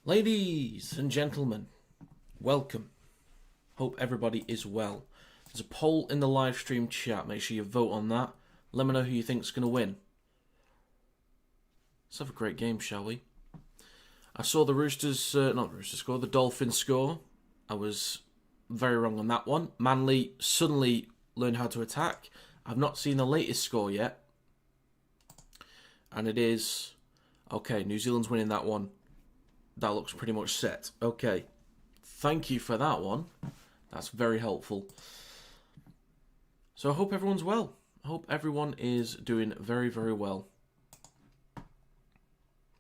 Ladies and gentlemen, welcome. Hope everybody is well. There's a poll in the live stream chat. Make sure you vote on that. Let me know who you think's going to win. Let's have a great game, shall we? I saw the Roosters score, the Dolphins score. I was very wrong on that one. Manly suddenly learned how to attack. I've not seen the latest score yet. And it is... Okay, New Zealand's winning that one. That looks pretty much set. Okay. Thank you for that one. That's very helpful. So I hope everyone's well. I hope everyone is doing very, very well.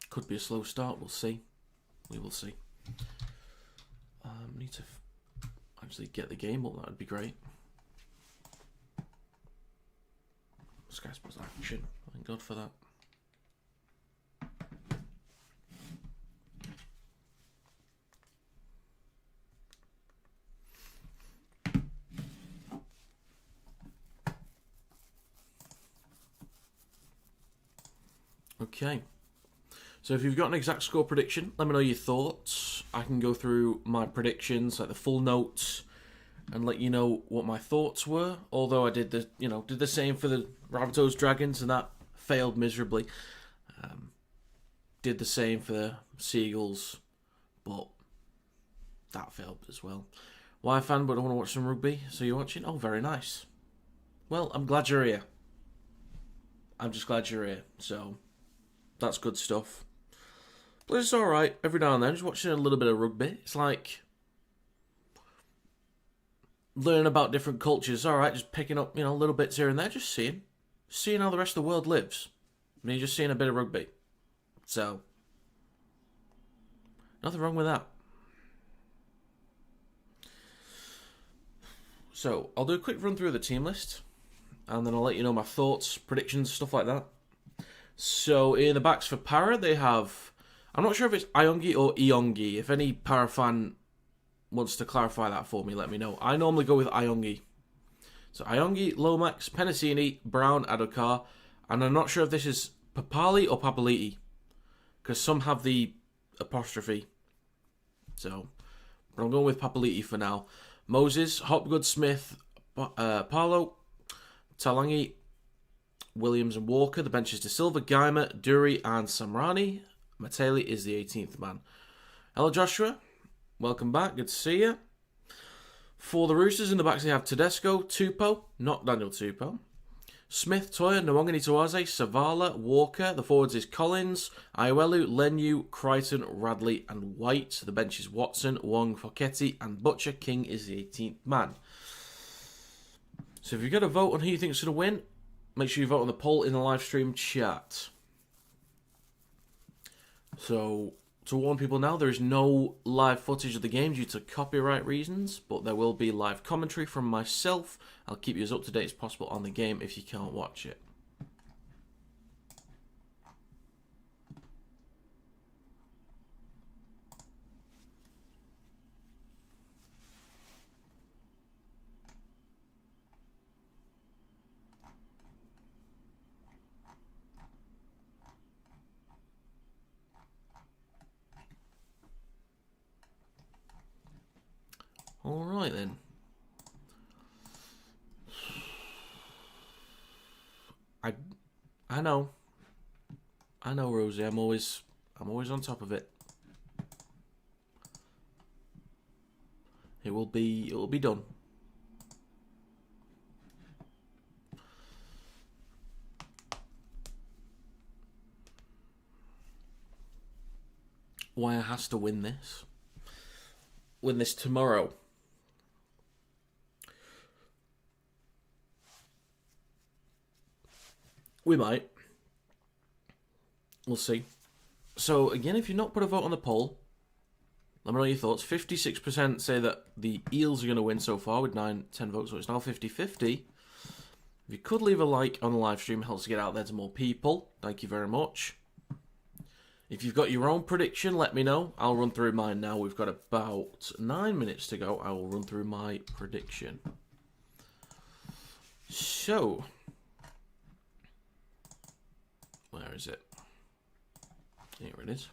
Could be a slow start. We'll see. We will see. Need to actually get the game up. That would be great. Sky Sports action. Thank God for that. Okay, so if you've got an exact score prediction, let me know your thoughts. I can go through my predictions, like the full notes, and let you know what my thoughts were. Although I did the same for the Rabbitohs Dragons, and that failed miserably. Did the same for the Seagulls, but that failed as well. Why fan, but I want to watch some rugby. So you're watching? Oh, very nice. Well, I'm glad you're here. I'm just glad you're here. So. That's good stuff. But it's alright, every now and then, just watching a little bit of rugby. It's like learning about different cultures. Alright, just picking up, little bits here and there, just seeing how the rest of the world lives. I mean, just seeing a bit of rugby. So, nothing wrong with that. So, I'll do a quick run through the team list, and then I'll let you know my thoughts, predictions, stuff like that. So, in the backs for Para, they have... I'm not sure if it's Iongi or Iongi. If any Para fan wants to clarify that for me, let me know. I normally go with Iongi. So, Iongi, Lomax, Penasini, Brown, Adokar. And I'm not sure if this is Papali or Papaliti. Because some have the apostrophe. So, but I'm going with Papaliti for now. Moses, Hopgood, Smith, Parlo, Talangi, Williams and Walker. The bench is De Silva, Geimer, Dury and Samrani. Mateli is the 18th man. Hello Joshua, welcome back, good to see you. For the Roosters in the backs they have Tedesco, Tupou, not Daniel Tupou, Smith, Toya, Nwangani Tawaze, Savala, Walker. The forwards is Collins, Iowelu, Lenu, Crichton, Radley and White. The bench is Watson, Wong, Focchetti and Butcher. King is the 18th man. So if you've got to vote on who you think is going to win, make sure you vote on the poll in the live stream chat. So, to warn people now, there is no live footage of the game due to copyright reasons, but there will be live commentary from myself. I'll keep you as up to date as possible on the game if you can't watch it. Alright then. I know. I know, Rosie. I'm always on top of it. It will be done. Wire has to win this. Win this tomorrow. We might. We'll see. So, again, if you've not put a vote on the poll, let me know your thoughts. 56% say that the Eels are going to win so far with 10 votes, so it's now 50-50. If you could leave a like on the live stream, it helps to get out there to more people. Thank you very much. If you've got your own prediction, let me know. I'll run through mine now. We've got about 9 minutes to go. I will run through my prediction. So... where is it? Here it is.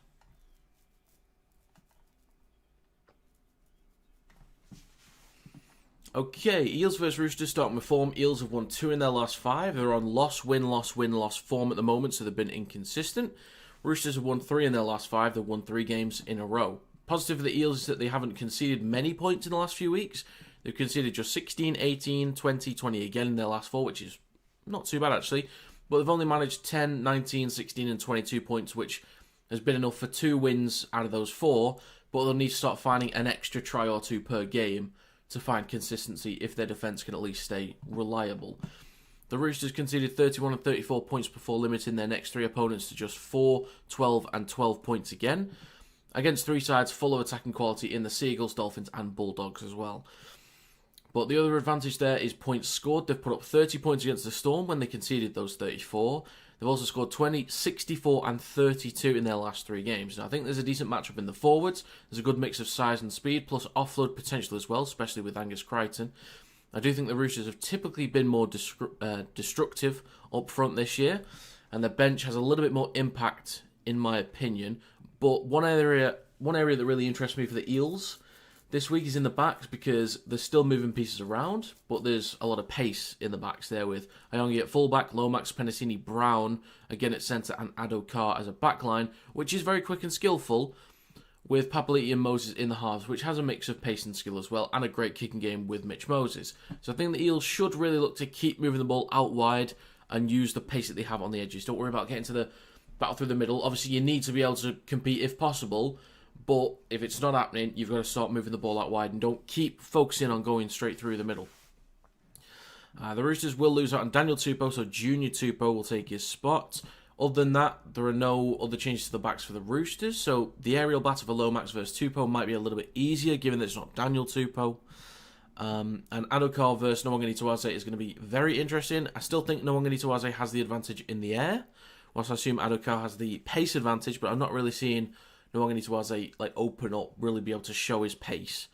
Okay, Eels versus Roosters starting with form. Eels have won 2 in their last 5. They're on loss, win, loss, win, loss form at the moment, so they've been inconsistent. Roosters have won 3 in their last 5. They've won 3 games in a row. Positive for the Eels is that they haven't conceded many points in the last few weeks. They've conceded just 16, 18, 20, 20 again in their last 4, which is not too bad actually. But they've only managed 10, 19, 16 and 22 points, which has been enough for 2 wins out of those 4. But they'll need to start finding an extra try or 2 per game to find consistency if their defence can at least stay reliable. The Roosters conceded 31 and 34 points before limiting their next 3 opponents to just 4, 12 and 12 points again, against 3 sides full of attacking quality in the Seagulls, Dolphins and Bulldogs as well. But the other advantage there is points scored. They've put up 30 points against the Storm when they conceded those 34. They've also scored 20, 64 and 32 in their last 3 games. Now, I think there's a decent matchup in the forwards. There's a good mix of size and speed, plus offload potential as well, especially with Angus Crichton. I do think the Roosters have typically been more destructive up front this year, and the bench has a little bit more impact, in my opinion. But one area that really interests me for the Eels this week is in the backs, because they're still moving pieces around, but there's a lot of pace in the backs there with Iongi at fullback, Lomax, Penasini, Brown again at centre, and Addo-Carr as a backline, which is very quick and skillful, with Papali'i and Moses in the halves, which has a mix of pace and skill as well, and a great kicking game with Mitch Moses. So I think the Eels should really look to keep moving the ball out wide and use the pace that they have on the edges. Don't worry about getting to the battle through the middle. Obviously, you need to be able to compete if possible, but if it's not happening, you've got to start moving the ball out wide and don't keep focusing on going straight through the middle. The Roosters will lose out on Daniel Tupou, so Junior Tupou will take his spot. Other than that, there are no other changes to the backs for the Roosters, so the aerial battle for Lomax versus Tupou might be a little bit easier, given that it's not Daniel Tupou. And Addo-Carr versus Nwangani Tuwaze is going to be very interesting. I still think Nwangani Tuwaze has the advantage in the air, whilst I assume Addo-Carr has the pace advantage, but I'm not really seeing Nwangani Tuwaze open up, really be able to show his pace.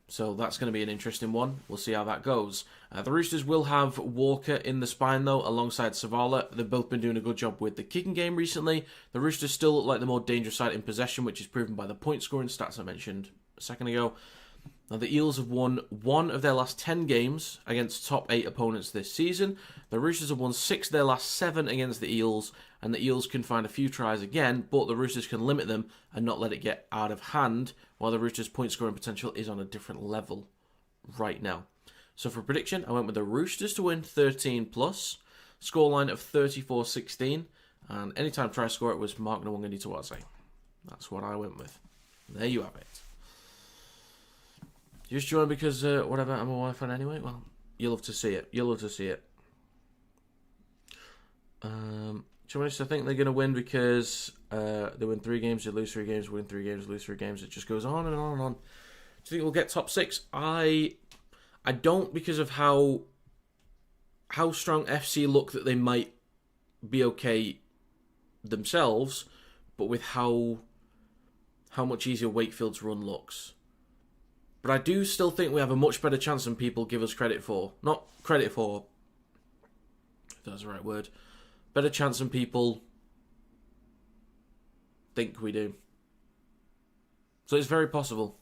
So that's going to be an interesting one. We'll see how that goes. The Roosters will have Walker in the spine, though, alongside Savala. They've both been doing a good job with the kicking game recently. The Roosters still look like the more dangerous side in possession, which is proven by the point-scoring stats I mentioned a second ago. Now, the Eels have won 1 of their last 10 games against top 8 opponents this season. The Roosters have won 6 of their last 7 against the Eels, and the Eels can find a few tries again, but the Roosters can limit them and not let it get out of hand, while the Roosters' point-scoring potential is on a different level right now. So for prediction, I went with the Roosters to win 13+, scoreline of 34-16, and anytime try score it was Mark Nwangani Tuwaze. That's what I went with. There you have it. You just joined because, whatever, I'm a wife fan anyway? Well, you'll love to see it. You'll love to see it. To be honest, I think they're going to win because they win 3 games, they lose 3 games, win 3 games, lose 3 games. It just goes on and on and on. Do you think we'll get top 6? I don't, because of how strong FC look that they might be okay themselves, but with how much easier Wakefield's run looks. But I do still think we have a much better chance than people give us credit for. Not credit for, if that's the right word. Better chance than people think we do. So it's very possible.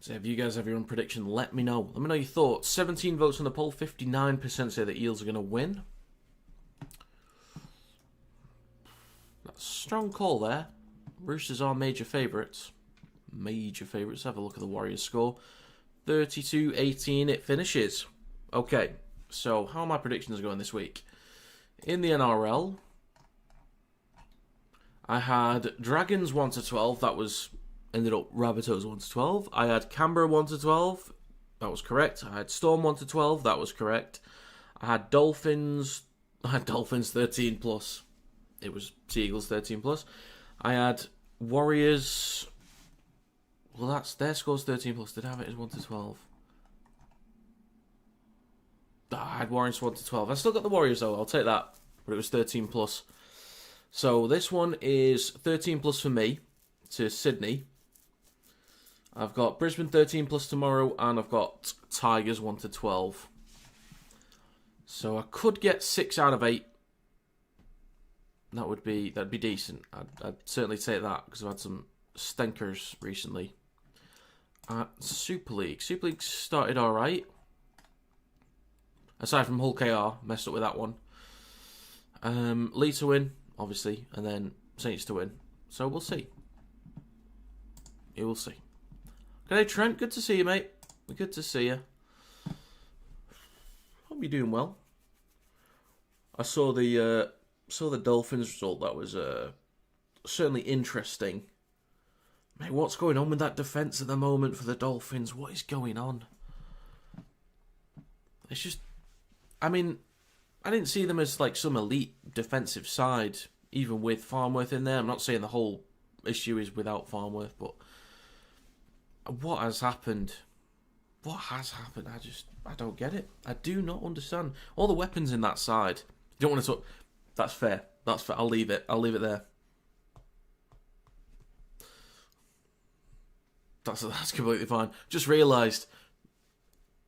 So if you guys have your own prediction, let me know. Let me know your thoughts. 17 votes on the poll. 59% say the Eels are going to win. That's a strong call there. Roosters are major favourites. Major favourites. Have a look at the Warriors score. 32-18 it finishes. Okay, so how are my predictions going this week? In the NRL, I had Dragons 1-12. That was... ended up Rabbitohs 1-12. I had Canberra 1-12. That was correct. I had Storm 1-12. That was correct. I had Dolphins 13+. It was Seagulls 13+. I had Warriors... Well, that's their score's 13 plus. Did I have it as 1 to 12? I had Warriors 1 to 12. I still got the Warriors though. I'll take that. But it was 13 plus. So this one is 13 plus for me to Sydney. I've got Brisbane 13 plus tomorrow, and I've got Tigers 1 to 12. So I could get 6 out of 8. That'd be decent. I'd certainly take that because I've had some stinkers recently. Super League. Super League started alright. Aside from Hull KR, messed up with that one. Lee to win, obviously, and then Saints to win. So we'll see. You will see. G'day Trent, good to see you, mate. Good to see you. Hope you're doing well. I saw the Dolphins result. That was certainly interesting. Mate, what's going on with that defence at the moment for the Dolphins? What is going on? It's just, I mean, I didn't see them as like some elite defensive side, even with Farnworth in there. I'm not saying the whole issue is without Farnworth, but what has happened? What has happened? I don't get it. I do not understand. All the weapons in that side. You don't want to talk. That's fair. That's fair. I'll leave it there. That's completely fine. Just realised,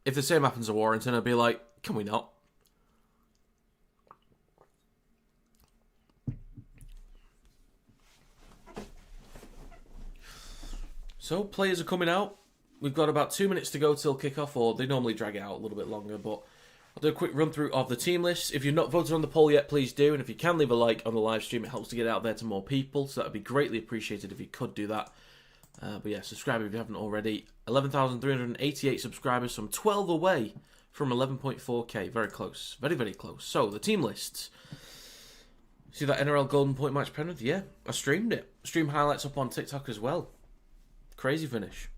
if the same happens to Warrington, I'd be like, can we not? So, players are coming out. We've got about 2 minutes to go till kickoff, or they normally drag it out a little bit longer, but I'll do a quick run through of the team list. If you've not voted on the poll yet, please do, and if you can leave a like on the live stream, it helps to get it out there to more people, so that would be greatly appreciated if you could do that. But yeah, subscribe if you haven't already. 11,388 subscribers, so I'm 12 away from 11.4k. Very close. Very, very close. So, the team lists. See that NRL Golden Point match Penrith? Yeah, I streamed it. Stream highlights up on TikTok as well. Crazy finish.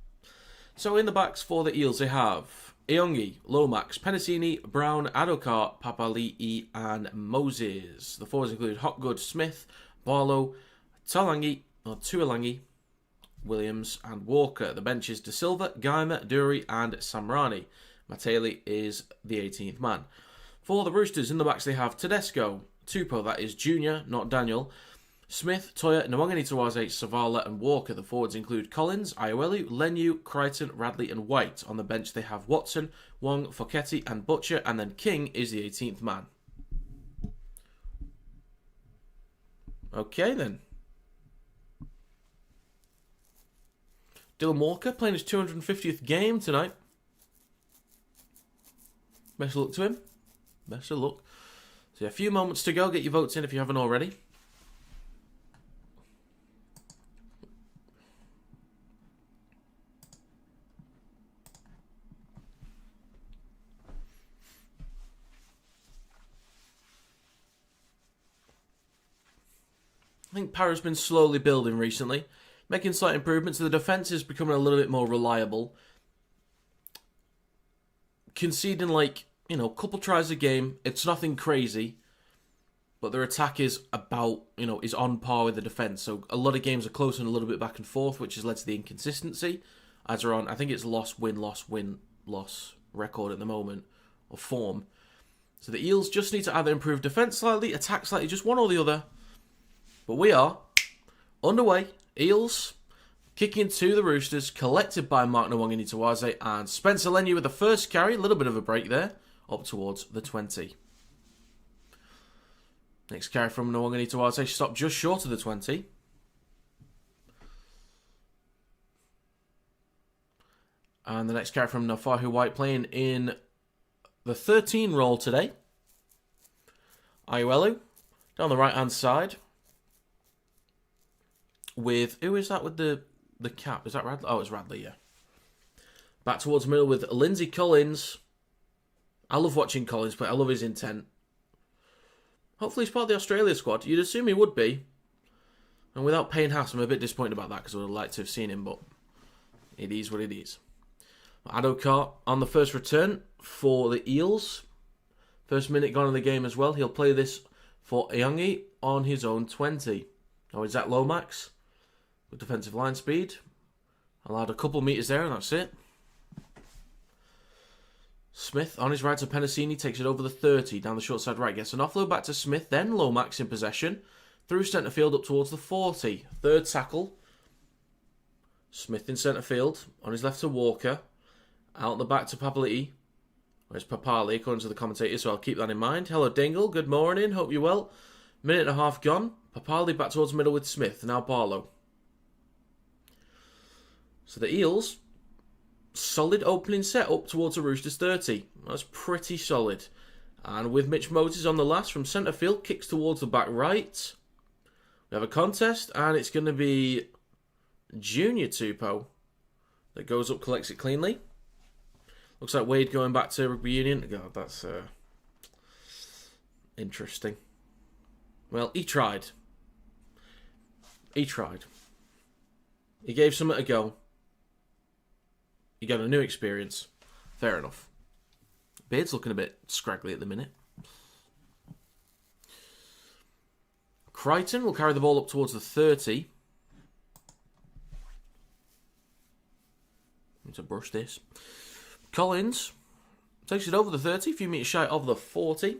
So in the backs for the Eels, they have Iongi, Lomax, Penasini, Brown, Adokar, Papali'i, and Moses. The forwards include Hopgood, Smith, Barlow, Tuolangi, Williams, and Walker. The bench is De Silva, Geimer, Dury, and Samrani. Mateli is the 18th man. For the Roosters, in the backs they have Tedesco, Tupou, that is Junior, not Daniel, Smith, Toya, Nwangani Tawaze, Savala, and Walker. The forwards include Collins, Iowelu, Lenu, Crichton, Radley, and White. On the bench they have Watson, Wong, Foketti, and Butcher, and then King is the 18th man. Okay then. Dylan Walker playing his 250th game tonight. Best of luck to him. Best of luck. So a few moments to go. Get your votes in if you haven't already. I think Parra's been slowly building recently, making slight improvements. The defence is becoming a little bit more reliable. Conceding a couple tries a game. It's nothing crazy, but their attack is is on par with the defence. So a lot of games are close and a little bit back and forth, which has led to the inconsistency. As they're on, I think it's loss, win, loss record at the moment, or form. So the Eels just need to either improve defence slightly, attack slightly, just one or the other. But we are underway. Eels kicking to the Roosters, collected by Mark Nwangani Tawaze and Spencer Leniu with the first carry. A little bit of a break there, up towards the 20. Next carry from Nwangani Tawaze, stopped just short of the 20. And the next carry from Nafahu White, playing in the 13 role today. Iowelu down the right-hand side. With, who is that with the cap? Is that Radley? Oh, it's Radley, yeah. Back towards the middle with Lindsay Collins. I love watching Collins play. I love his intent. Hopefully he's part of the Australia squad. You'd assume he would be. And without Payne Haas, I'm a bit disappointed about that because I would have liked to have seen him, but it is what it is. Adokar on the first return for the Eels. First minute gone in the game as well. He'll play this for Iongi on his own 20. Now is that Lomax? With defensive line speed. Allowed a couple metres there, and that's it. Smith on his right to Penasini, takes it over the 30, down the short side right, gets an offload back to Smith, then Lomax in possession, through centre field up towards the 40. Third tackle. Smith in centre field, on his left to Walker, out the back to Papali'i. Where's Papali, according to the commentator, so I'll keep that in mind. Hello Dingle, good morning, hope you're well. Minute and a half gone. Papali back towards the middle with Smith, now Barlow. So the Eels, solid opening set up towards the Roosters 30. That's pretty solid. And with Mitch Moses on the last from centre field, kicks towards the back right. We have a contest, and it's going to be Junior Tupou that goes up, collects it cleanly. Looks like Wade going back to rugby union. God, that's interesting. Well, he tried. He tried. He gave something a go. He got a new experience. Fair enough. Beard's looking a bit scraggly at the minute. Crichton will carry the ball up towards the 30. Need to brush this. Collins takes it over the 30, a few metres shy of the 40.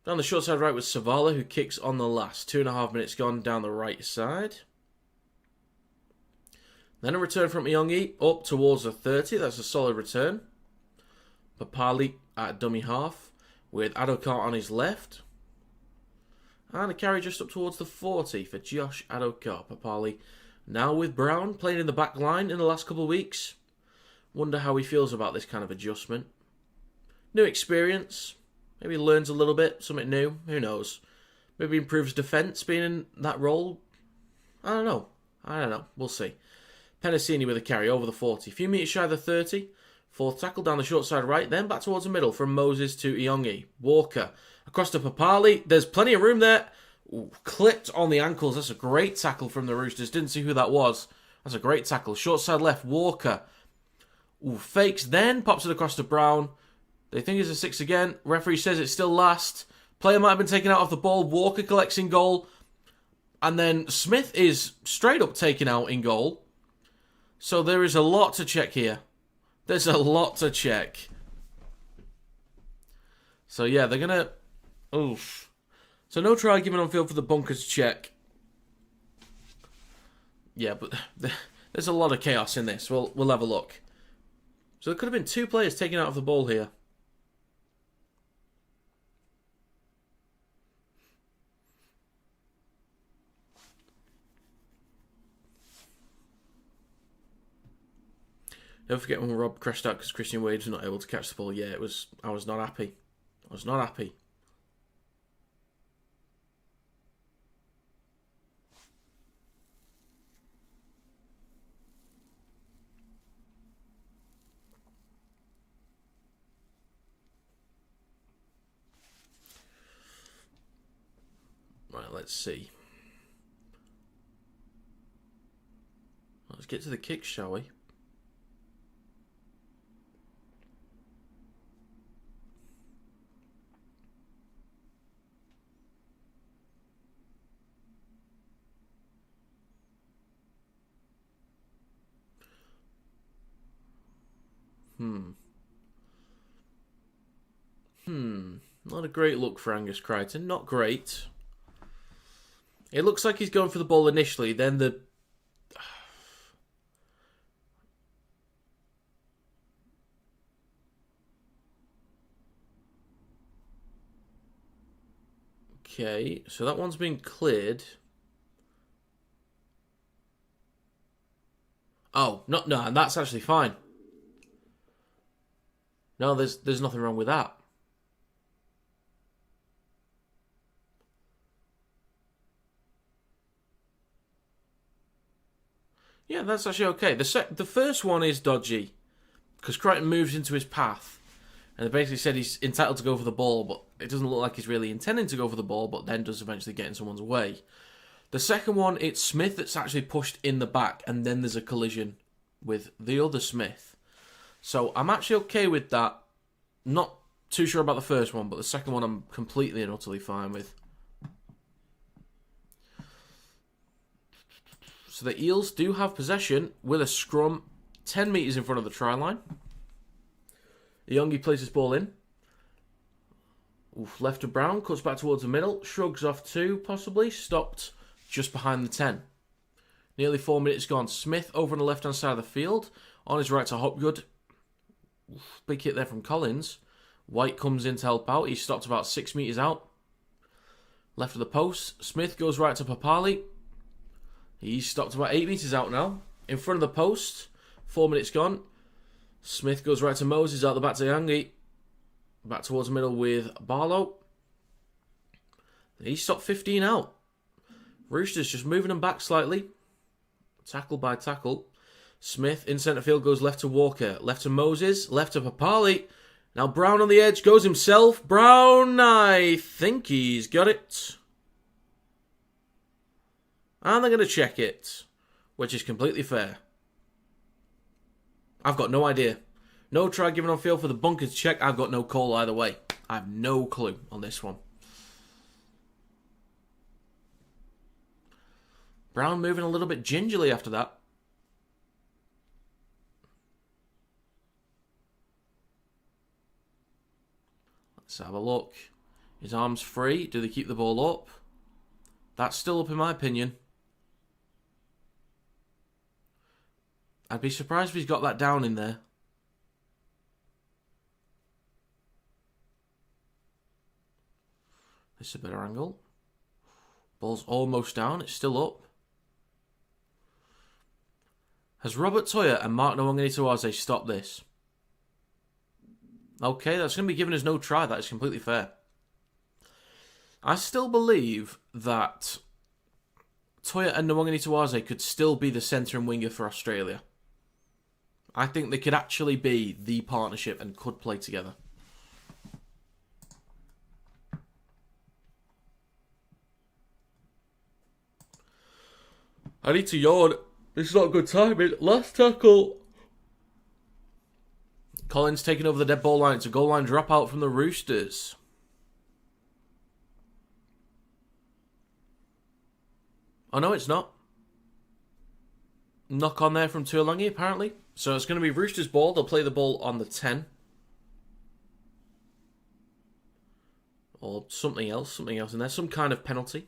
Down the short side right with Savala, who kicks on the last. 2.5 minutes gone down the right side. Then a return from Iongi up towards the 30. That's a solid return. Papali at dummy half with Adokar on his left. And a carry just up towards the 40 for Josh Adokar. Papali now with Brown, playing in the back line in the last couple of weeks. Wonder how he feels about this kind of adjustment. New experience. Maybe learns a little bit, something new. Who knows? Maybe improves defence being in that role. I don't know. We'll see. Penasini with a carry over the 40. A few metres shy of the 30. Fourth tackle down the short side right. Then back towards the middle from Moses to Iongi. Walker across to Papali. There's plenty of room there. Ooh, clipped on the ankles. That's a great tackle from the Roosters. Didn't see who that was. That's a great tackle. Short side left. Walker. Ooh, fakes. Then pops it across to Brown. They think it's a 6 again. Referee says it's still last. Player might have been taken out of the ball. Walker collects in goal. And then Smith is straight up taken out in goal. So there is a lot to check here. There's a lot to check. So yeah, they're going to... Oof. So no try given on field for the bunkers check. Yeah, but there's a lot of chaos in this. We'll have a look. So there could have been 2 players taken out of the ball here. Don't forget when Rob crashed out because Christian Wade was not able to catch the ball. Yeah, I was not happy. I was not happy. Right, let's see. Let's get to the kicks, shall we? Not a great look for Angus Crichton. Not great. It looks like he's going for the ball initially, then the... Okay, so that one's been cleared. Oh, no, that's actually fine. No, there's nothing wrong with that. Yeah, that's actually okay. The first one is dodgy because Crichton moves into his path and they basically said he's entitled to go for the ball, but it doesn't look like he's really intending to go for the ball, but then does eventually get in someone's way. The second one, it's Smith that's actually pushed in the back and then there's a collision with the other Smith. So I'm actually okay with that. Not too sure about the first one, but the second one I'm completely and utterly fine with. So the Eels do have possession with a scrum 10 metres in front of the try line. Iongi plays his ball in. Oof, left to Brown, cuts back towards the middle, shrugs off 2, possibly, stopped just behind the 10. Nearly 4 minutes gone. Smith over on the left-hand side of the field, on his right to Hopgood. Oof, big hit there from Collins. White comes in to help out, he's stopped about 6 metres out. Left of the post, Smith goes right to Papali. He's stopped about 8 metres out now. In front of the post, 4 minutes gone. Smith goes right to Moses, out the back to Iongi. Back towards the middle with Barlow. He stopped 15 out. Roosters just moving them back slightly. Tackle by tackle. Smith in centre field goes left to Walker. Left to Moses. Left to Papali. Now Brown on the edge. Goes himself. Brown, I think he's got it. And they're going to check it. Which is completely fair. I've got no idea. No try given on field for the bunkers check. I've got no call either way. I have no clue on this one. Brown moving a little bit gingerly after that. Let's have a look. His arm's free. Do they keep the ball up? That's still up in my opinion. I'd be surprised if he's got that down in there. This is a better angle. Ball's almost down. It's still up. Has Robert Toyer and Mark Nwangeni-Tawaze stopped this? Okay, that's going to be given as no try. That is completely fair. I still believe that Toyer and Nwangeni-Tawaze could still be the centre and winger for Australia. I think they could actually be the partnership and could play together. I need to yawn. This is not a good timing. Last tackle. Collins taking over the dead ball line. It's a goal line dropout from the Roosters. Oh no, it's not. Knock on there from Tuolangi apparently. So it's going to be Roosters ball. They'll play the ball on the 10. Or something else in there. Some kind of penalty.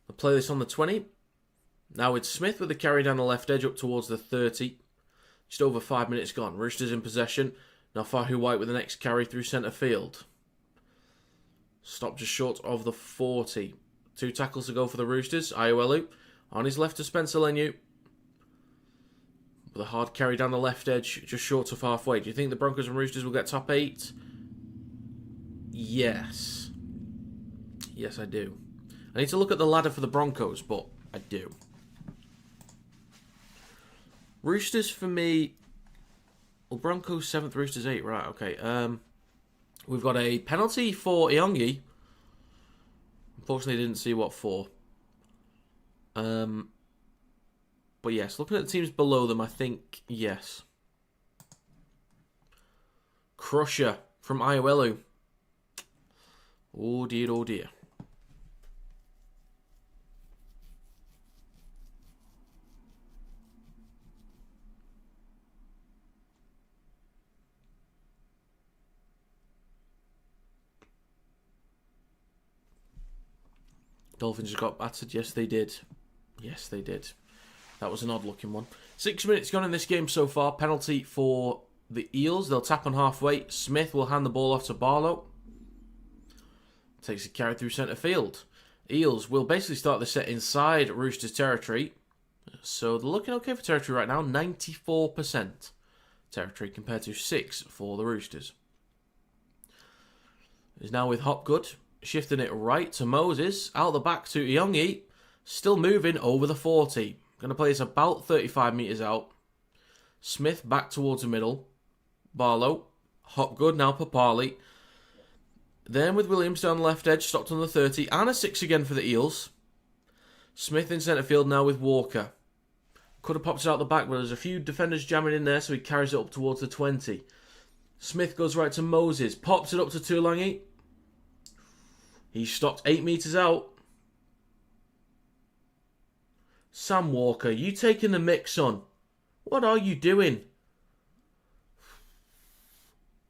They'll play this on the 20. Now it's Smith with the carry down the left edge up towards the 30. Just over 5 minutes gone. Roosters in possession. Now Fahu White with the next carry through centre field. Stopped just short of the 40. 2 tackles to go for the Roosters. Iowelu on his left to Spencer Leniu. With a hard carry down the left edge, just short of halfway. Do you think the Broncos and Roosters will get top 8? Yes. Yes, I do. I need to look at the ladder for the Broncos, but I do. Roosters for me... Well, Broncos 7th, Roosters 8. Right, okay. We've got a penalty for Iongi. Unfortunately, didn't see what for. But yes, looking at the teams below them, I think, yes. Crusher from Iowelu. Oh dear, oh dear. Dolphins just got battered. Yes, they did. Yes, they did. That was an odd-looking one. 6 minutes gone in this game so far. Penalty for the Eels. They'll tap on halfway. Smith will hand the ball off to Barlow. Takes a carry through centre field. Eels will basically start the set inside Roosters territory. So they're looking okay for territory right now. 94% territory compared to 6 for the Roosters. Is now with Hopgood. Shifting it right to Moses. Out the back to Iongi. Still moving over the 40. Going to play this about 35 metres out. Smith back towards the middle. Barlow. Hopgood now Papali. Then with Williams down the left edge. Stopped on the 30. And a 6 again for the Eels. Smith in centre field now with Walker. Could have popped it out the back, but there's a few defenders jamming in there, so he carries it up towards the 20. Smith goes right to Moses. Pops it up to Tuolangi. He stopped 8 metres out. Sam Walker, you taking the mix on. What are you doing?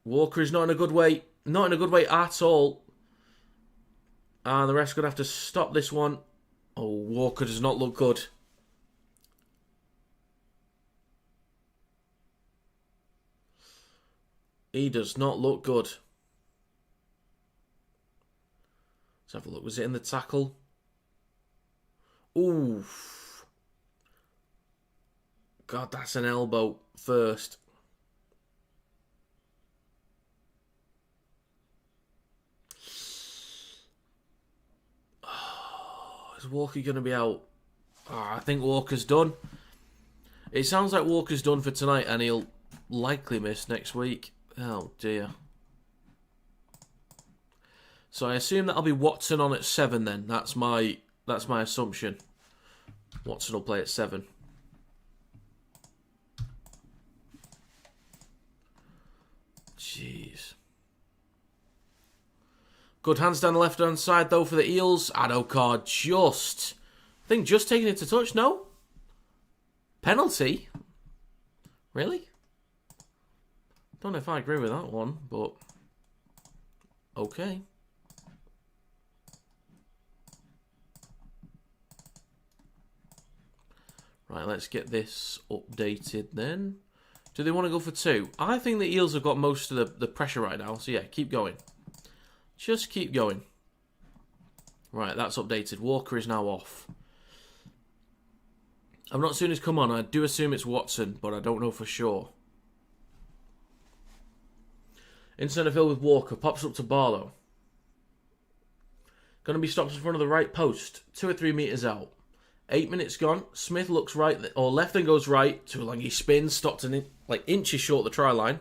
Walker is not in a good way. Not in a good way at all. And the ref's going to have to stop this one. Oh, Walker does not look good. He does not look good. Let's have a look. Was it in the tackle? Ooh. God, that's an elbow first. Oh, is Walker going to be out? Oh, I think Walker's done. It sounds like Walker's done for tonight and he'll likely miss next week. Oh dear. So I assume that'll be Watson on at 7 then. That's my assumption. Watson will play at 7. Jeez. Good hands down the left-hand side, though, for the Eels. Adokar I think just taking it to touch, no? Penalty? Really? Don't know if I agree with that one, but... okay. Right, let's get this updated then. Do they want to go for 2? I think the Eels have got most of the pressure right now, so yeah, keep going. Just keep going. Right, that's updated. Walker is now off. I've not seen his come on. I do assume it's Watson, but I don't know for sure. In centre field with Walker. Pops up to Barlow. Going to be stopped in front of the right post. 2 or 3 metres out. 8 minutes gone. Smith looks right, or left and goes right. Tuolangi spins. Stopped like inches short of the try line.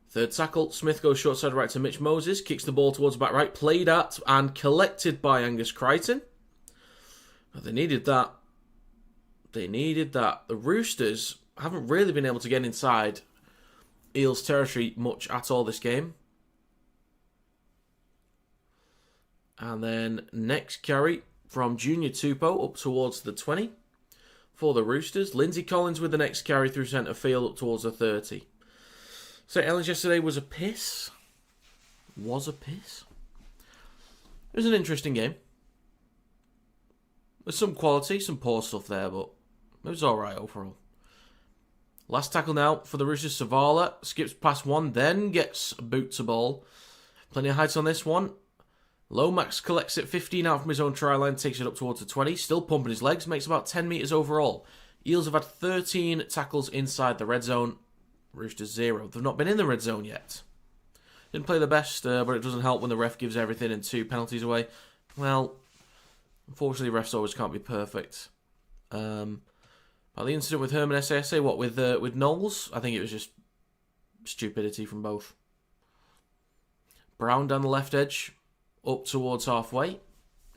Third tackle. Smith goes short side right to Mitch Moses. Kicks the ball towards the back right. Played at and collected by Angus Crichton. Oh, they needed that. They needed that. The Roosters haven't really been able to get inside Eels territory much at all this game. And then next carry from Junior Tupou up towards the 20 for the Roosters. Lindsay Collins with the next carry through centre field up towards the 30. St. Helens yesterday was a piss. Was a piss. It was an interesting game. There's some quality, some poor stuff there, but it was alright overall. Last tackle now for the Roosters. Savala skips past one, then gets a boot to ball. Plenty of heights on this one. Lomax collects it 15 out from his own try line, takes it up towards the 20. Still pumping his legs, makes about 10 metres overall. Eels have had 13 tackles inside the red zone. Roosters 0. They've not been in the red zone yet. Didn't play the best, but it doesn't help when the ref gives everything and 2 penalties away. Well, unfortunately, refs always can't be perfect. But the incident with Herman SASA, what, with Knowles? I think it was just stupidity from both. Brown down the left edge, up towards halfway.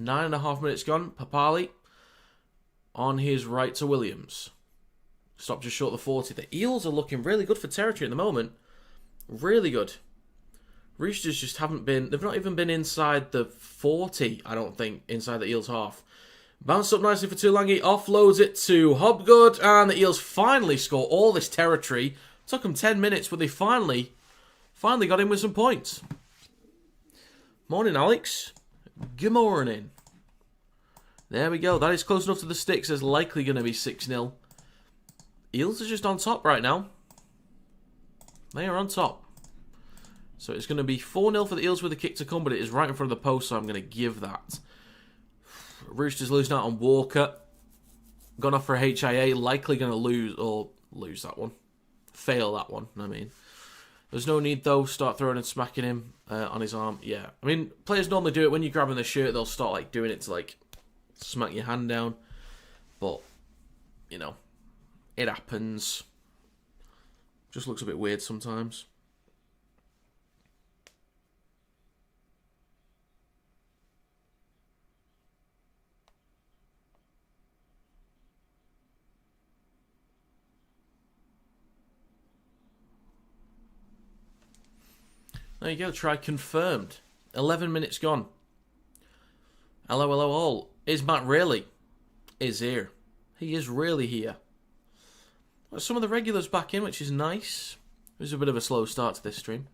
9.5 minutes gone. Papali on his right to Williams. Stopped just short of the 40. The Eels are looking really good for territory at the moment. Really good. Roosters just haven't been... they've not even been inside the 40, I don't think, inside the Eels half. Bounced up nicely for Tuolangi. Offloads it to Hobgood. And the Eels finally score all this territory. Took them 10 minutes, but they finally got in with some points. Morning, Alex. Good morning. There we go. That is close enough to the sticks as likely going to be 6-0. Eels are just on top right now. They are on top. So it's going to be 4-0 for the Eels with a kick to come, but it is right in front of the post, so I'm going to give that. Roosters losing out on Walker. Gone off for a HIA. Likely going to lose that one. Fail that one, I mean. There's no need, though. Start throwing and smacking him on his arm. Yeah. I mean, players normally do it. When you're grabbing the shirt, they'll start like doing it to like smack your hand down. But, you know, it happens. Just looks a bit weird sometimes. There you go, try confirmed. 11 minutes gone. Hello, hello all. Is Matt really? is here. He is really here. Got some of the regulars back in, which is nice. It was a bit of a slow start to this stream.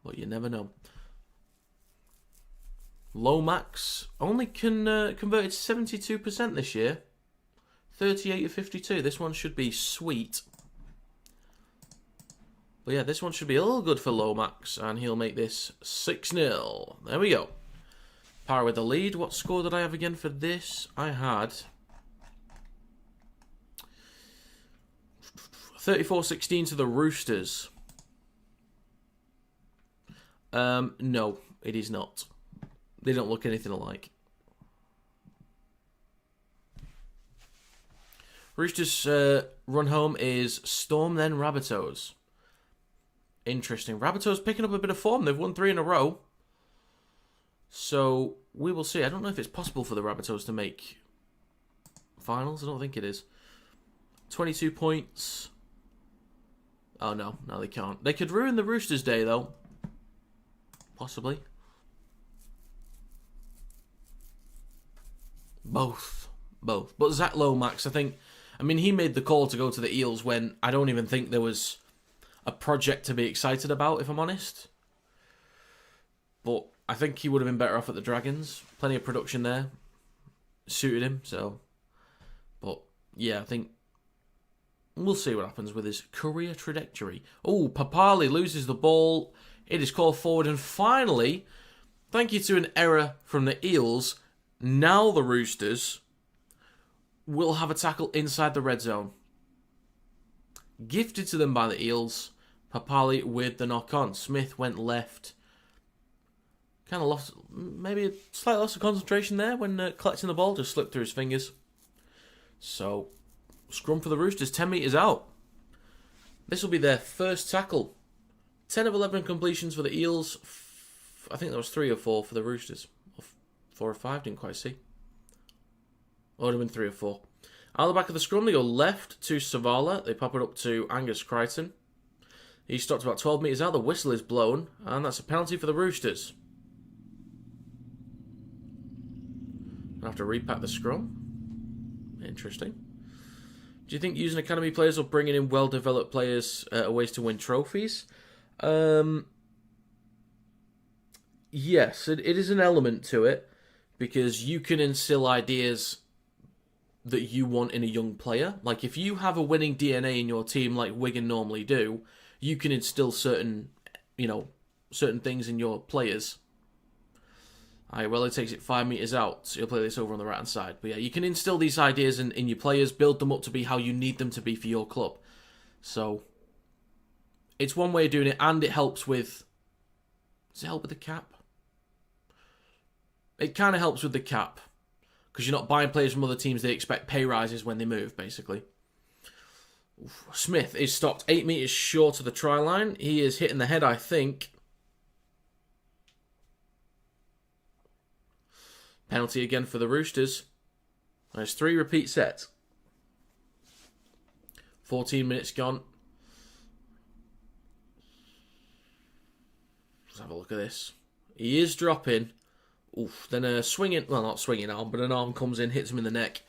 But you never know. Lomax only converted 72% this year. 38 of 52. This one should be sweet. But yeah, this one should be a little good for Lomax. And he'll make this 6-0. There we go. Para with the lead. What score did I have again for this? I had 34-16 to the Roosters. No, it is not. They don't look anything alike. Roosters' run home is Storm, then Rabbitohs. Interesting. Rabbitohs picking up a bit of form. They've won 3 in a row. So, we will see. I don't know if it's possible for the Rabbitohs to make finals. I don't think it is. 22 points. Oh, no. No, they can't. They could ruin the Roosters' day, though. Possibly. Both. But Zach Lomax, I mean, he made the call to go to the Eels when I don't even think there was a project to be excited about, if I'm honest. But I think he would have been better off at the Dragons. Plenty of production there. Suited him, so. But, yeah, I think we'll see what happens with his career trajectory. Oh, Papali loses the ball. It is called forward, and finally, thank you to an error from the Eels, now the Roosters will have a tackle inside the red zone. Gifted to them by the Eels. Papali with the knock-on. Smith went left. Kind of lost, maybe a slight loss of concentration there when collecting the ball. Just slipped through his fingers. So, scrum for the Roosters, 10 metres out. This will be their first tackle. 10 of 11 completions for the Eels. I think that was 3 or 4 for the Roosters. Or 4 or 5, didn't quite see. Or it would have been 3 or 4. Out the back of the scrum, they go left to Savala. They pop it up to Angus Crichton. He stopped about 12 metres out. The whistle is blown. And that's a penalty for the Roosters. I'll have to repack the scrum. Interesting. Do you think using academy players or bringing in well-developed players are ways to win trophies? Yes, it is an element to it. Because you can instill ideas that you want in a young player. Like, if you have a winning DNA in your team like Wigan normally do, you can instill certain things in your players. Well, it takes it 5 metres out, so you'll play this over on the right-hand side. But yeah, you can instill these ideas in your players, build them up to be how you need them to be for your club. So, it's one way of doing it, and it helps with... Does it help with the cap? It kind of helps with the cap. Because you're not buying players from other teams, they expect pay rises when they move, basically. Smith is stopped 8 metres short of the try line. He is hitting the head, I think. Penalty again for the Roosters. There's 3 repeat sets. 14 minutes gone. Let's have a look at this. He is dropping. Oof. Then a swinging, well, not swinging arm, but an arm comes in, hits him in the neck.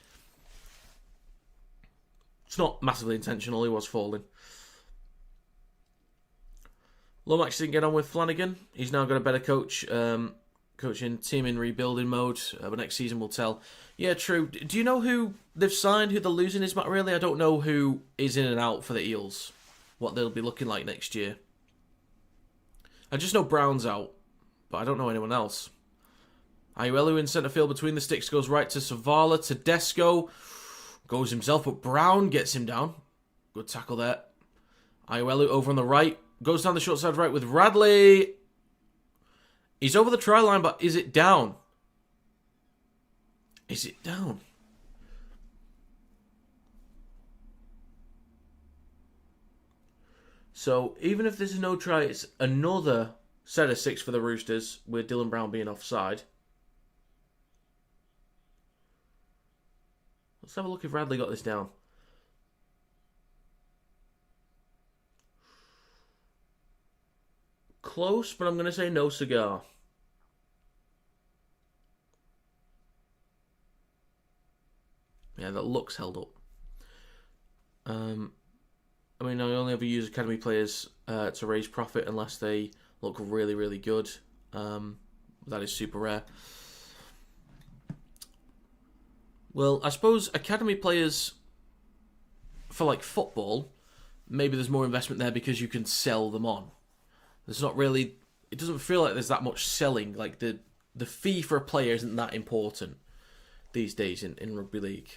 It's not massively intentional, he was falling. Lomax didn't get on with Flanagan. He's now got a better coach. Coaching team in rebuilding mode. But next season will tell. Yeah, true. Do you know who they've signed, who they're losing is, Matt? Really? I don't know who is in and out for the Eels. What they'll be looking like next year. I just know Brown's out. But I don't know anyone else. Aielu in centre field between the sticks goes right to Savala. Tedesco goes himself, but Brown gets him down. Good tackle there. Aielu over on the right. Goes down the short side right with Radley. He's over the try line, but is it down? Is it down? So, even if this is no try, it's another set of 6 for the Roosters, with Dylan Brown being offside. Let's have a look if Radley got this down. Close, but I'm going to say no cigar. Yeah, that looks held up. I mean, I only ever use academy players to raise profit unless they look really, really good. That is super rare. Well, I suppose academy players for like football, maybe there's more investment there because you can sell them on. There's not really, it doesn't feel like there's that much selling. Like the fee for a player isn't that important these days in rugby league.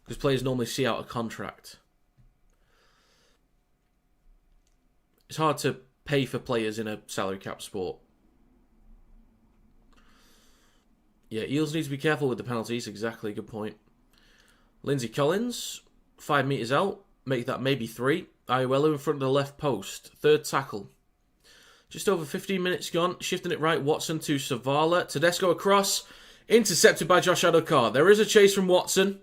Because players normally see out a contract. It's hard to pay for players in a salary cap sport. Yeah, Eels need to be careful with the penalties. Exactly, good point. Lindsay Collins, 5 metres out. Make that maybe 3. Aiello in front of the left post. Third tackle. Just over 15 minutes gone. Shifting it right. Watson to Savala. Tedesco across. Intercepted by Josh Adokar. There is a chase from Watson.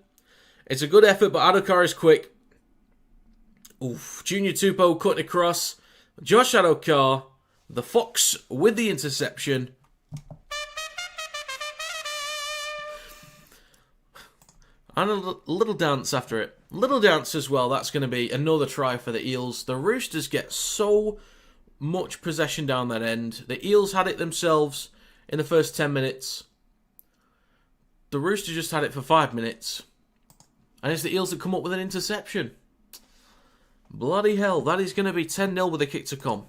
It's a good effort, but Adokar is quick. Oof. Junior Tupou cutting across. Josh Adokar, the Fox with the interception. And a little dance after it. Little dance as well. That's going to be another try for the Eels. The Roosters get so much possession down that end. The Eels had it themselves in the first 10 minutes. The Roosters just had it for 5 minutes. And it's the Eels that come up with an interception. Bloody hell. That is going to be 10-0 with a kick to come.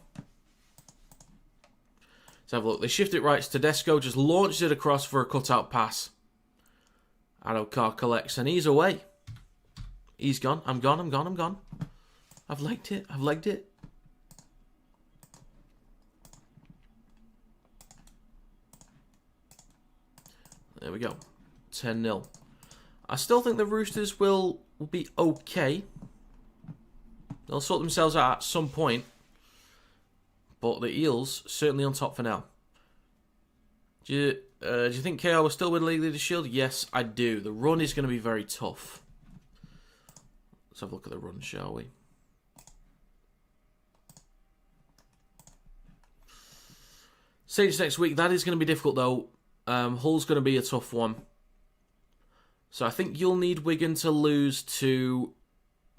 Let's have a look. They shift it right to Tedesco. Just launches it across for a cutout pass. Adokar collects and he's away. He's gone. I'm gone. I'm gone. I'm gone. I've legged it. I've legged it. There we go. 10-0. I still think the Roosters will be okay. They'll sort themselves out at some point. But the Eels, certainly on top for now. Do you think KR will still win League Leaders Shield? Yes, I do. The run is going to be very tough. Let's have a look at the run, shall we? Saints next week. That is going to be difficult, though. Hull's going to be a tough one. So I think you'll need Wigan to lose to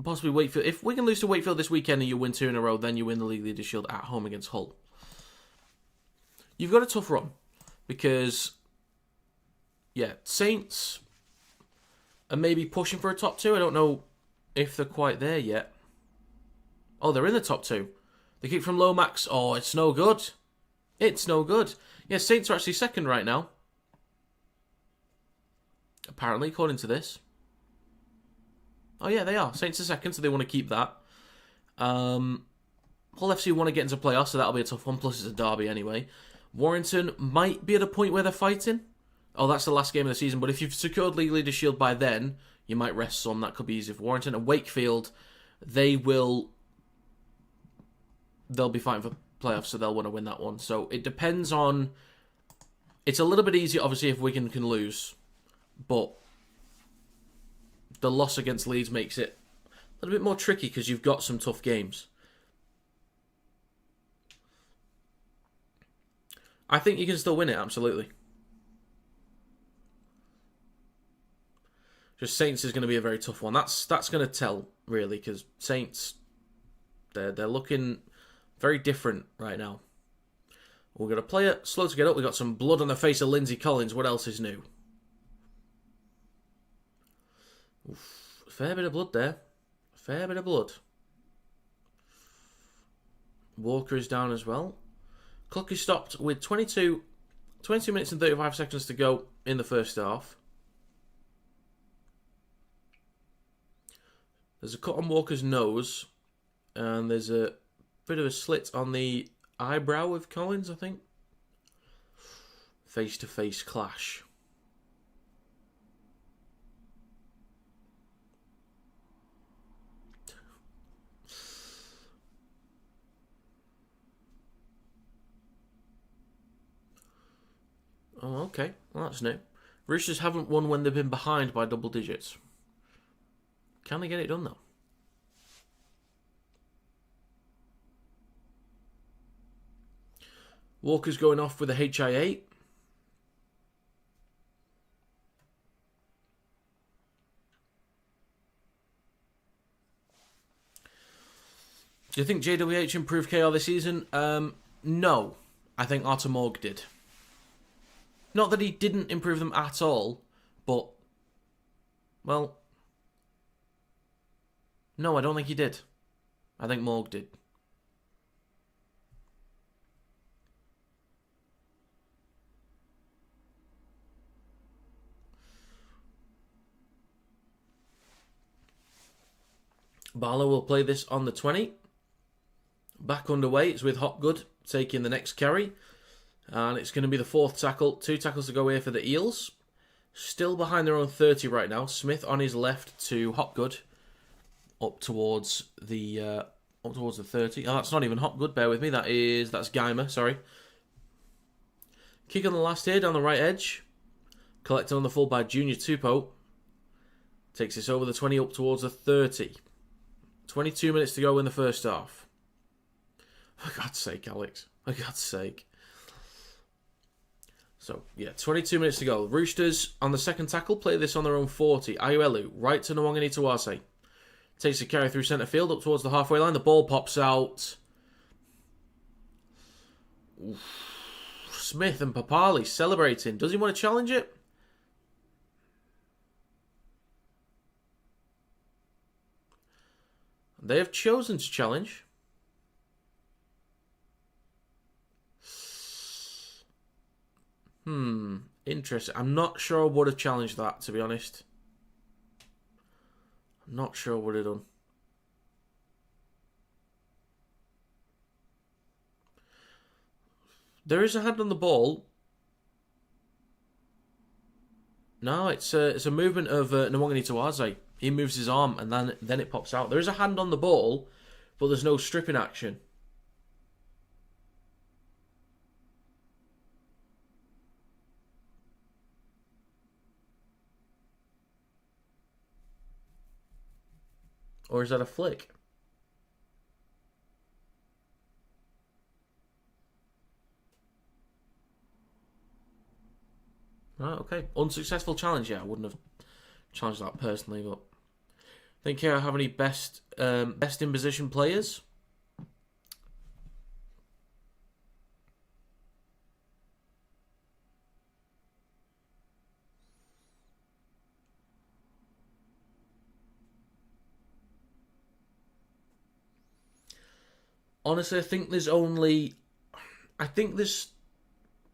possibly Wakefield. If Wigan lose to Wakefield this weekend and you win 2 in a row, then you win the League Leaders Shield at home against Hull. You've got a tough run. Because, yeah, Saints are maybe pushing for a top 2. I don't know if they're quite there yet. Oh, they're in the top 2. They kick from Lomax. Oh, it's no good. It's no good. Yeah, Saints are actually second right now. Apparently, according to this. Oh, yeah, they are. Saints are second, so they want to keep that. Hull FC want to get into playoffs, so that'll be a tough one. Plus, it's a derby anyway. Warrington might be at a point where they're fighting. Oh, that's the last game of the season. But if you've secured League Leaders Shield by then, you might rest some. That could be easy for Warrington. And Wakefield, they'll be fighting for playoffs, so they'll want to win that one. So it depends on... It's a little bit easier, obviously, if Wigan can lose. But the loss against Leeds makes it a little bit more tricky because you've got some tough games. I think you can still win it, absolutely. Just Saints is going to be a very tough one. That's going to tell, really, because Saints, they're looking very different right now. We've got a player slow to get up. We've got some blood on the face of Lindsay Collins. What else is new? Oof, fair bit of blood there. Fair bit of blood. Walker is down as well. Clock is stopped with 22 minutes and 35 seconds to go in the first half. There's a cut on Walker's nose. And there's a bit of a slit on the eyebrow of Collins, I think. Face-to-face clash. Oh, okay. Well, that's new. Roosters haven't won when they've been behind by double digits. Can they get it done, though? Walker's going off with a HI8. Do you think JWH improved KR this season? No. I think Artur Morg did. Not that he didn't improve them at all, but, well, no, I don't think he did. I think Morg did. Barlow will play this on the 20. Back underway, it's with Hopgood taking the next carry. And it's going to be the fourth tackle. 2 tackles to go here for the Eels. Still behind their own 30 right now. Smith on his left to Hopgood. Up towards the 30. Oh, that's not even Hopgood, bear with me. That's Geimer, sorry. Kick on the last here, down the right edge. Collected on the full by Junior Tupou. Takes this over the 20 up towards the 30. 22 minutes to go in the first half. For God's sake, Alex. For God's sake. So, yeah, 22 minutes to go. Roosters on the second tackle play this on their own 40. Ayuelu, right to Nwangani Tawase. Takes a carry through centre field up towards the halfway line. The ball pops out. Oof. Smith and Papali celebrating. Does he want to challenge it? They have chosen to challenge. Interesting. I'm not sure I would have challenged that, to be honest. I'm not sure what I'd done. There is a hand on the ball. No, it's a movement of Nwangani Tawase. He moves his arm and then it pops out. There is a hand on the ball, but there's no stripping action. Or is that a flick? Right, okay. Unsuccessful challenge, yeah. I wouldn't have challenged that personally, but think here I have any best in position players. Honestly, I think there's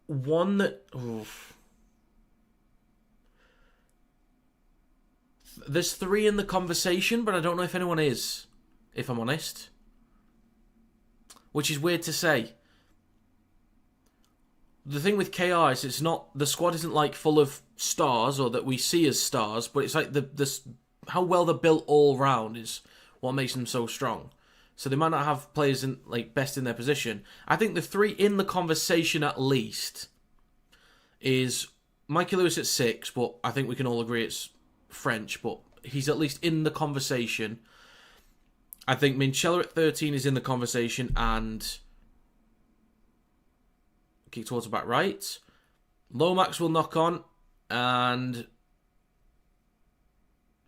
one that... Oof. There's 3 in the conversation, but I don't know if anyone is, if I'm honest. Which is weird to say. The thing with KR is the squad isn't like full of stars or that we see as stars, but it's like how well they're built all round is what makes them so strong. So they might not have players in like best in their position. I think the 3 in the conversation at least is Mikey Lewis at 6, but I think we can all agree it's French, but he's at least in the conversation. I think Minchella at 13 is in the conversation and kick towards the back right. Lomax will knock on and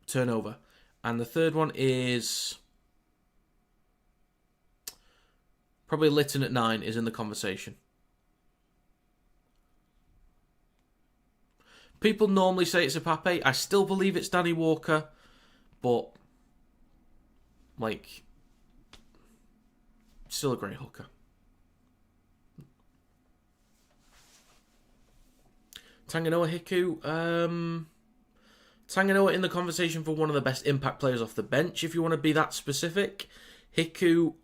turn over. And the third one is probably Lytton at 9 is in the conversation. People normally say it's a Pape. I still believe it's Danny Walker, but like still a great hooker. Tanganoa Hiku. Tanganoa in the conversation for one of the best impact players off the bench, if you want to be that specific. Hiku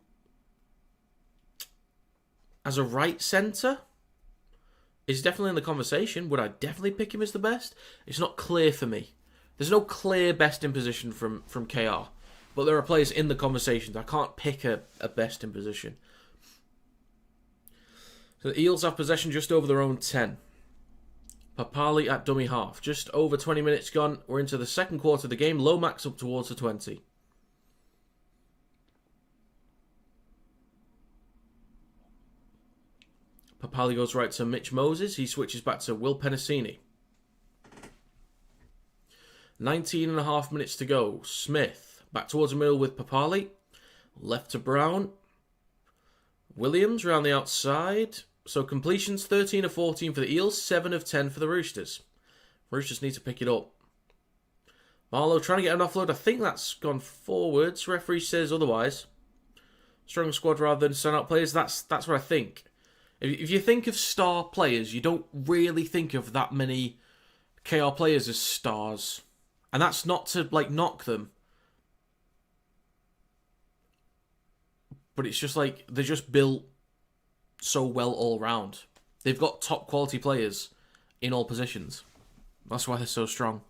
as a right centre is definitely in the conversation. Would I definitely pick him as the best? It's not clear for me. There's no clear best in position from KR. But there are players in the conversations. I can't pick a best in position. So the Eels have possession just over their own 10. Papali at dummy half. Just over 20 minutes gone. We're into the second quarter of the game. Lomax up towards the 20. Papali goes right to Mitch Moses. He switches back to Will Penasini. 19 and a half minutes to go. Smith back towards the middle with Papali. Left to Brown. Williams around the outside. So completions 13 of 14 for the Eels, 7 of 10 for the Roosters. Roosters need to pick it up. Marlowe trying to get an offload. I think that's gone forwards. Referee says otherwise. Strong squad rather than standout players. That's what I think. If you think of star players, you don't really think of that many KR players as stars. And that's not to knock them. But it's just they're just built so well all round. They've got top quality players in all positions. That's why they're so strong.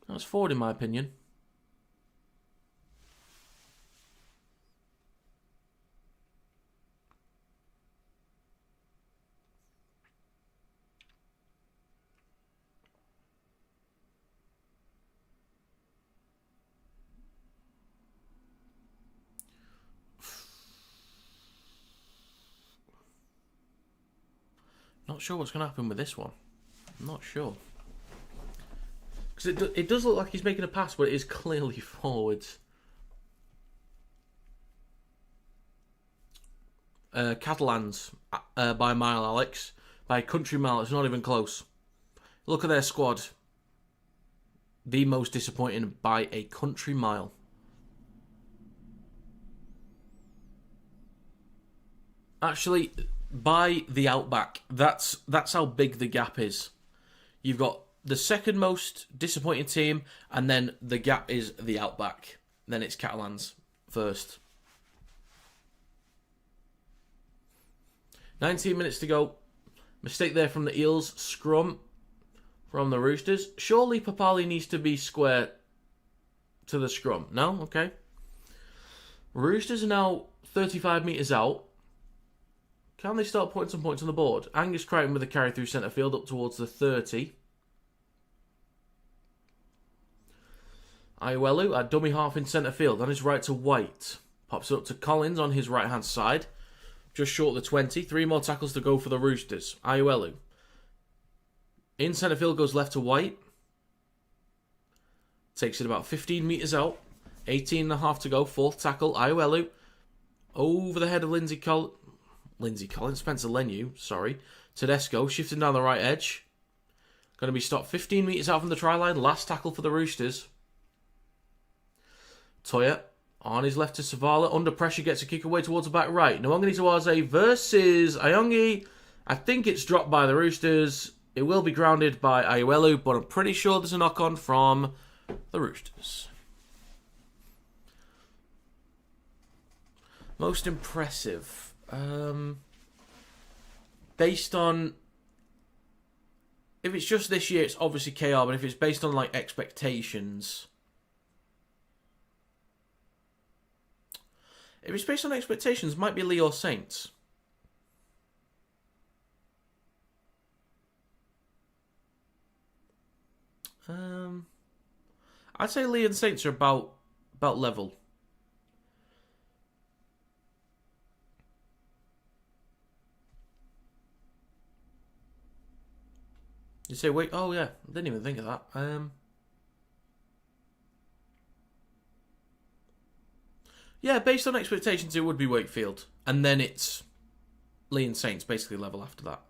That's forward in my opinion. Not sure what's going to happen with this one. I'm not sure. Because it does look like he's making a pass, but it is clearly forwards. Catalans by a mile, Alex. By a country mile, it's not even close. Look at their squad. The most disappointing by a country mile. Actually, by the outback. That's how big the gap is. You've got the second most disappointing team, and then the gap is the outback. Then it's Catalans first. 19 minutes to go. Mistake there from the Eels. Scrum from the Roosters. Surely Papali needs to be square to the scrum. No? Okay. Roosters are now 35 metres out. Can they start putting some points on the board? Angus Crichton with a carry through centre field up towards the 30. Iwelu at dummy half in centre field. On his right to White. Pops it up to Collins on his right hand side. Just short of the 20. 3 more tackles to go for the Roosters. Iwelu. In centre field goes left to White. Takes it about 15 metres out. 18.5 to go. 4th tackle. Iwelu. Over the head of Spencer Leniu, sorry. Tedesco shifting down the right edge. Going to be stopped 15 metres out from the try line. Last tackle for the Roosters. Toya on his left to Savala. Under pressure gets a kick away towards the back right. Nwangani Tawaze versus Ayongi. I think it's dropped by the Roosters. It will be grounded by Iwelu, but I'm pretty sure there's a knock-on from the Roosters. Most impressive. Based on, if it's just this year, it's obviously KR, but if it's based on expectations, it might be Leo Saints. I'd say Lee and Saints are about level. You say, wait, oh yeah, I didn't even think of that. Yeah, based on expectations, it would be Wakefield. And then it's Lee and Saints basically level after that.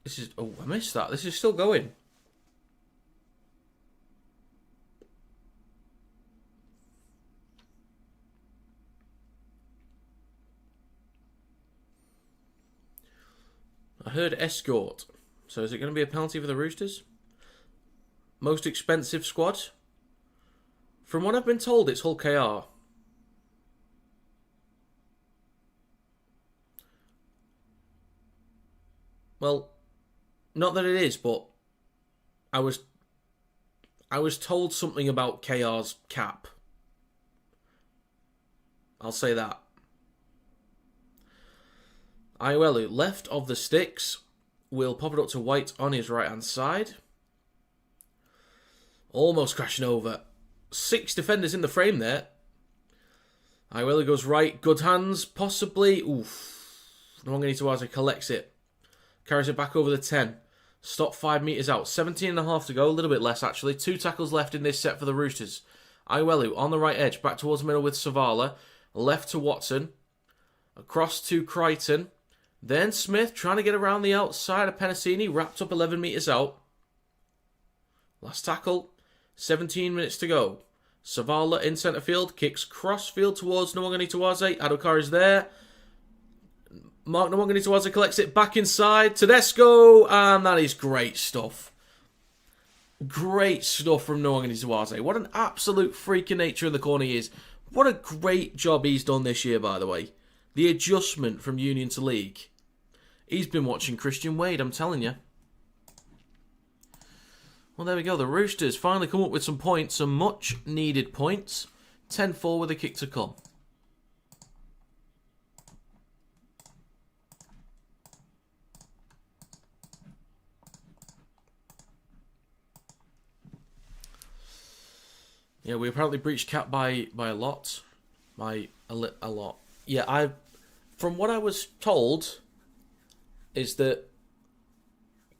This is... Oh, I missed that. This is still going. I heard escort. So is it going to be a penalty for the Roosters? Most expensive squad? From what I've been told, it's Hull KR. Well, not that it is, but I was told something about KR's cap. I'll say that. Iwelu, left of the sticks, will pop it up to White on his right-hand side. Almost crashing over. 6 defenders in the frame there. Iwelli goes right. Good hands, possibly. Oof. Nwangani collects it. Carries it back over the 10. Stop 5 metres out. 17.5 to go. A little bit less, actually. 2 tackles left in this set for the Roosters. Iwelu on the right edge. Back towards the middle with Savala. Left to Watson. Across to Crichton. Then Smith trying to get around the outside of Penasini. Wrapped up 11 metres out. Last tackle. 17 minutes to go. Savala in centre field. Kicks cross field towards Nwangani. Adokar there. Mark Nwangani collects it back inside. Tedesco. And that is great stuff. Great stuff from Nwangani. What an absolute freak of nature in the corner he is. What a great job he's done this year, by the way. The adjustment from Union to League. He's been watching Christian Wade, I'm telling you. Well, there we go. The Roosters finally come up with some points, some much needed points. 10-4 with a kick to come. Yeah, we apparently breached cap by a lot. By a lot. Yeah, from what I was told, is that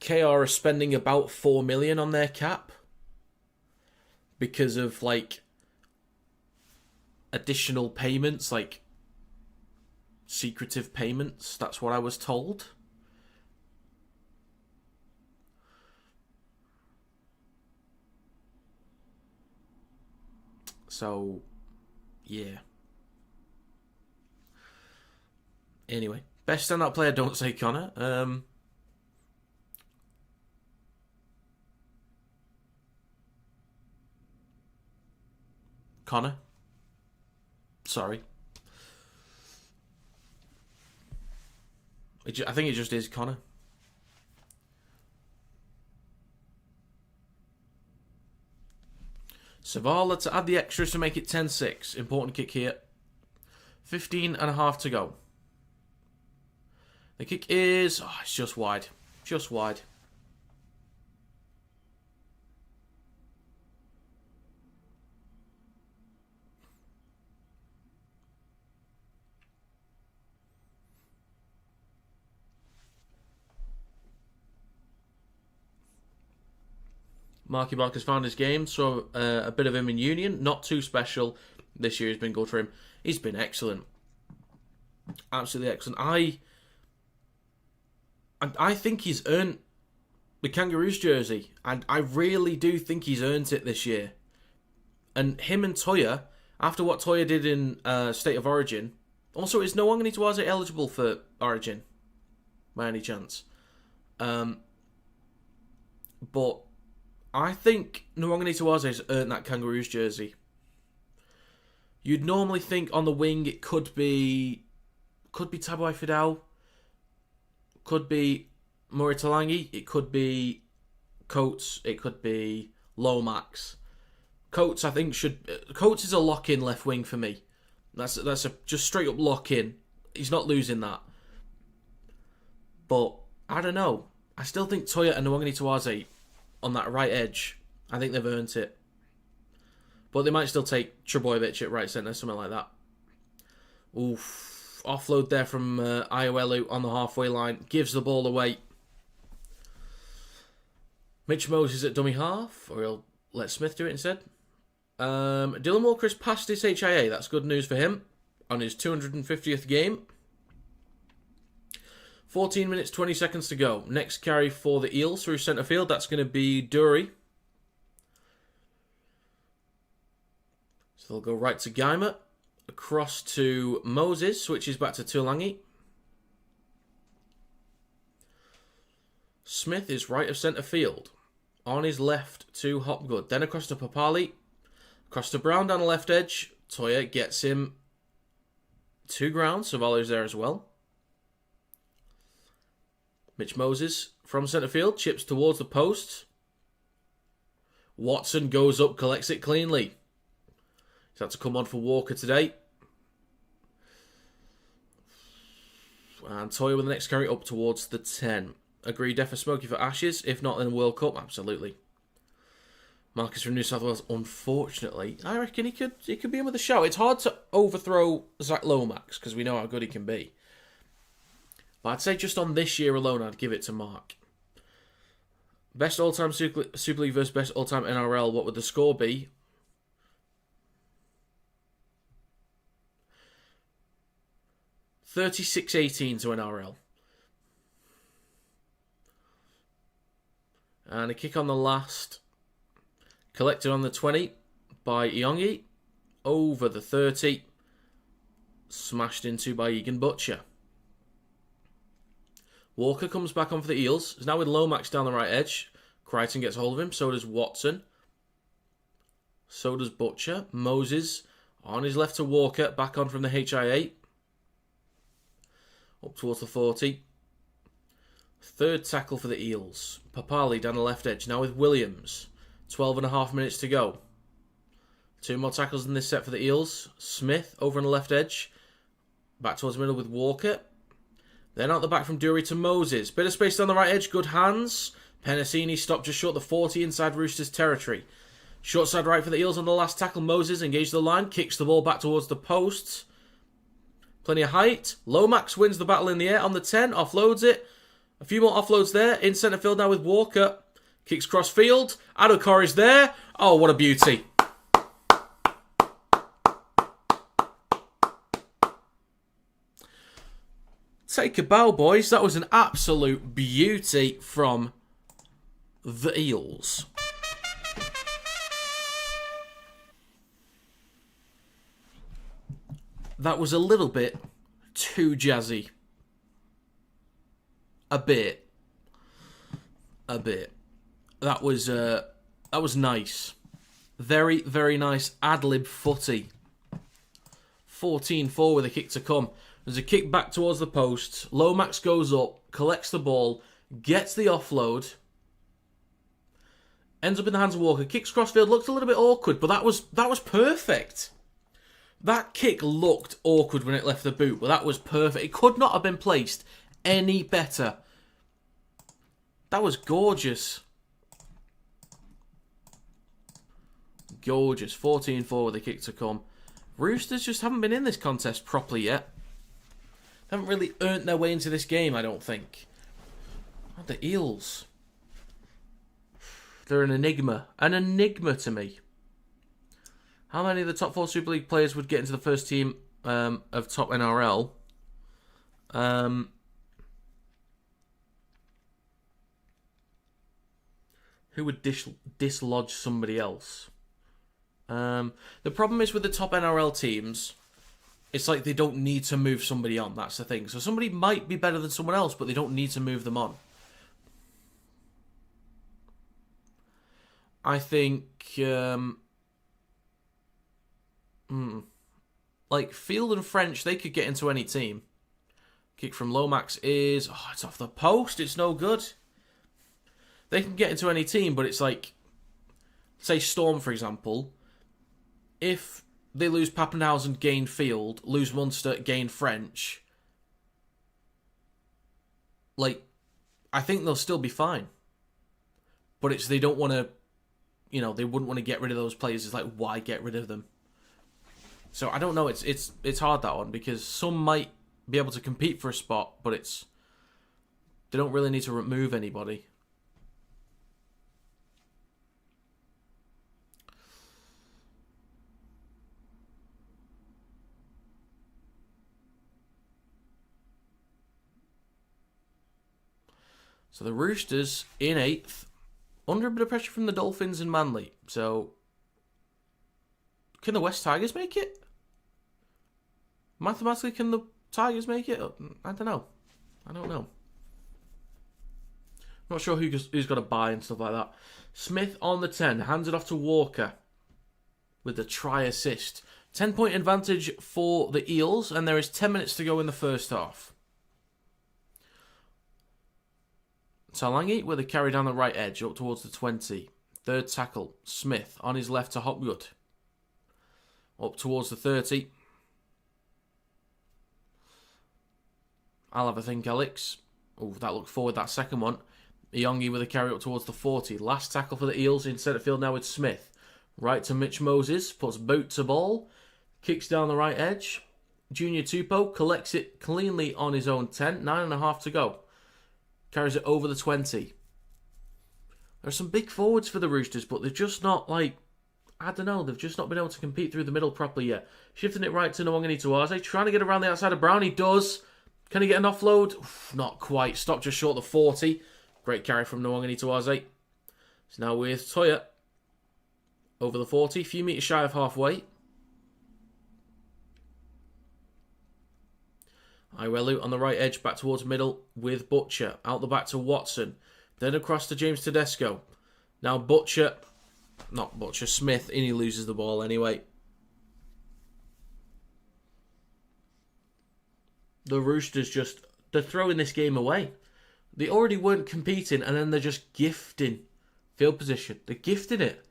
KR are spending about 4 million on their cap because of like additional payments, like secretive payments. That's what I was told. So, yeah. Anyway, best standout player, don't say Connor. Connor. Sorry. I think it just is Connor. Savala to add the extras to make it 10-6. Important kick here. 15.5 to go. The kick is... Oh, it's just wide. Just wide. Marky Mark has found his game, so a bit of him in Union. Not too special. This year has been good for him. He's been excellent. Absolutely excellent. I think he's earned the Kangaroos jersey. And I really do think he's earned it this year. And him and Toya, after what Toya did in State of Origin... Also, is Nwangani Tuaze eligible for Origin? By any chance? But... I think Nwangani Tuaze has earned that Kangaroos jersey. You'd normally think on the wing it could be Tabai Fidel, could be Muritalangi, it could be Coates, it could be Lomax. Coates, I think Coates is a lock-in left wing for me. That's a just straight up lock-in. He's not losing that. But I don't know. I still think Toya and Nwangani Tuaze on that right edge, I think they've earned it. But they might still take Trebojevic at right centre, something like that. Oof. Offload there from Iowelu on the halfway line. Gives the ball away. Mitch Moses at dummy half, or he'll let Smith do it instead. Dylan Walker's passed his HIA. That's good news for him on his 250th game. 14 minutes, 20 seconds to go. Next carry for the Eels through centre field. That's going to be Dury. So they'll go right to Geimer. Across to Moses. Switches back to Tulangi. Smith is right of centre field. On his left to Hopgood. Then across to Papali. Across to Brown down the left edge. Toya gets him to ground. Savalo's there as well. Mitch Moses from centre field, chips towards the post. Watson goes up, collects it cleanly. He's had to come on for Walker today. And Toya with the next carry up towards the 10. Agree, Def for Smokey for Ashes. If not, then World Cup. Absolutely. Marcus from New South Wales, unfortunately, I reckon he could be in with a shout. It's hard to overthrow Zach Lomax because we know how good he can be. But I'd say just on this year alone, I'd give it to Mark. Best all-time Super League versus best all-time NRL. What would the score be? $36-18 to NRL. And a kick on the last. Collected on the 20 by Iongi. Over the 30. Smashed into by Egan Butcher. Walker comes back on for the Eels. He's now with Lomax down the right edge. Crichton gets hold of him. So does Watson. So does Butcher. Moses on his left to Walker. Back on from the HIA. Up towards the 40. Third tackle for the Eels. Papali down the left edge. Now with Williams. 12.5 minutes to go. 2 more tackles in this set for the Eels. Smith over on the left edge. Back towards the middle with Walker. Then out the back from Dury to Moses. Bit of space down the right edge. Good hands. Penasini stopped just short of the 40 inside Roosters territory. Short side right for the Eels on the last tackle. Moses engaged the line. Kicks the ball back towards the posts. Plenty of height. Lomax wins the battle in the air on the 10. Offloads it. A few more offloads there. In centre field now with Walker. Kicks cross field. Adokar is there. Oh, what a beauty. Take a bow, boys. That was an absolute beauty from the Eels. That was a little bit too jazzy. A bit. That was nice. Very, very nice ad-lib footy. 14-4 with a kick to come. There's a kick back towards the post. Lomax goes up, collects the ball, gets the offload. Ends up in the hands of Walker. Kicks crossfield. Looked a little bit awkward, but that was perfect. That kick looked awkward when it left the boot, but that was perfect. It could not have been placed any better. That was gorgeous. Gorgeous. 14-4 with a kick to come. Roosters just haven't been in this contest properly yet. Haven't really earned their way into this game, I don't think. Oh, the Eels. They're an enigma. An enigma to me. How many of the top 4 Super League players would get into the first team of top NRL? Who would dislodge somebody else? The problem is with the top NRL teams, it's like they don't need to move somebody on. That's the thing. So somebody might be better than someone else, but they don't need to move them on. I think... like Field and French, they could get into any team. Kick from Lomax is... Oh, it's off the post. It's no good. They can get into any team, but it's like... Say Storm, for example. If they lose Pappenhausen, gain Field, lose Munster, gain French... Like, I think they'll still be fine. But it's they don't want to... You know, they wouldn't want to get rid of those players. It's like, why get rid of them? So I don't know. It's hard, that one, because some might be able to compete for a spot, but they don't really need to remove anybody. So the Roosters in 8th, under a bit of pressure from the Dolphins and Manly. So can the West Tigers make it? Mathematically, can the Tigers make it? I don't know. Not sure who's got a bye and stuff like that. Smith on the 10. Hands it off to Walker with the try assist. 10-point advantage for the Eels, and there is 10 minutes to go in the first half. Talangi with a carry down the right edge up towards the 20. Third tackle. Smith on his left to Hopgood. Up towards the 30. I'll have a think, Alex. Oh, that looked forward, that second one. Iongi with a carry up towards the 40. Last tackle for the Eels in centre field now with Smith. Right to Mitch Moses. Puts boot to ball. Kicks down the right edge. Junior Tupou collects it cleanly on his own 10. 9.5 to go. Carries it over the 20. There's some big forwards for the Roosters, but they're just not like... I don't know, they've just not been able to compete through the middle properly yet. Shifting it right to Nwangani Tuaze. Trying to get around the outside of Brown. He does. Can he get an offload? Oof, not quite. Stopped just short of 40. Great carry from Nwangani Tuaze. It's now with Toya. Over the 40. A few metres shy of halfway. Iwelu on the right edge, back towards middle with Butcher. Out the back to Watson. Then across to James Tedesco. Now Butcher, not Butcher, Smith, and he loses the ball anyway. The Roosters they're throwing this game away. They already weren't competing and then they're just gifting field position. They're gifting it.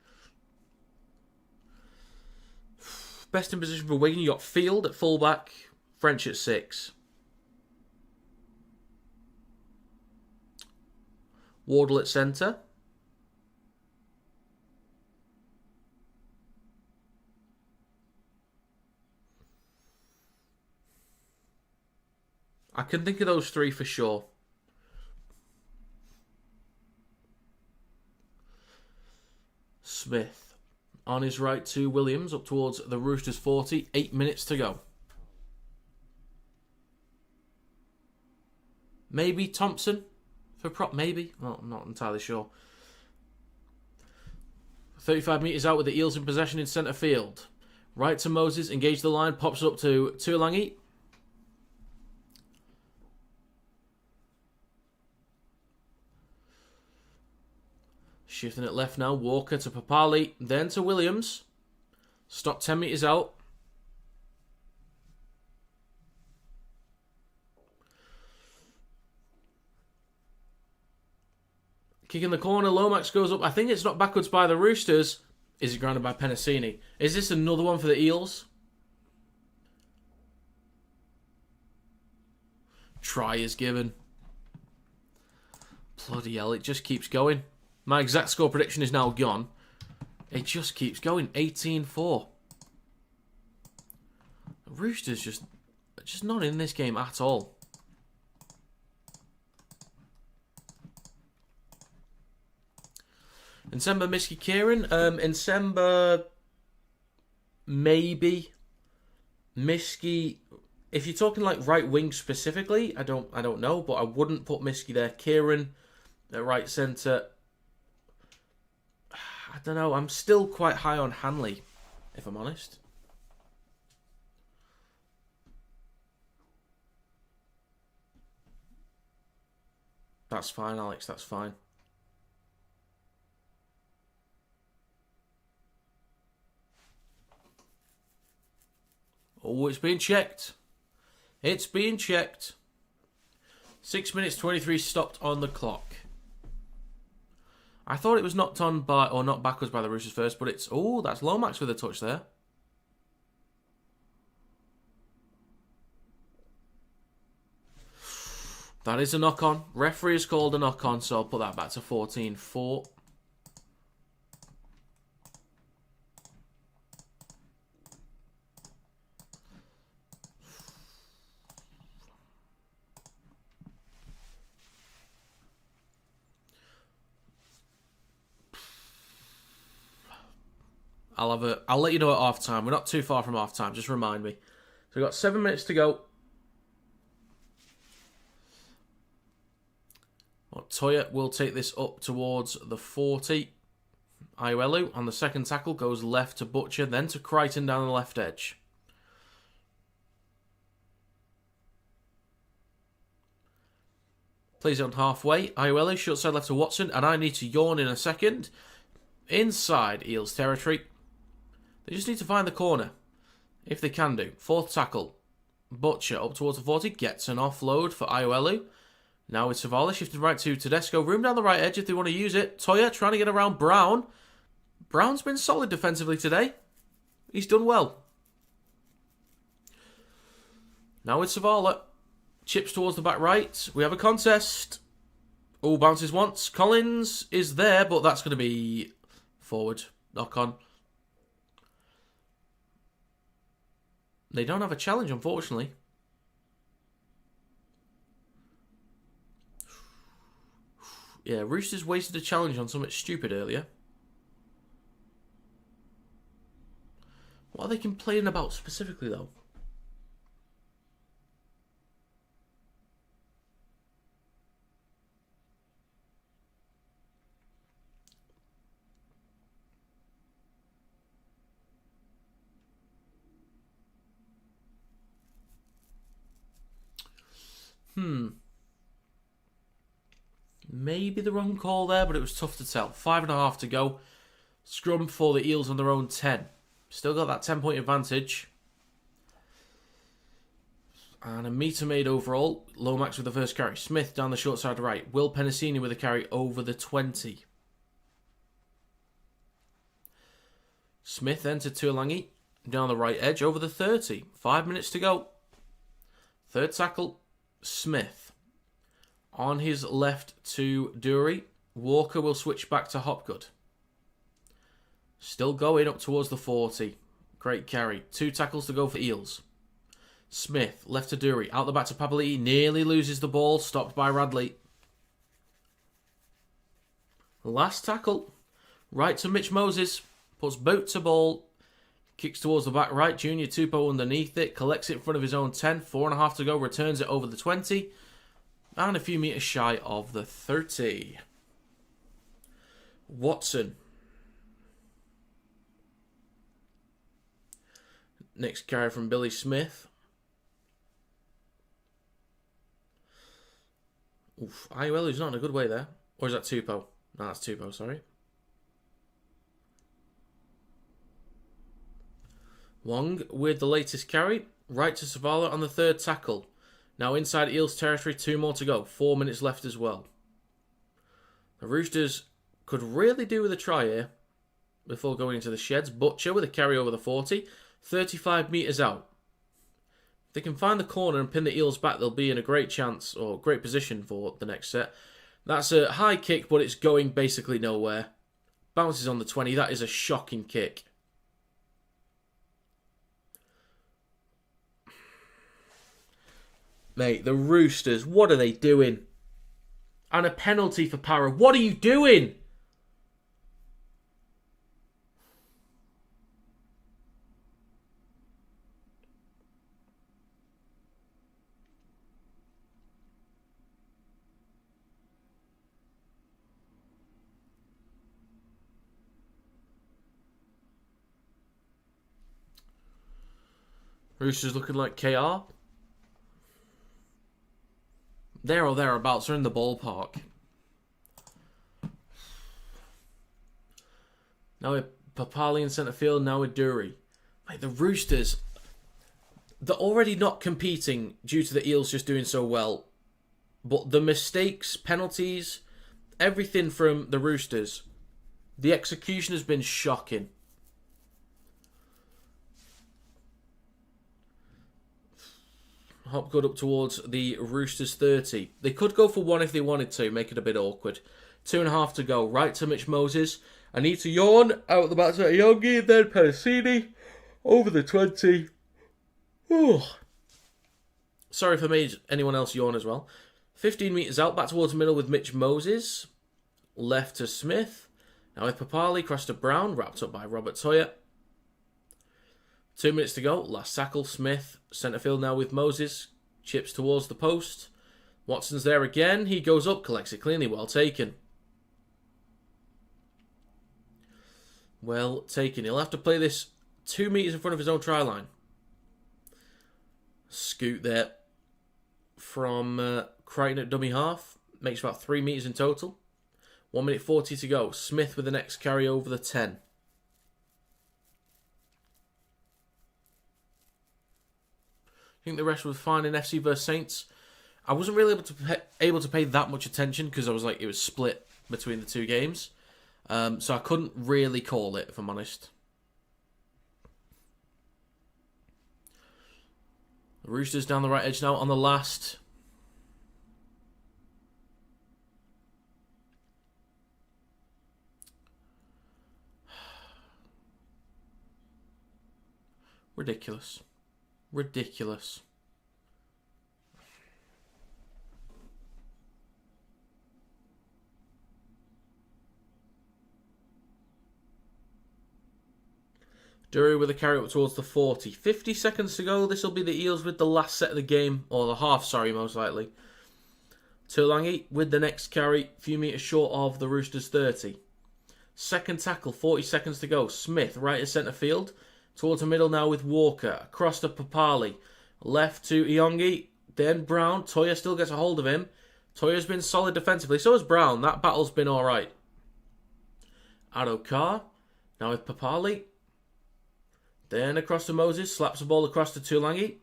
Best in position for Wigan, you got Field at fullback, French at 6. Wardle at centre. I can think of those three for sure. Smith on his right to Williams up towards the Roosters 40. 8 minutes to go. Maybe Thompson for prop, maybe. Well, I'm not entirely sure. 35 metres out with the Eels in possession in centre field. Right to Moses, engage the line, pops up to Tuolangi. Shifting it left now, Walker to Papali, then to Williams. Stop 10 metres out. Kick in the corner, Lomax goes up. I think it's not backwards by the Roosters. Is it grounded by Penasini? Is this another one for the Eels? Try is given. Bloody hell, it just keeps going. My exact score prediction is now gone. It just keeps going. 18-4. The Roosters just not in this game at all. Nsemba, Miski, Kieran. Nsemba, maybe. Miski, if you're talking like right wing specifically, I don't know, but I wouldn't put Miski there. Kieran at right centre. I don't know. I'm still quite high on Hanley, if I'm honest. That's fine, Alex. That's fine. Oh, it's being checked. It's being checked. 6 minutes 23 stopped on the clock. I thought it was knocked on by, or not backwards by the Roosters first, but it's, oh, that's Lomax with a touch there. That is a knock-on. Referee has called a knock-on, so I'll put that back to 14-4. I'll let you know at half time. We're not too far from half time. Just remind me. So we've got 7 minutes to go. Well, Toya will take this up towards the 40. Iwelu on the second tackle goes left to Butcher, then to Crichton down the left edge. Plays on halfway. Iwelu short side left to Watson, and I need to yawn in a second. Inside Eels territory. They just need to find the corner. If they can do. Fourth tackle. Butcher up towards the 40. Gets an offload for Iwelu. Now with Savala shifted right to Tedesco. Room down the right edge if they want to use it. Toya trying to get around Brown. Brown's been solid defensively today. He's done well. Now with Savala. Chips towards the back right. We have a contest. Oh, bounces once. Collins is there, but that's going to be forward. Knock on. They don't have a challenge, unfortunately. Yeah, Roosters wasted a challenge on something stupid earlier. What are they complaining about specifically, though? Maybe the wrong call there, but it was tough to tell. 5.5 to go. Scrum for the Eels on their own 10. Still got that 10-point advantage. And a metre made overall. Lomax with the first carry. Smith down the short side right. Will Penasini with a carry over the 20. Smith then to Tuolangi. Down the right edge over the 30. 5 minutes to go. Third tackle. Smith. On his left to Dury. Walker will switch back to Hopgood. Still going up towards the 40. Great carry. 2 tackles to go for Eels. Smith, left to Dury. Out the back to Papali'i. Nearly loses the ball. Stopped by Radley. Last tackle. Right to Mitch Moses. Puts boot to ball. Kicks towards the back right. Junior Tupou underneath it. Collects it in front of his own 10. 4.5 to go. Returns it over the 20. And a few metres shy of the 30. Watson. Next carry from Billy Smith. Oof, Aiwelu's not in a good way there. Or is that Tupou? No, that's Tupou, sorry. Wong with the latest carry. Right to Savala on the third tackle. Now inside Eels territory, 2 more to go. 4 minutes left as well. The Roosters could really do with a try here before going into the sheds. Butcher with a carry over the 40. 35 metres out. If they can find the corner and pin the Eels back, they'll be in a great chance or great position for the next set. That's a high kick, but it's going basically nowhere. Bounces on the 20. That is a shocking kick. Mate, the Roosters, what are they doing? And a penalty for Parra. What are you doing? Roosters looking like KR. There or thereabouts, are in the ballpark. Now with Papali in centre field, now with Dury. Like the Roosters, they're already not competing due to the Eels just doing so well. But the mistakes, penalties, everything from the Roosters, the execution has been shocking. Hopgood up towards the Roosters 30. They could go for 1 if they wanted to, make it a bit awkward. 2.5 to go. Right to Mitch Moses. I need to yawn. Out the back to Iongi, then Penasini. Over the 20. Ooh. Sorry if I made anyone else yawn as well. 15 metres out, back towards the middle with Mitch Moses. Left to Smith. Now with Papali, cross to Brown, wrapped up by Robert Toya. 2 minutes to go. Last tackle, Smith. Centre field now with Moses. Chips towards the post. Watson's there again. He goes up, collects it cleanly. Well taken. Well taken. He'll have to play this 2 metres in front of his own try line. Scoot there from Crichton at dummy half. Makes about 3 metres in total. 1 minute 40 to go. Smith with the next carry over the 10. I think the rest was fine in FC vs Saints. I wasn't really able to pay that much attention because I was like, it was split between the 2 games. So I couldn't really call it, if I'm honest. The Roosters down the right edge now on the last. Ridiculous. Ridiculous. Dury with a carry up towards the 40. 50 seconds to go. This will be the Eels with the last set of the game. Or the half, sorry, most likely. Tuolangi with the next carry. A few metres short of the Roosters 30. Second tackle, 40 seconds to go. Smith, right at centre field. Towards the middle now with Walker. Across to Papali. Left to Iongi. Then Brown. Toya still gets a hold of him. Toya's been solid defensively. So has Brown. That battle's been alright. Addo-Carr. Now with Papali. Then across to Moses. Slaps the ball across to Tuolangi.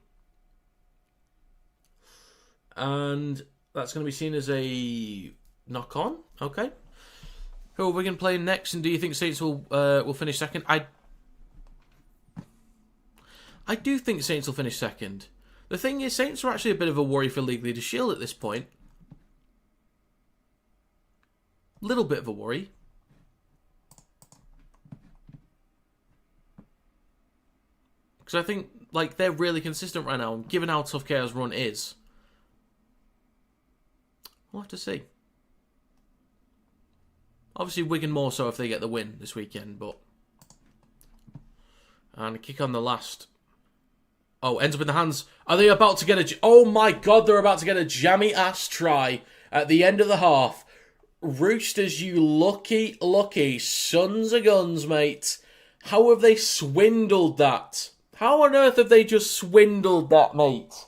And that's going to be seen as a knock-on. Okay. Who are we going to play next? And do you think Saints will finish second? I do think Saints will finish second. The thing is, Saints are actually a bit of a worry for League Leaders Shield at this point. Little bit of a worry. Because I think they're really consistent right now, given how tough KO's run is. We'll have to see. Obviously, Wigan more so if they get the win this weekend, but... And a kick on the last. Oh, ends up in the hands. Are they about to get a... Oh my God, they're about to get a jammy-ass try at the end of the half. Roosters, you lucky, lucky sons of guns, mate. How have they swindled that? How on earth have they just swindled that, mate?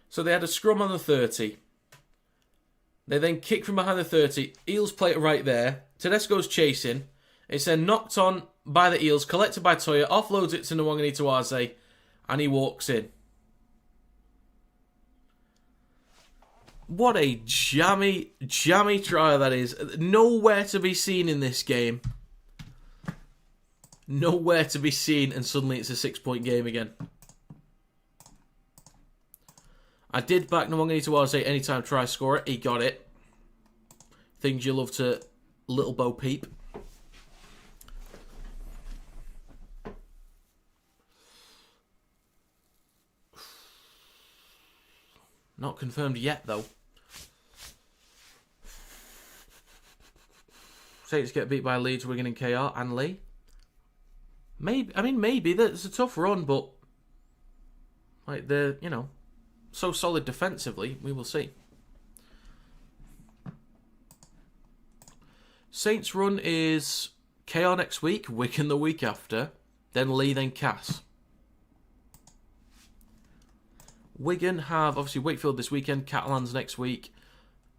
So they had a scrum on the 30. They then kick from behind the 30. Eels play it right there. Tedesco's chasing. It's then knocked on by the Eels, collected by Toya, offloads it to Nwangani Tuwaze, and he walks in. What a jammy try that is. Nowhere to be seen in this game. Nowhere to be seen, and suddenly it's a 6-point game again. I did back Nwangani Tuwaze anytime try score it. He got it. Things you love to little Bo Peep. Not confirmed yet, though. Saints get beat by Leeds, Wigan and KR and Lee. Maybe that's a tough run, but they're, so solid defensively, we will see. Saints' run is KR next week, Wigan the week after, then Lee, then Cass. Wigan have, obviously, Wakefield this weekend, Catalans next week,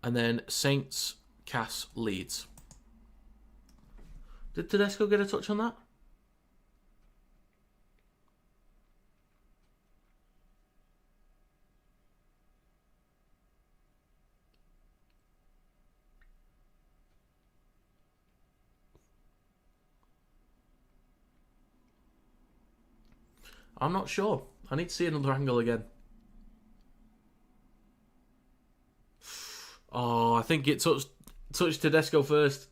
and then Saints, Cass, Leeds. Did Tedesco get a touch on that? I'm not sure. I need to see another angle again. Oh, I think it touched Tedesco first.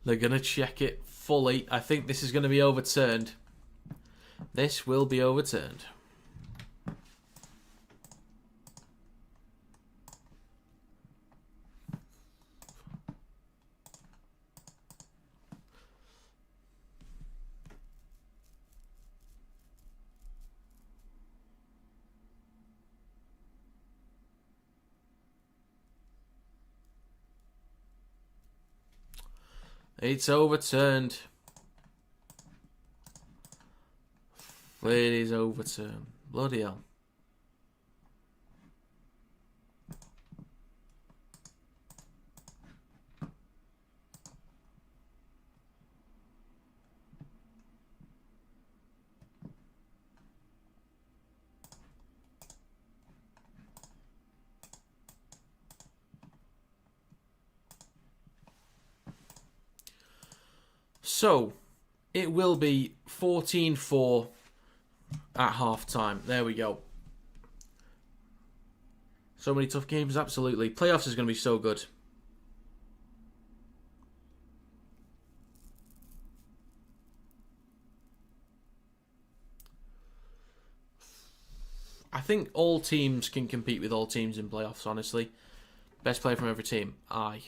They're going to check it fully. I think this is going to be overturned. This will be overturned. It's overturned. It is overturned. Bloody hell. So, it will be 14-4 at half-time. There we go. So many tough games, absolutely. Playoffs is going to be so good. I think all teams can compete with all teams in playoffs, honestly. Best player from every team. Aye.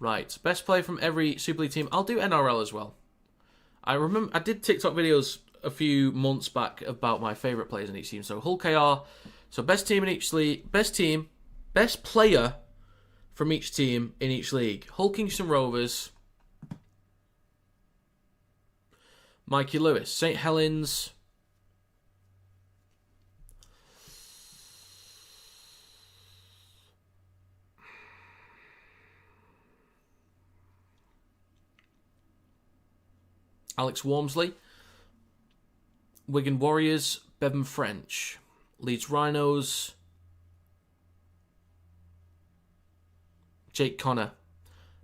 Right. Best player from every Super League team. I'll do NRL as well. I remember I did TikTok videos a few months back about my favourite players in each team. So Hull KR. So best team in each league. Best player from each team in each league. Hull Kingston Rovers. Mikey Lewis. St Helens. Alex Walmsley, Wigan Warriors, Bevan French, Leeds Rhinos, Jake Connor.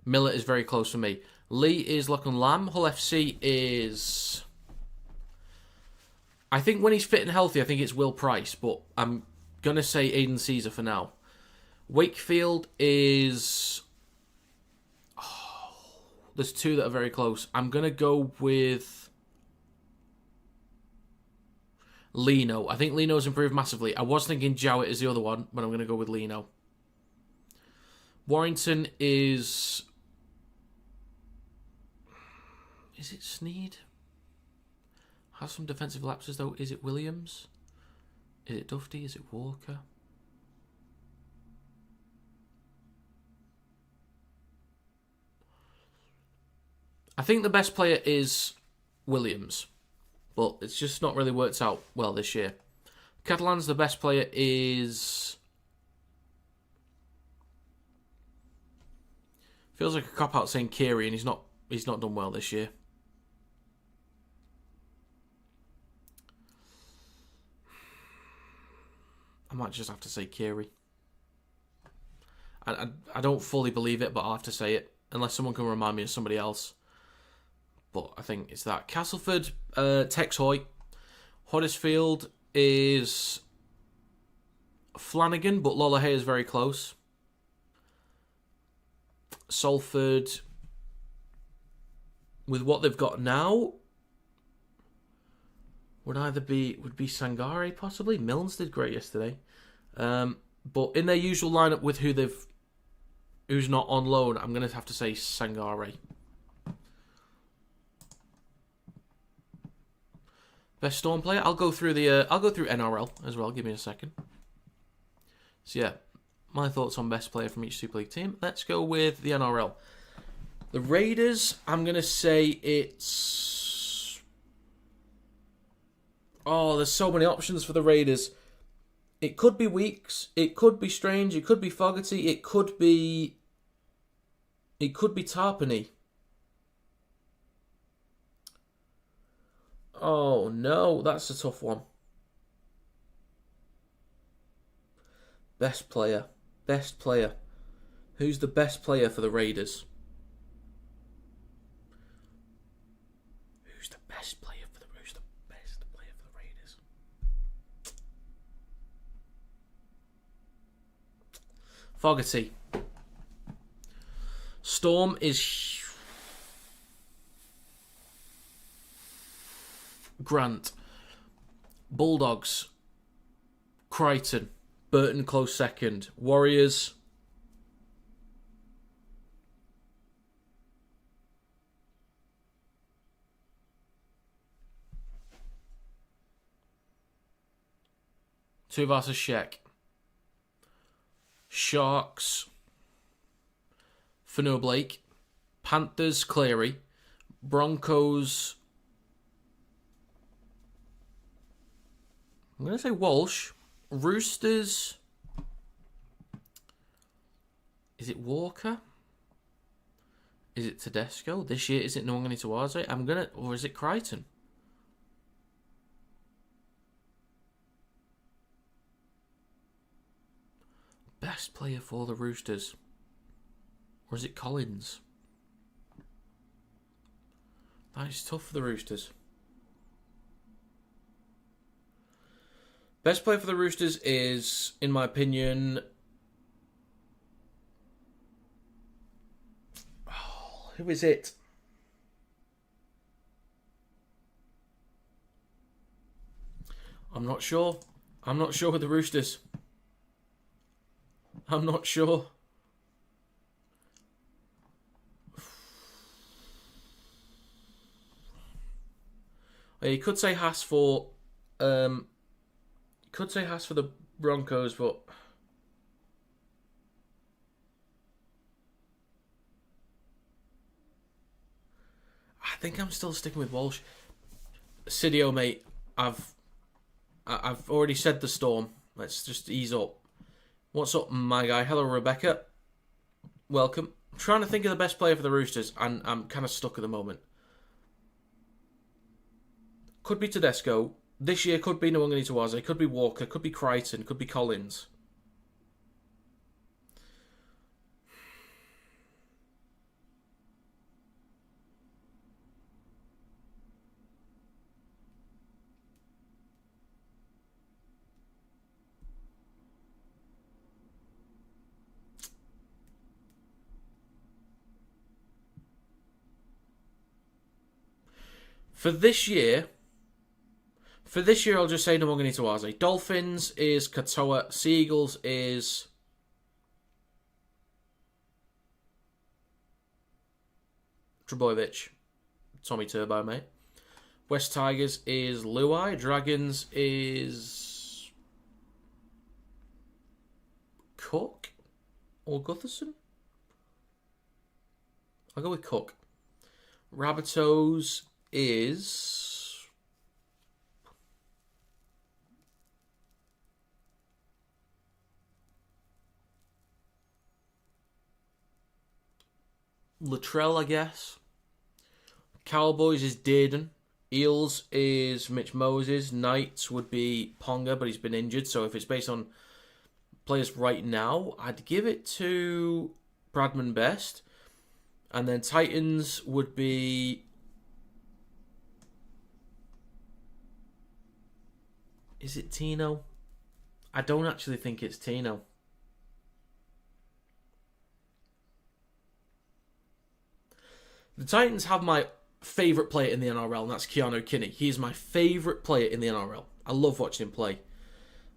Miller is very close for me. Lee is Lachlan Lamb. Hull FC is... I think when he's fit and healthy, I think it's Will Price, but I'm going to say Aiden Caesar for now. Wakefield is... There's two that are very close. I'm going to go with Lino. I think Lino's improved massively. I was thinking Jowett is the other one, but I'm going to go with Lino. Warrington is... Is it Sneed? Has some defensive lapses, though. Is it Williams? Is it Dufty? Is it Walker? I think the best player is Williams, but it's just not really worked out well this year. Catalan's the best player is... Feels like a cop-out saying Kiri, and he's not done well this year. I might just have to say Kiri. I don't fully believe it, but I'll have to say it, unless someone can remind me of somebody else. But I think it's that. Castleford, Tex Hoy. Huddersfield is Flanagan, but Lola Hay is very close. Salford, with what they've got now, would be Sangare possibly. Milnes did great yesterday, but in their usual lineup with who's not on loan, I'm gonna have to say Sangare. Best Storm player. I'll go through NRL as well. Give me a second. So yeah, my thoughts on best player from each Super League team. Let's go with the NRL. The Raiders. I'm gonna say it's... Oh, there's so many options for the Raiders. It could be Weeks. It could be Strange. It could be Fogarty. It could be Tarpany. Oh no, that's a tough one. Best player. Who's the best player for the Raiders? Who's the best player for the Raiders? Fogarty. Storm is Grant. Bulldogs, Crichton. Burton close second. Warriors, Tuvasa Sheck. Sharks, Fanua Blake. Panthers, Cleary. Broncos, I'm going to say Walsh. Roosters, is it Walker? Is it Tedesco? This year, is it Nwangani Tawaze? Or is it Crichton? Best player for the Roosters. Or is it Collins? That is tough for the Roosters. Best player for the Roosters is, in my opinion... Oh, who is it? I'm not sure. I'm not sure with the Roosters. I'm not sure. You could say Haas for... could say Haas for the Broncos, but... I think I'm still sticking with Walsh. Sidio, mate, I've already said the Storm. Let's just ease up. What's up, my guy? Hello, Rebecca. Welcome. I'm trying to think of the best player for the Roosters, and I'm kind of stuck at the moment. Could be Tedesco. This year could be Nwangani Tawaze. Could be Walker. Could be Crichton. Could be Collins. For this year, I'll just say Nwangani Tawaze. Dolphins is Katoa. Seagulls is... Trebojevic. Tommy Turbo, mate. West Tigers is Luai. Dragons is... Cook? Or Gutherson? I'll go with Cook. Rabbitohs is... Latrell, I guess. Cowboys is Dearden. Eels is Mitch Moses. Knights would be Ponga, but he's been injured. So if it's based on players right now, I'd give it to Bradman Best. And then Titans would be... Is it Tino? I don't actually think it's Tino. The Titans have my favourite player in the NRL, and that's Keanu Kinney. He's my favourite player in the NRL. I love watching him play.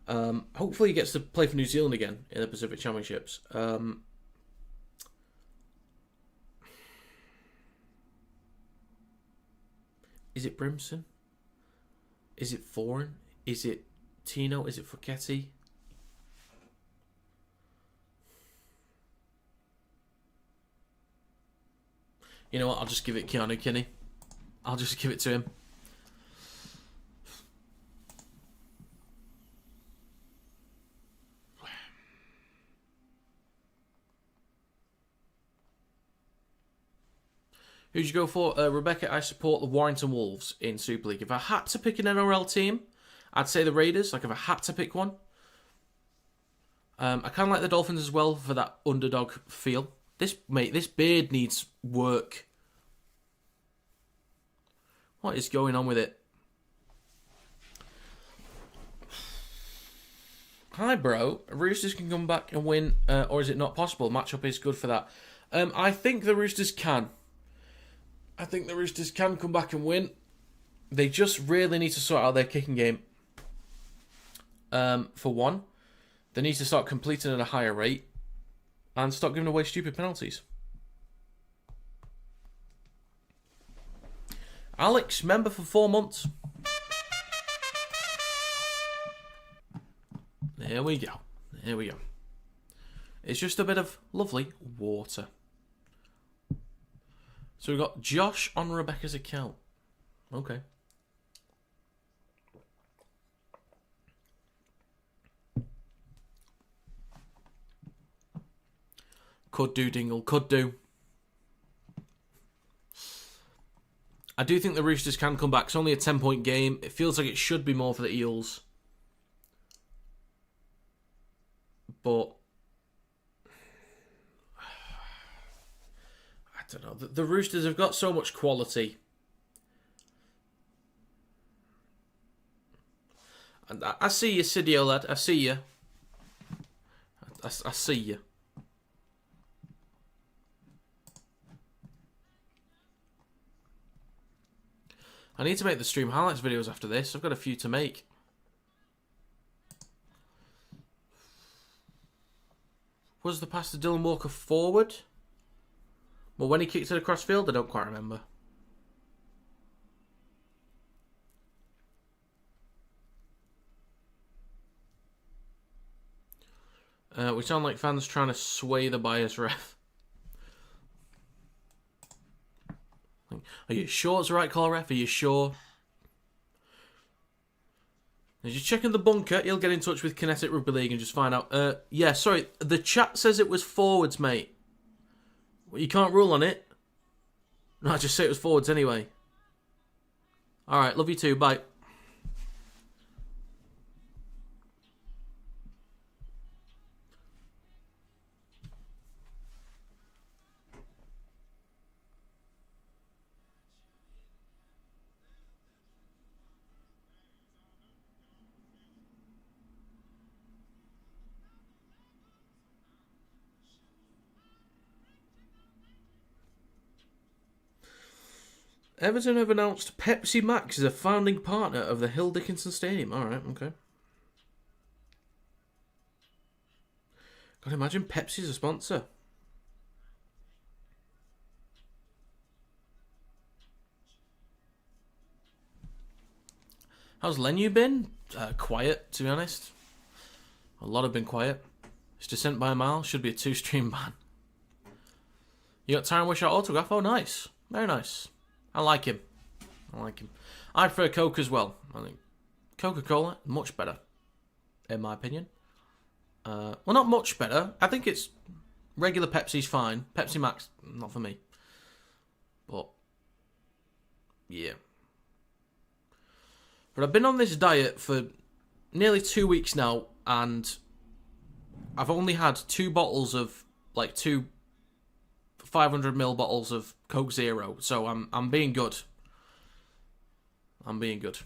Hopefully he gets to play for New Zealand again in the Pacific Championships. Is it Brimson? Is it Foreign? Is it Tino? Is it Focchetti? You know what? I'll just give it Keanu Kinney. I'll just give it to him. Who'd you go for? Rebecca, I support the Warrington Wolves in Super League. If I had to pick an NRL team, I'd say the Raiders. Like, if I had to pick one. I kind of like the Dolphins as well for that underdog feel. This beard needs work. What is going on with it? Hi, bro. Roosters can come back and win, or is it not possible? Matchup is good for that. I think the Roosters can. I think the Roosters can come back and win. They just really need to sort out their kicking game. For one, they need to start completing at a higher rate and stop giving away stupid penalties. Alex, member for 4 months. There we go. There we go. It's just a bit of lovely water. So we've got Josh on Rebecca's account. Okay. Could do, Dingle. Could do. I do think the Roosters can come back. It's only a 10-point game. It feels like it should be more for the Eels. But... I don't know. The Roosters have got so much quality I see you, Sidio lad. I see you. I see you. I need to make the stream highlights videos after this. I've got a few to make. Was the pass to Dylan Walker forward? Well, when he kicked it across field, I don't quite remember. We sound like fans trying to sway the bias ref. Are you sure it's the right call, ref? Are you sure? As you're checking the bunker, he'll get in touch with Kinetic Rugby League and just find out. Yeah, sorry. The chat says it was forwards, mate. Well, you can't rule on it. No, I just say it was forwards anyway. Alright, love you too. Bye. Everton have announced Pepsi Max is a founding partner of the Hill Dickinson Stadium. Alright, okay. God, imagine Pepsi's a sponsor. How's Lenu been? Quiet, to be honest. A lot have been quiet. His descent by a mile should be a 2-stream ban. You got Tyron Wishart autograph? Oh, nice. Very nice. I like him. I prefer Coke as well. I think Coca-Cola, much better, in my opinion. Well, not much better. I think it's regular Pepsi's fine. Pepsi Max, not for me. But, yeah. But I've been on this diet for nearly 2 weeks now, and I've only had 2 bottles of, like, 2 500ml bottles of Coke Zero, so I'm being good. I'm being good.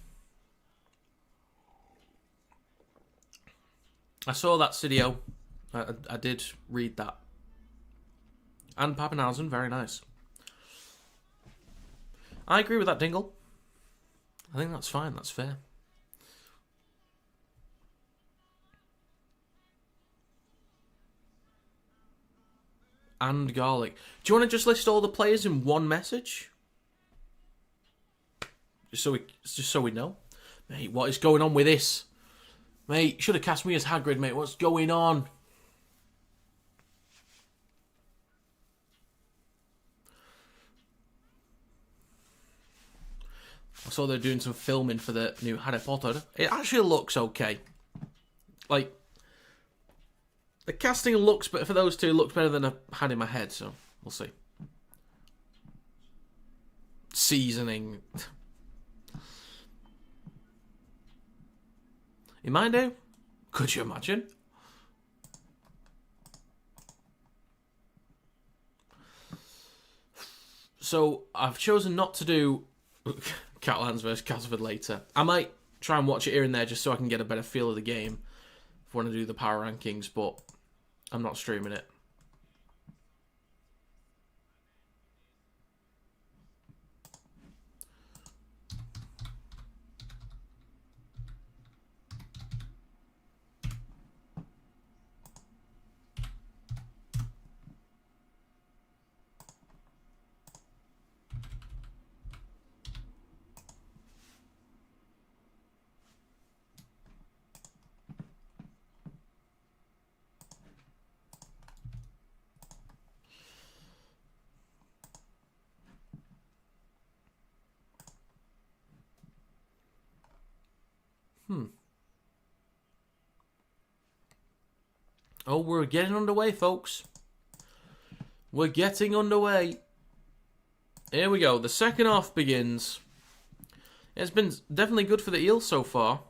I saw that video. I did read that. And Pappenhausen, very nice. I agree with that, Dingle. I think that's fine, that's fair. And garlic. Do you want to just list all the players in one message? Just so we know. Mate, what is going on with this? Mate, should have cast me as Hagrid, mate. What's going on? I saw they're doing some filming for the new Harry Potter. It actually looks okay. Like, the casting looks better for those two. Looks better than I had in my head, so we'll see. Seasoning. You mind, do? Could you imagine? So I've chosen not to do Catalans versus Castleford later. I might try and watch it here and there just so I can get a better feel of the game if I want to do the power rankings, but I'm not streaming it. Oh, we're getting underway, folks. We're getting underway. Here we go. The second half begins. It's been definitely good for the Eels so far.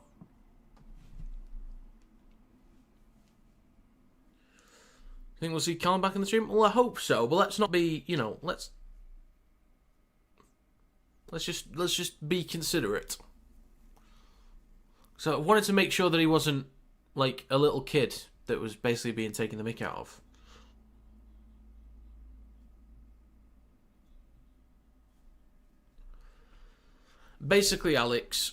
Think we'll see Callum back in the stream? Well, I hope so, but let's not be, you know, let's just be considerate. So I wanted to make sure that he wasn't like a little kid that was basically being taken the mick out of. Basically, Alex,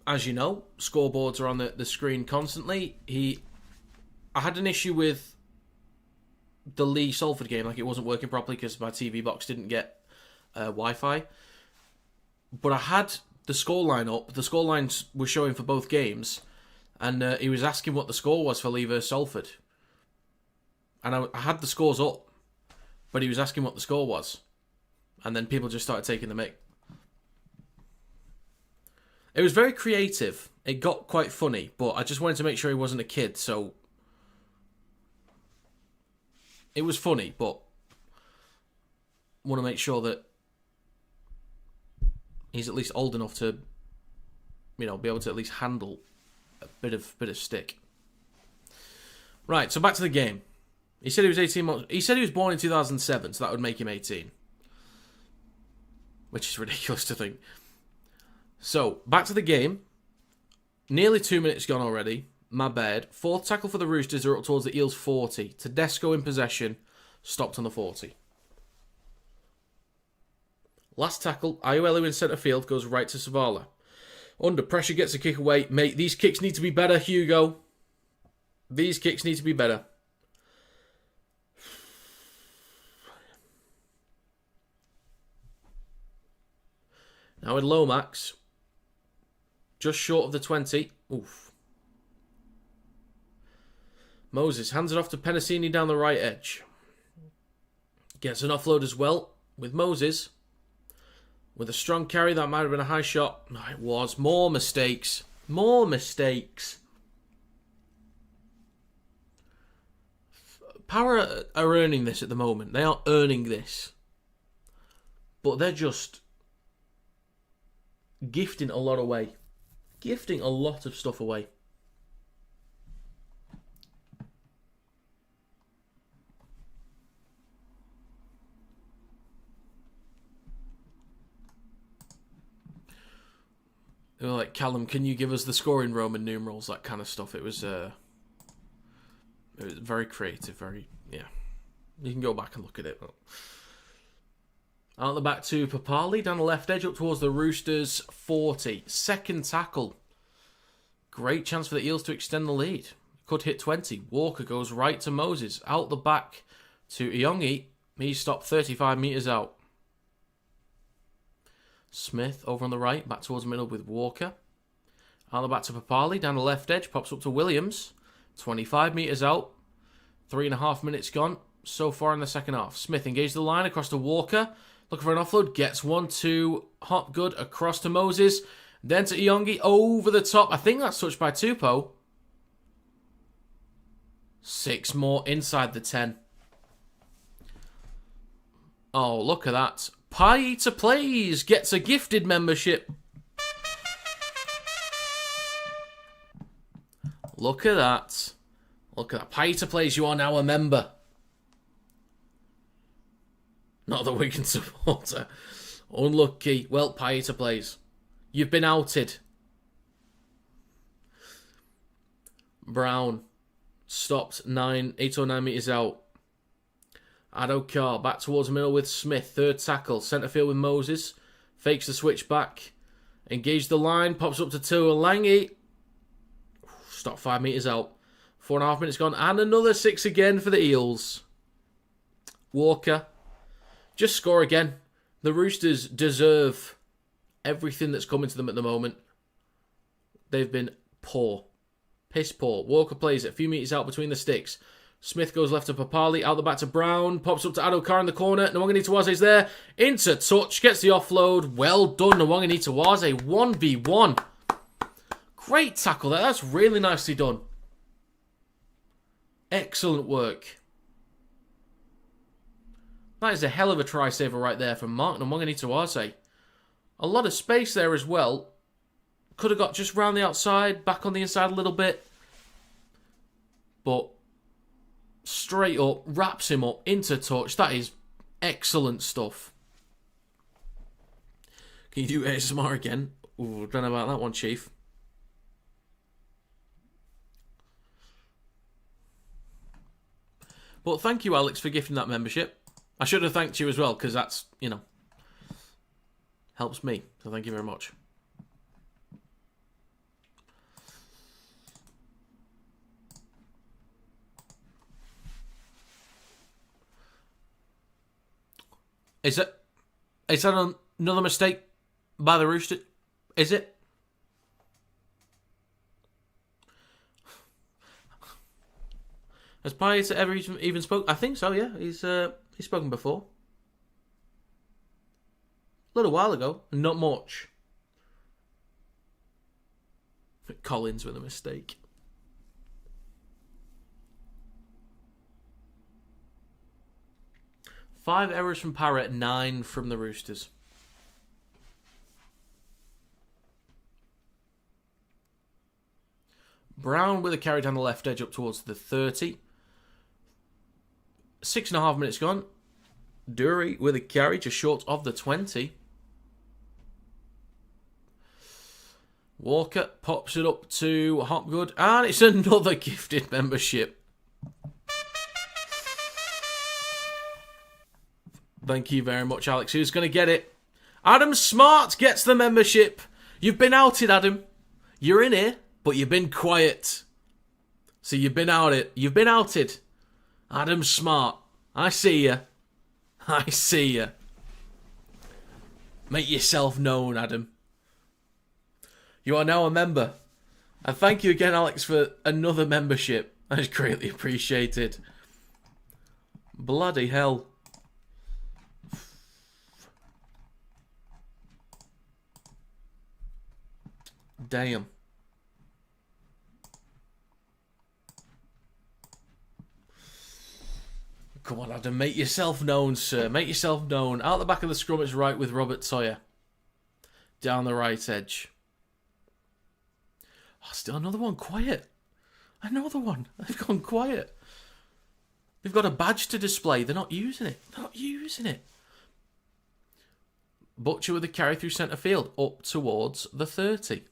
as you know, scoreboards are on the screen constantly. I had an issue with the Lee Salford game, like it wasn't working properly because my TV box didn't get Wi-Fi. But I had the scoreline up. The scorelines were showing for both games, and he was asking what the score was for Lee versus Salford. And I had the scores up, but he was asking what the score was. And then people just started taking the mick. It was very creative. It got quite funny, but I just wanted to make sure he wasn't a kid, so... It was funny, but... I want to make sure that he's at least old enough to, be able to at least handle a bit of stick. Right, so back to the game. He said he was 18 months... He said he was born in 2007, so that would make him 18. Which is ridiculous to think. So, back to the game. Nearly 2 minutes gone already. My bad. Fourth tackle for the Roosters are up towards the Eels 40. Tedesco in possession. Stopped on the 40. Last tackle. Aiuelu in centre field goes right to Savala. Under pressure gets a kick away. Mate, these kicks need to be better, Hugo. These kicks need to be better. Now with Lomax, just short of the 20. Oof. Moses hands it off to Penasini down the right edge. Gets an offload as well with Moses. With a strong carry, that might have been a high shot. No, it was. More mistakes. More mistakes. Para are earning this at the moment. They are earning this. But they're just gifting a lot away. Gifting a lot of stuff away. They were like, Callum, can you give us the score in Roman numerals? That kind of stuff. It was very creative. Yeah. You can go back and look at it. But... Out the back to Papali, down the left edge, up towards the Roosters 40. Second tackle. Great chance for the Eels to extend the lead. Could hit 20. Walker goes right to Moses. Out the back to Iongi. He stopped 35 metres out. Smith over on the right, back towards the middle with Walker. Out the back to Papali, down the left edge, pops up to Williams. 25 metres out. 3.5 minutes gone so far in the second half. Smith engaged the line across to Walker. Looking for an offload. Gets one to Hopgood. Across to Moses. Then to Iongi. Over the top. I think that's touched by Tupou. 6 more inside the 10. Oh, look at that. Pie to Plays gets a gifted membership. Look at that. Look at that. Pie to Plays, you are now a member. Not the Wigan supporter. Unlucky. Well, Pie to Plays. You've been outed. Brown. Stopped 8 or 9 metres out. Adokar back towards the middle with Smith. Third tackle. Centre field with Moses. Fakes the switch back. Engaged the line. Pops up to Tuolangi. Stopped 5 metres out. 4.5 minutes gone. And another 6 again for the Eels. Walker. Just score again. The Roosters deserve everything that's coming to them at the moment. They've been poor. Piss poor. Walker plays it a few metres out between the sticks. Smith goes left to Papali, out the back to Brown, pops up to Adokar in the corner. Nwanganitawaze's there, into touch, gets the offload. Well done, Nwanganitawaze, 1v1. Great tackle there, that's really nicely done. Excellent work. That is a hell of a try saver right there from Mark Nwanganitawaze. A lot of space there as well. Could have got just round the outside, back on the inside a little bit. But straight up, wraps him up, into touch. That is excellent stuff. Can you do ASMR again? Ooh, don't know about that one, Chief. But thank you, Alex, for gifting that membership. I should have thanked you as well, because that's, you know, helps me. So thank you very much. Is that another mistake by the Roosters? Is it? Has Pius ever even spoke? I think so, yeah. He's spoken before. A little while ago. Not much. Collins with a mistake. Five errors from Parrot, 9 from the Roosters. Brown with a carry down the left edge up towards the 30. 6.5 minutes gone. Dury with a carry just short of the 20. Walker pops it up to Hopgood. And it's another gifted membership. Thank you very much, Alex. Who's going to get it? Adam Smart gets the membership. You've been outed, Adam. You're in here, but you've been quiet. So you've been outed. You've been outed. Adam Smart. I see you. I see you. Make yourself known, Adam. You are now a member. And thank you again, Alex, for another membership. That is greatly appreciated. Bloody hell. Damn. Come on, Adam. Make yourself known, sir. Make yourself known. Out the back of the scrum, it's right with Robert Toyer. Down the right edge. Oh, still another one. Quiet. Another one. They've gone quiet. They've got a badge to display. They're not using it. They're not using it. Butcher with a carry through centre field. Up towards the 30.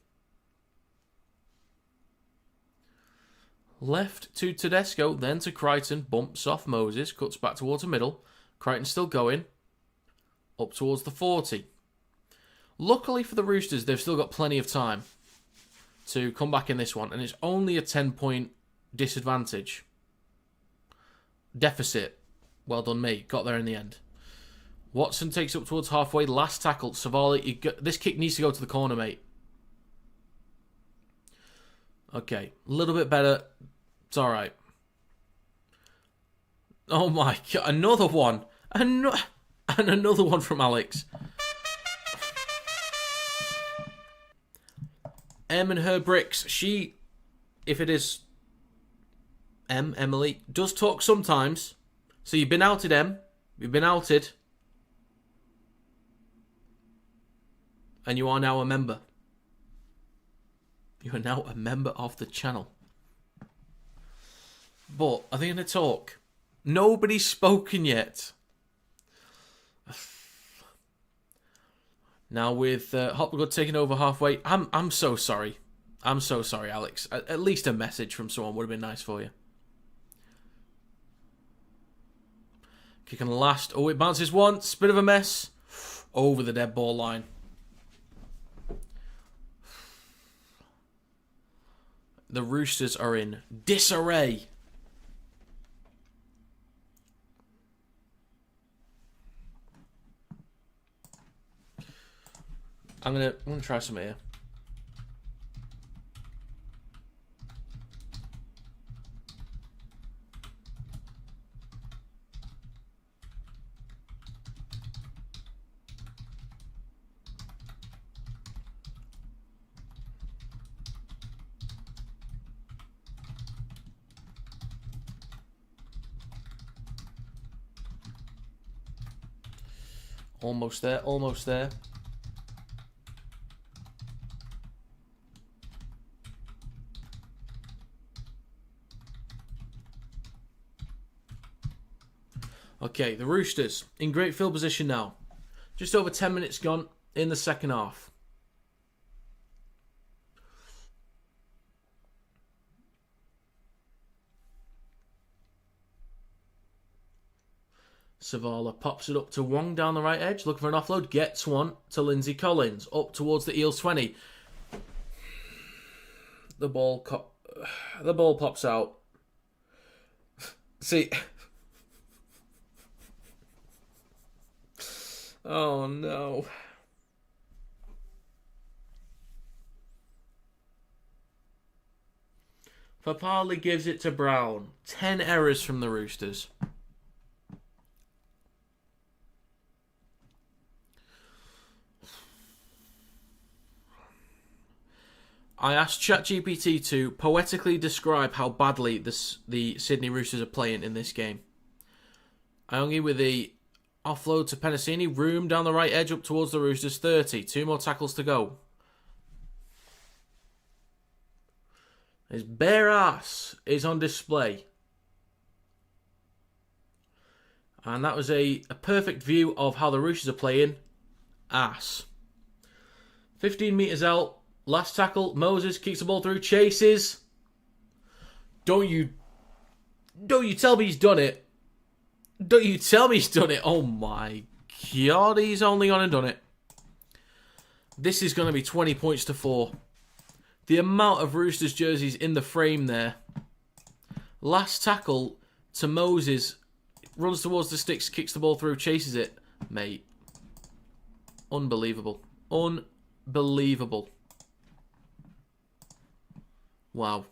Left to Tedesco, then to Crichton, bumps off Moses, cuts back towards the middle. Crichton still going. Up towards the 40. Luckily for the Roosters, they've still got plenty of time to come back in this one, and it's only a 10-point disadvantage. Deficit. Well done, me. Got there in the end. Watson takes up towards halfway. Last tackle. Savali, this kick needs to go to the corner, mate. Okay, a little bit better. It's all right. Oh my God, another one. And another one from Alex. Em and her bricks. She, if it is Emily, does talk sometimes. So you've been outed, Em. You've been outed. And you are now a member. You are now a member of the channel. But are they going to talk? Nobody's spoken yet. Now with Hopgood taking over halfway. I'm so sorry. I'm so sorry, Alex. At least a message from someone would have been nice for you. Kicking the last. Oh, it bounces once. Bit of a mess. Over the dead ball line. The Roosters are in disarray. I'm gonna try some here. Almost there, almost there. Okay, the Roosters in great field position now. Just over 10 minutes gone in the second half. Savala pops it up to Wong down the right edge, looking for an offload. Gets one to Lindsay Collins, up towards the Eels 20. The ball pops out. See... Oh, no. Papali gives it to Brown. 10 errors from the Roosters. I asked ChatGPT to poetically describe how badly the Sydney Roosters are playing in this game. Iongi with the offload to Penasini. Room down the right edge up towards the Roosters 30. 2 more tackles to go. His bare ass is on display. And that was a perfect view of how the Roosters are playing. Ass. 15 metres out. Last tackle. Moses kicks the ball through. Chases. Don't you tell me he's done it. Don't you tell me he's done it. Oh my God. He's only gone and done it. This is going to be 20 points to 4. The amount of Roosters jerseys in the frame there. Last tackle to Moses. Runs towards the sticks, kicks the ball through, chases it. Mate. Unbelievable. Unbelievable. Wow.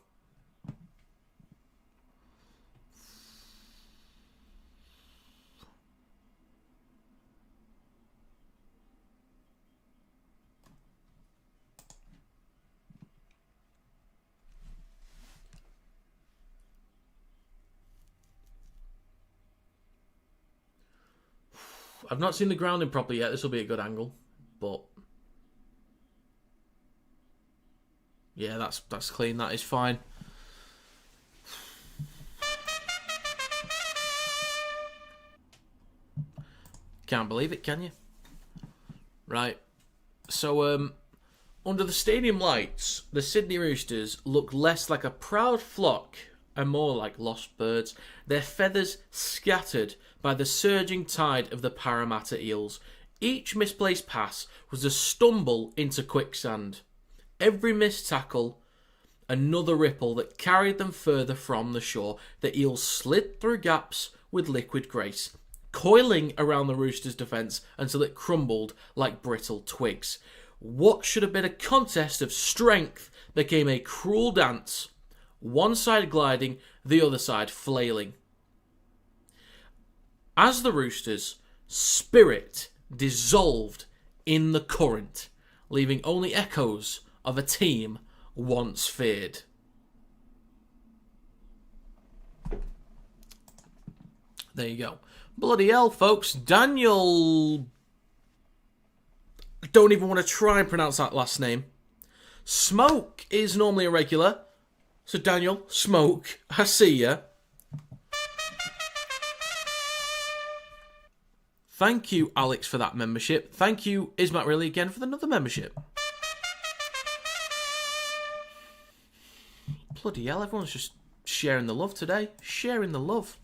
I've not seen the grounding properly yet. This will be a good angle, but yeah, that's clean. That is fine. Can't believe it, can you? Right. So, under the stadium lights, the Sydney Roosters look less like a proud flock and more like lost birds, their feathers scattered by the surging tide of the Parramatta Eels. Each misplaced pass was a stumble into quicksand. Every missed tackle, another ripple that carried them further from the shore. The Eels slid through gaps with liquid grace, coiling around the Roosters' defence until it crumbled like brittle twigs. What should have been a contest of strength became a cruel dance, one side gliding, the other side flailing. As the Roosters' spirit dissolved in the current, leaving only echoes of a team once feared. There you go. Bloody hell, folks. Daniel... I don't even want to try and pronounce that last name. Smoke is normally a regular. So Daniel, Smoke, I see ya. Thank you, Alex, for that membership. Thank you, Ismat Really, again for another membership. Bloody hell, everyone's just sharing the love today. Sharing the love.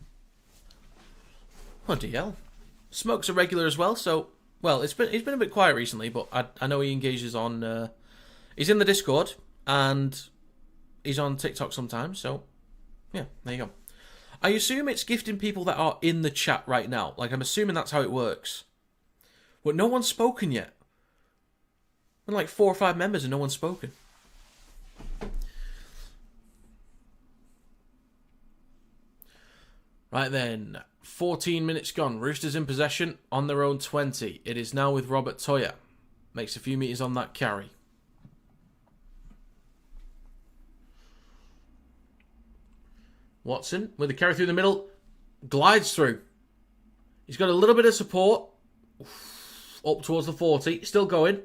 Bloody hell. Smoke's a regular as well, so... Well, he's been a bit quiet recently, but I know he engages on... he's in the Discord, and he's on TikTok sometimes, so... Yeah, there you go. I assume it's gifting people that are in the chat right now. Like, I'm assuming that's how it works. But no one's spoken yet. Been like 4 or 5 members and no one's spoken. Right then, 14 minutes gone. Roosters in possession on their own 20. It is now with Robert Toya. Makes a few metres on that carry. Watson with the carry through the middle. Glides through. He's got a little bit of support. Up towards the 40. Still going.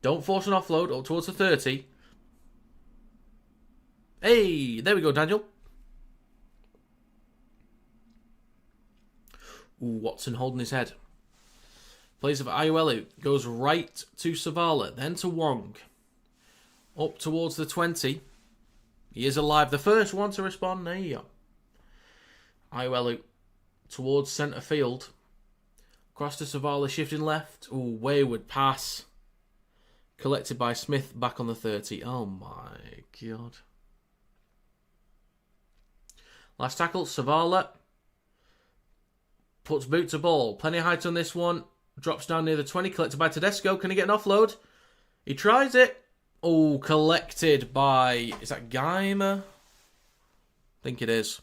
Don't force an offload. Up towards the 30. Hey, there we go, Daniel. Ooh, Watson holding his head. Plays of Ayuelu. Goes right to Savala. Then to Wong. Up towards the 20. He is alive. The first one to respond. There you go. Ayuelu towards centre field. Cross to Savala, shifting left. Ooh, wayward pass. Collected by Smith, back on the 30. Oh my God. Last tackle, Savala. Puts boot to ball. Plenty of height on this one. Drops down near the 20. Collected by Tedesco. Can he get an offload? He tries it. Oh, collected by... Is that Geimer? I think it is.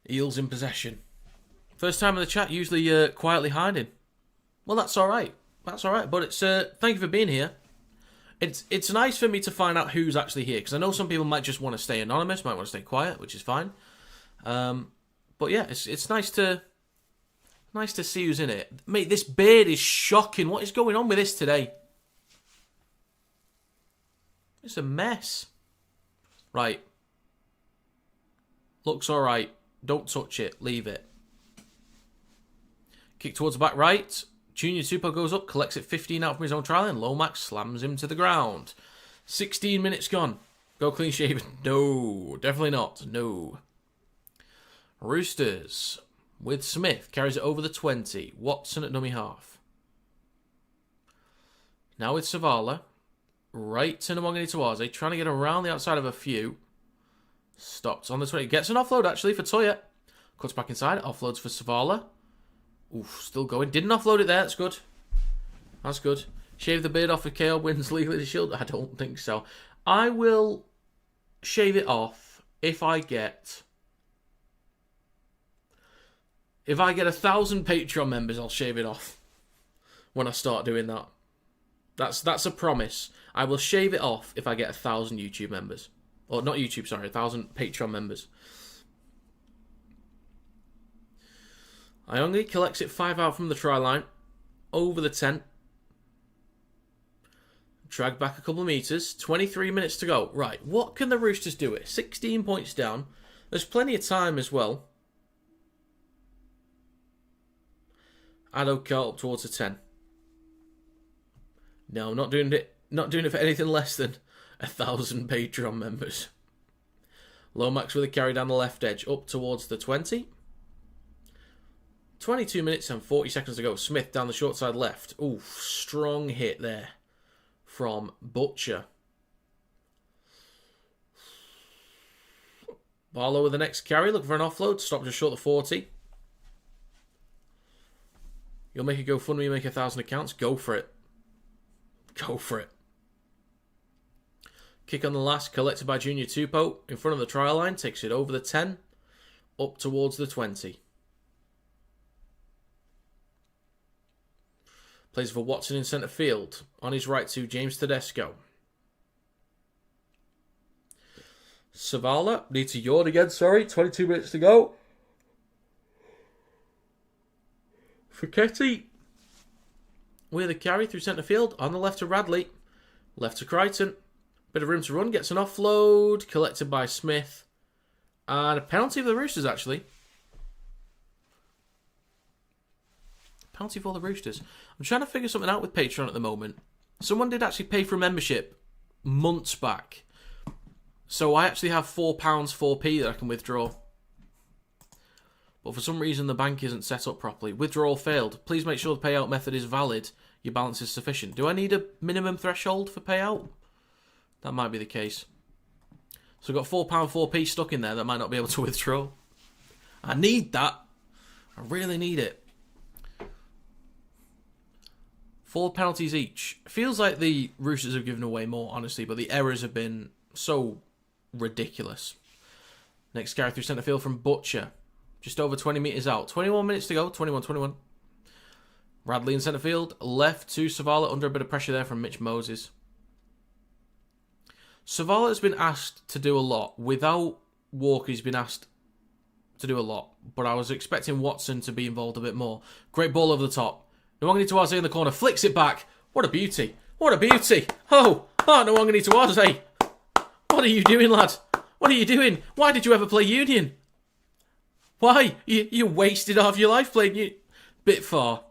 Eels in possession. First time in the chat, usually quietly hiding. Well, that's all right. That's all right. But it's thank you for being here. It's nice for me to find out who's actually here, because I know some people might just want to stay anonymous, might want to stay quiet, which is fine. But yeah, it's nice to see who's in it. Mate, this beard is shocking. What is going on with this today? It's a mess. Right. Looks all right. Don't touch it. Leave it. Kick towards the back right. Junior Tupou goes up, collects it 15 out from his own try line. Lomax slams him to the ground. 16 minutes gone. Go clean shaven. No, definitely not. No. Roosters with Smith. Carries it over the 20. Watson at dummy half. Now with Savala. Right to Nwangani Tawaze. Trying to get around the outside of a few. Stopped on the 20. Gets an offload actually for Toya. Cuts back inside. Offloads for Savala. Oof, still going. Didn't offload it there. That's good. That's good. Shave the beard off if KO wins legally the shield. I don't think so. I will shave it off if I get 1,000 Patreon members. I'll shave it off when I start doing that. That's a promise. I will shave it off if I get 1,000 YouTube members. Or not YouTube, sorry, 1,000 Patreon members. Iongi collects it 5 out from the try line. Over the 10. Drag back a couple of metres. 23 minutes to go. Right, what can the Roosters do here? 16 points down. There's plenty of time as well. Addo up towards the 10. No, not doing it for anything less than 1,000 Patreon members. Lomax with a carry down the left edge. Up towards the 20. 22 minutes and 40 seconds to go. Smith down the short side left. Oof, strong hit there from Butcher. Barlow with the next carry. Looking for an offload. Stop just short of 40. You'll make a GoFundMe, make 1,000 accounts. Go for it. Go for it. Kick on the last. Collected by Junior Tupou. In front of the try line. Takes it over the 10. Up towards the 20. Plays for Watson in centre field. On his right to James Tedesco. Savala needs to yawn again, sorry. 22 minutes to go. Fouquetti with a carry through centre field. On the left to Radley. Left to Crichton. Bit of room to run. Gets an offload. Collected by Smith. And a penalty for the Roosters, actually. Penalty for the Roosters. I'm trying to figure something out with Patreon at the moment. Someone did actually pay for a membership months back. So I actually have £4 4p that I can withdraw. But for some reason the bank isn't set up properly. Withdrawal failed. Please make sure the payout method is valid. Your balance is sufficient. Do I need a minimum threshold for payout? That might be the case. So I've got £4 4p stuck in there that I might not be able to withdraw. I need that. I really need it. 4 penalties each. Feels like the Roosters have given away more, honestly, but the errors have been so ridiculous. Next carry through centre field from Butcher. Just over 20 metres out. 21 minutes to go. 21. Radley in centre field. Left to Savala. Under a bit of pressure there from Mitch Moses. Savala has been asked to do a lot. Without Walker, he's been asked to do a lot. But I was expecting Watson to be involved a bit more. Great ball over the top. Nwangani Tawaze in the corner. Flicks it back. What a beauty. What a beauty. Oh, Nwangani Tawaze. What are you doing, lad? What are you doing? Why did you ever play Union? Why? You wasted half your life playing Union. Bit far.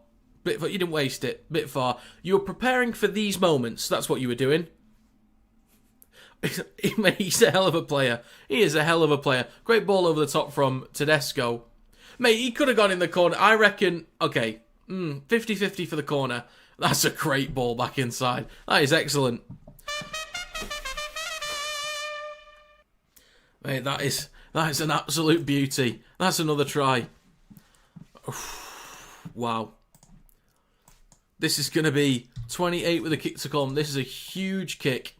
You didn't waste it. Bit far. You were preparing for these moments. That's what you were doing. He's a hell of a player. He is a hell of a player. Great ball over the top from Tedesco. Mate, he could have gone in the corner. I reckon, okay, 50-50 for the corner. That's a great ball back inside. That is excellent. Mate, that is an absolute beauty. That's another try. Wow. This is going to be 28 with a kick to come. This is a huge kick.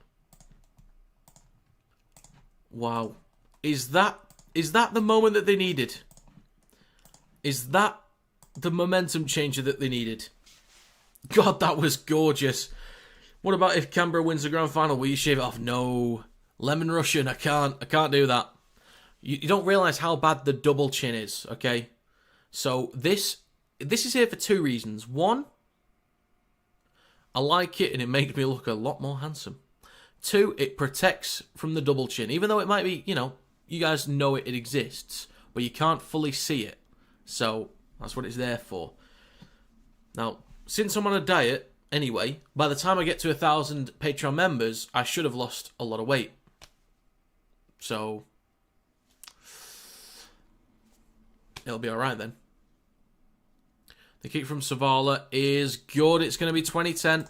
Wow. Is that the moment that they needed? Is that the momentum changer that they needed? God, that was gorgeous. What about if Canberra wins the grand final? Will you shave it off? No. Lemon Russian, I can't do that. You don't realise how bad the double chin is, okay? So this is here for two reasons. One, I like it and it makes me look a lot more handsome. Two, it protects from the double chin. Even though it might be, you guys know it exists, but you can't fully see it. So that's what it's there for. Now, since I'm on a diet, anyway, by the time I get to 1,000 Patreon members, I should have lost a lot of weight. So it'll be alright then. The kick from Savala is good. It's going to be 20-10.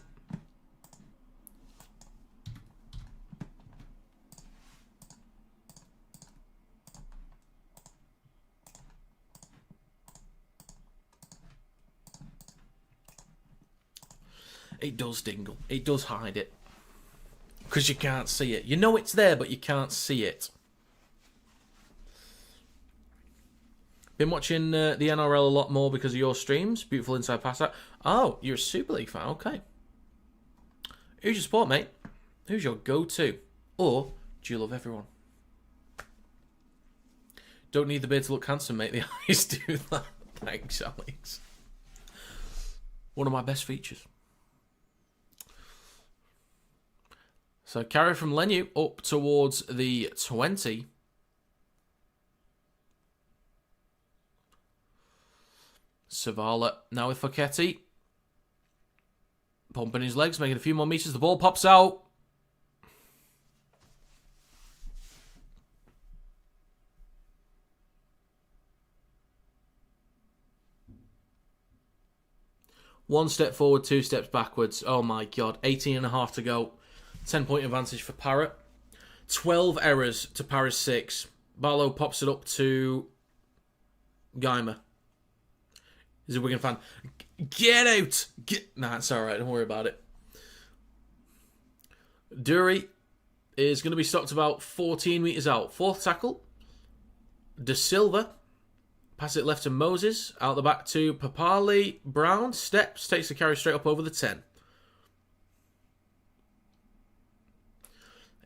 It does dingle. It does hide it. Because you can't see it. You know it's there, but you can't see it. Been watching the NRL a lot more because of your streams. Beautiful inside pass out. Oh, you're a Super League fan. Okay. Who's your sport, mate? Who's your go-to? Or do you love everyone? Don't need the beard to look handsome, mate. The eyes do that. Thanks, Alex. One of my best features. So carry from Lenu up towards the 20. Savala now with Focchetti. Pumping his legs, making a few more meters. The ball pops out. One step forward, two steps backwards. Oh my God. 18.5 to go. 10-point advantage for Parrot. 12 errors to Parra's 6. Barlow pops it up to Geimer. He's a Wigan fan. Get out! Nah, it's alright. Don't worry about it. Dury is going to be stopped about 14 metres out. Fourth tackle. De Silva. Pass it left to Moses. Out the back to Papali. Brown steps. Takes the carry straight up over the 10.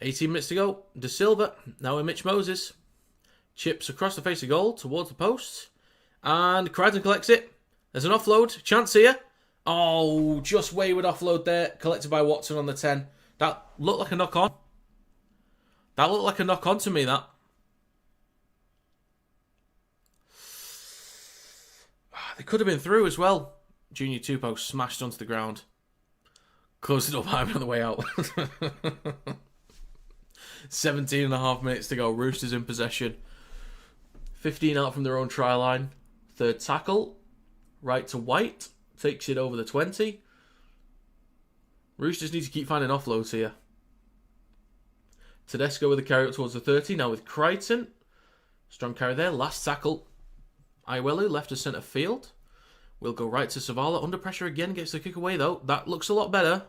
18 minutes to go. De Silva, now with Mitch Moses. Chips across the face of goal towards the post. And Crichton collects it. There's an offload. Chance here. Oh, just wayward offload there. Collected by Watson on the 10. That looked like a knock-on. That looked like a knock-on to me, that. They could have been through as well. Junior Tupou smashed onto the ground. Closed it up high on the way out. 17.5 minutes to go. Roosters in possession. 15 out from their own try line. Third tackle. Right to White. Takes it over the 20. Roosters need to keep finding offloads here. Tedesco with a carry up towards the 30. Now with Crichton. Strong carry there. Last tackle. Iwelu left to centre field. We'll go right to Savala. Under pressure again. Gets the kick away though. That looks a lot better.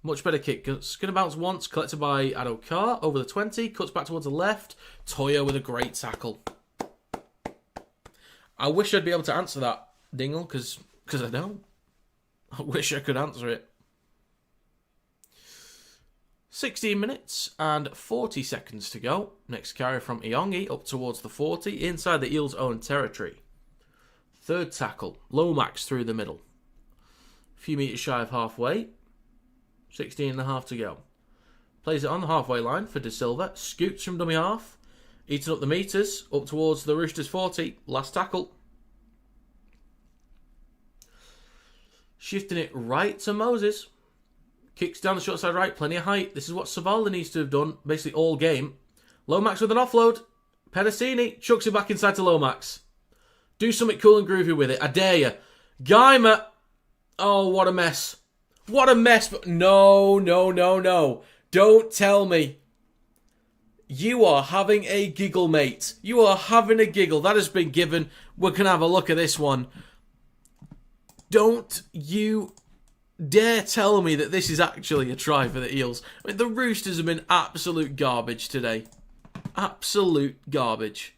Much better kick. It's going to bounce once. Collected by Adokar. Over the 20. Cuts back towards the left. Toya with a great tackle. I wish I'd be able to answer that, Dingle, because I don't. I wish I could answer it. 16 minutes and 40 seconds to go. Next carry from Iongi up towards the 40. Inside the Eels' own territory. Third tackle. Lomax through the middle. A few metres shy of halfway. 16.5 to go. Plays it on the halfway line for De Silva. Scoots from dummy half. Eating up the metres. Up towards the Roosters 40. Last tackle. Shifting it right to Moses. Kicks down the short side right, plenty of height. This is what Savalda needs to have done basically all game. Lomax with an offload. Penasini chucks it back inside to Lomax. Do something cool and groovy with it. I dare you. Geimer. Oh, what a mess. What a mess. But no. Don't tell me. You are having a giggle, mate. You are having a giggle. That has been given. We're going to have a look at this one. Don't you dare tell me that this is actually a try for the Eels. I mean, the Roosters have been absolute garbage today. Absolute garbage.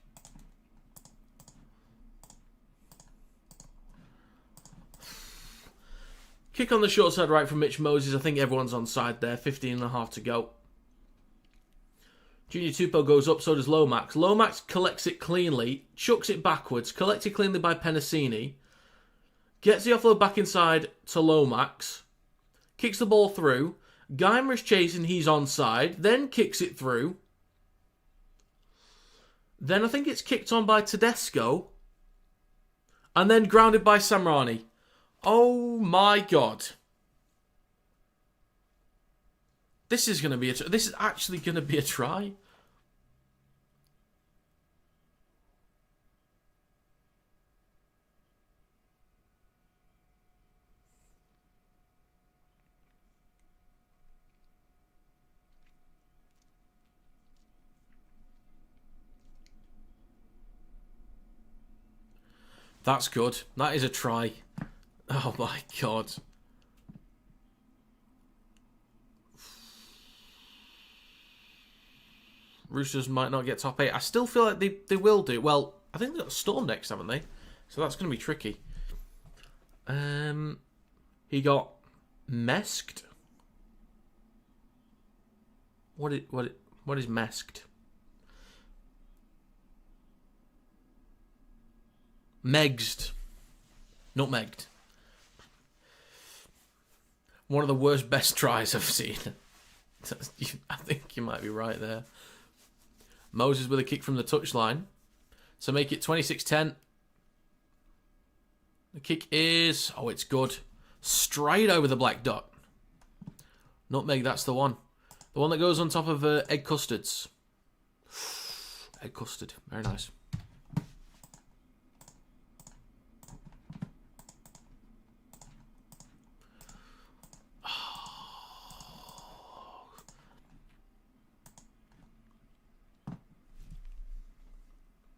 Kick on the short side right from Mitch Moses. I think everyone's on side there. 15.5 to go. Junior Tupou goes up, so does Lomax. Lomax collects it cleanly, chucks it backwards, collected cleanly by Penasini. Gets the offload back inside to Lomax. Kicks the ball through. Geimer is chasing, he's onside. Then kicks it through. Then I think it's kicked on by Tedesco. And then grounded by Samrani. Oh my god. This is going to be this is actually going to be a try. That's good. That is a try. Oh my god. Roosters might not get top 8. I still feel like they will do. Well, I think they've got Storm next, haven't they? So that's going to be tricky. He got mesked. What is mesked? Megsed. Nutmegged. One of the worst best tries I've seen. I think you might be right there. Moses with a kick from the touchline. So make it 26-10. The kick is... Oh, it's good. Straight over the black dot. Nutmeg, that's the one. The one that goes on top of egg custards. Egg custard. Very nice.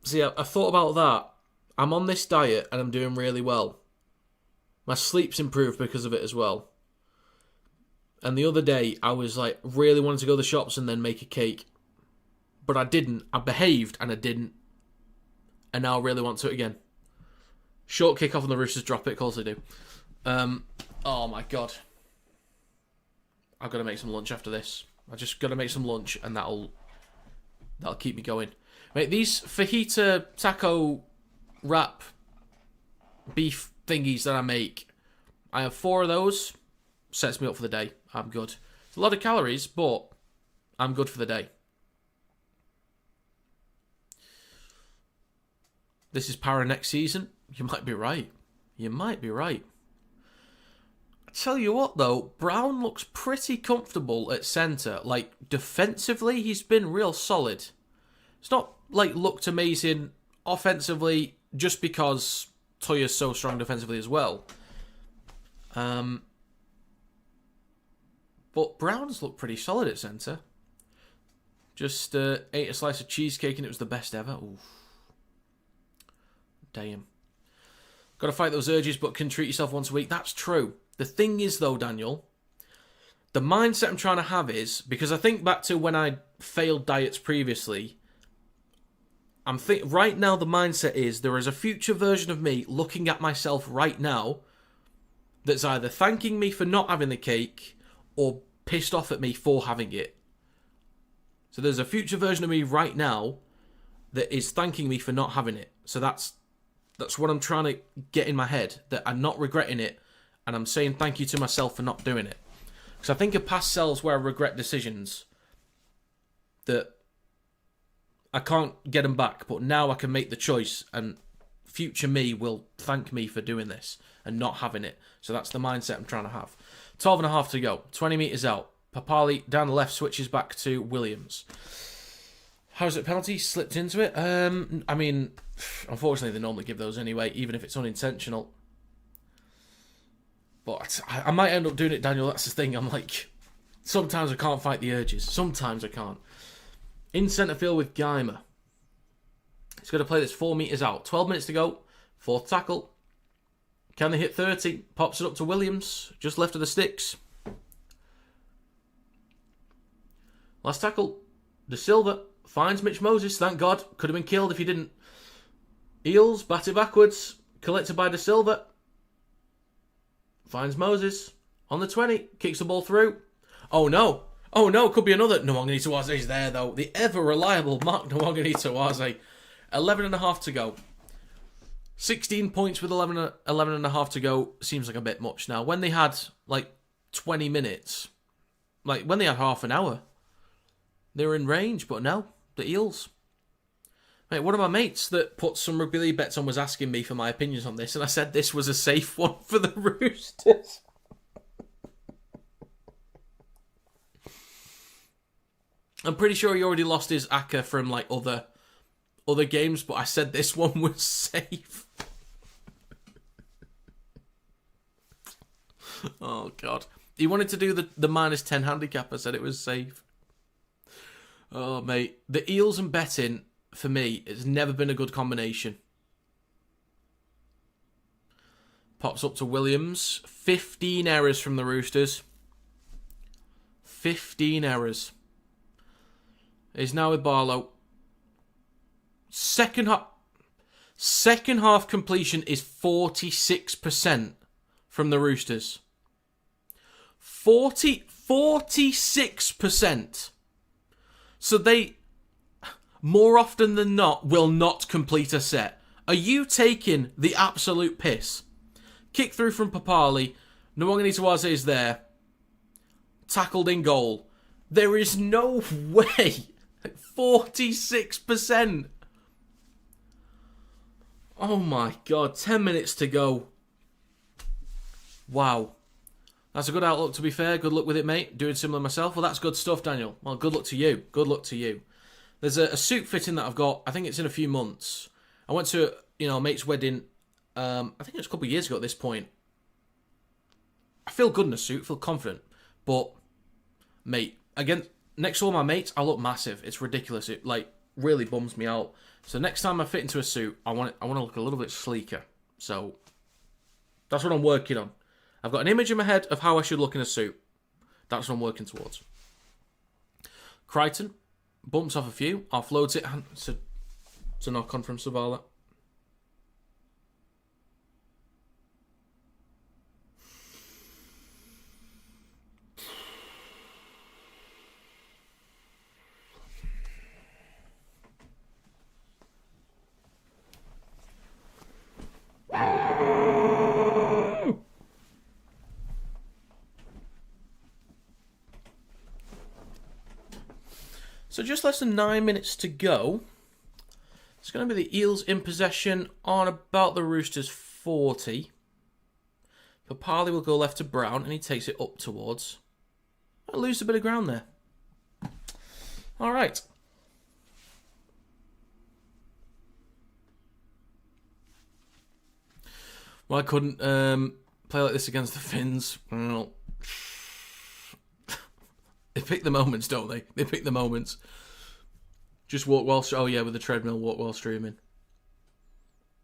See, I thought about that. I'm on this diet and I'm doing really well. My sleep's improved because of it as well. And the other day, I was like, really wanted to go to the shops and then make a cake. But I didn't. I behaved and I didn't. And now I really want to again. Short kick off on the Roosters, drop it, of course they do. Oh my god. I've got to make some lunch after this. I just got to make some lunch and that'll keep me going. Mate, these fajita taco wrap beef thingies that I make, I have 4 of those. Sets me up for the day. I'm good. It's a lot of calories, but I'm good for the day. This is Para next season. You might be right. You might be right. I tell you what, though, Brown looks pretty comfortable at centre. Like, defensively, he's been real solid. It's not, like, looked amazing offensively just because Toya's so strong defensively as well. But Brown's looked pretty solid at centre. Just ate a slice of cheesecake and it was the best ever. Oof. Damn. Got to fight those urges, but can treat yourself once a week. That's true. The thing is, though, Daniel, the mindset I'm trying to have is, because I think back to when I failed diets previously, right now the mindset is there is a future version of me looking at myself right now that's either thanking me for not having the cake or pissed off at me for having it. So there's a future version of me right now that is thanking me for not having it. So that's what I'm trying to get in my head, that I'm not regretting it and I'm saying thank you to myself for not doing it. Because I think of past selves where I regret decisions that I can't get them back, but now I can make the choice and future me will thank me for doing this and not having it. So that's the mindset I'm trying to have. 12.5 to go. 20 metres out. Papali down the left switches back to Williams. How's it penalty? Slipped into it? I mean, unfortunately, they normally give those anyway, even if it's unintentional. But I might end up doing it, Daniel. That's the thing. I'm like, sometimes I can't fight the urges. Sometimes I can't. In centre field with Geimer. He's going to play this 4 metres out. 12 minutes to go. Fourth tackle. Can they hit 30? Pops it up to Williams. Just left of the sticks. Last tackle. De Silva finds Mitch Moses. Thank God. Could have been killed if he didn't. Eels bat it backwards. Collected by De Silva. Finds Moses. On the 20. Kicks the ball through. Oh no. Oh no. Could be another. Nwangani Tawaze is there though. The ever reliable Mark Nwangani Tawaze. 11.5 to go. 16 points with 11.5 to go seems like a bit much now. When they had like 20 minutes, like when they had half an hour, they were in range. But no, the Eels. Mate, one of my mates that put some Rugby League bets on was asking me for my opinions on this, and I said this was a safe one for the Roosters. I'm pretty sure he already lost his ACCA from like other games, but I said this one was safe. Oh, God. He wanted to do the minus 10 handicap. I said it was safe. Oh, mate. The Eels and betting, for me, it's never been a good combination. Pops up to Williams. 15 errors from the Roosters. 15 errors. He's now with Barlow. Second half completion is 46% from the Roosters. 46%. So they, more often than not, will not complete a set. Are you taking the absolute piss? Kick through from Papali. Nwangani Tawaze is there. Tackled in goal. There is no way. 46%. Oh my God, 10 minutes to go. Wow. That's a good outlook, to be fair. Good luck with it, mate. Doing similar myself. Well, that's good stuff, Daniel. Well, good luck to you. Good luck to you. There's a suit fitting that I've got. I think it's in a few months. I went to a mate's wedding, I think it was a couple of years ago at this point. I feel good in a suit, feel confident. But, mate, again, next to all my mates, I look massive. It's ridiculous. It, really bums me out. So next time I fit into a suit, I want to look a little bit sleeker. So that's what I'm working on. I've got an image in my head of how I should look in a suit. That's what I'm working towards. Crichton bumps off a few, offloads it. It's a knock-on from Savala. So just less than 9 minutes to go. It's going to be the Eels in possession on about the Roosters 40. Papali will go left to Brown and he takes it up towards. I'll lose a bit of ground there. All right. Well, I couldn't play like this against the Finns. Well, they pick the moments, don't they? They pick the moments. Just walk while... Oh, yeah, with the treadmill, walk while streaming.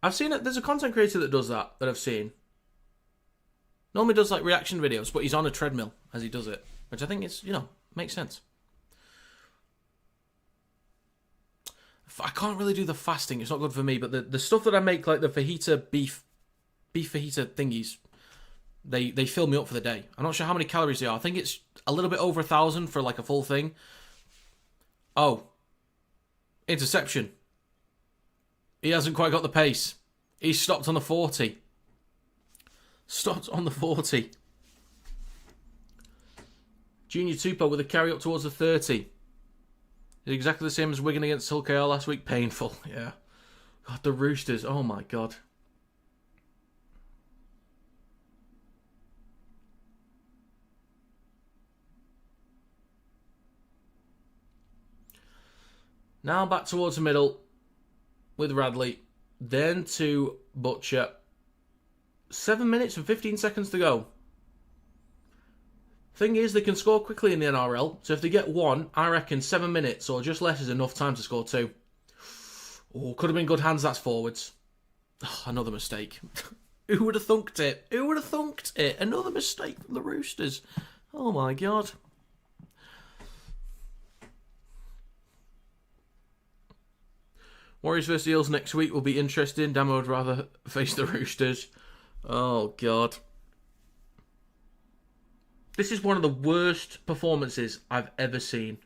I've seen it. There's a content creator that does that I've seen. Normally does, reaction videos, but he's on a treadmill as he does it. Which I think is, makes sense. I can't really do the fasting. It's not good for me. But the stuff that I make, like the fajita beef fajita thingies, they fill me up for the day. I'm not sure how many calories they are. I think it's a little bit over 1,000 for a full thing. Oh. Interception. He hasn't quite got the pace. He's stopped on the 40. Stopped on the 40. Junior Tupou with a carry up towards the 30. It's exactly the same as Wigan against Hull KR last week. Painful, yeah. God, the Roosters. Oh my God. Now back towards the middle with Radley. Then to Butcher. 7 minutes and 15 seconds to go. Thing is, they can score quickly in the NRL. So if they get one, I reckon 7 minutes or just less is enough time to score two. Oh, could have been good hands. That's forwards. Oh, another mistake. Who would have thunked it? Who would have thunked it? Another mistake from the Roosters. Oh my God. Warriors versus Eels next week will be interesting. Damo would rather face the Roosters. Oh God. This is one of the worst performances I've ever seen.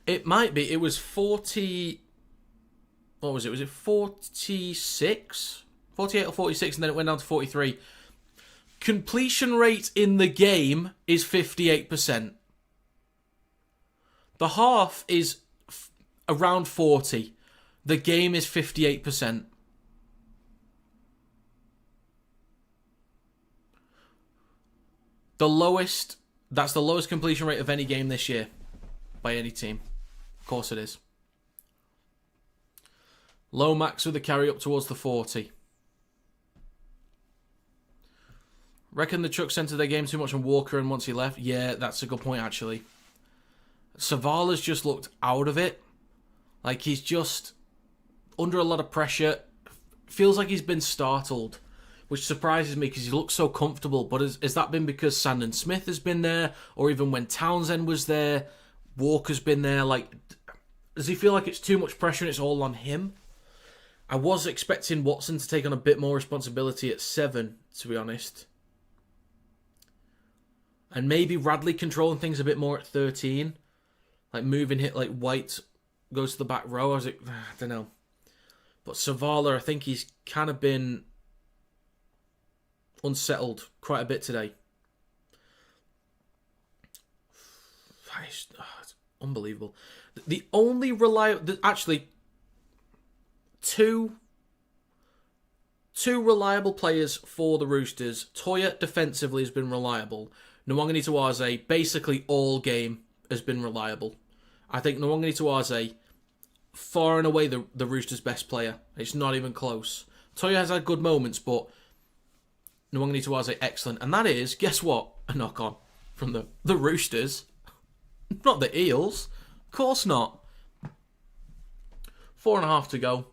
It might be. It was 40... What was it? Was it 46? 48 or 46, and then it went down to 43. Completion rate in the game is 58%. The half is around 40. The game is 58%. That's the lowest completion rate of any game this year by any team. Of course it is. Lomax with the carry up towards the 40. Reckon the Chuck centred their game too much on Walker and once he left? Yeah, that's a good point actually. Savala's just looked out of it. Like he's just under a lot of pressure. Feels like he's been startled, which surprises me because he looks so comfortable. But has that been because Sandon Smith has been there? Or even when Townsend was there, Walker's been there? Like, does he feel like it's too much pressure and it's all on him? I was expecting Watson to take on a bit more responsibility at 7, to be honest. And maybe Radley controlling things a bit more at 13. Like moving hit like White goes to the back row. I don't know. But Savala, I think he's kind of been unsettled quite a bit today. It's unbelievable. The only reliable... Actually, two reliable players for the Roosters. Toya defensively has been reliable. Nwangani Tawaze, basically all game, has been reliable. I think Nwangani Tawaze, far and away the Roosters' best player. It's not even close. Toya has had good moments, but Nwangani Tawaze, excellent. And that is, guess what? A knock-on from the Roosters. Not the Eels. Of course not. 4.5 to go.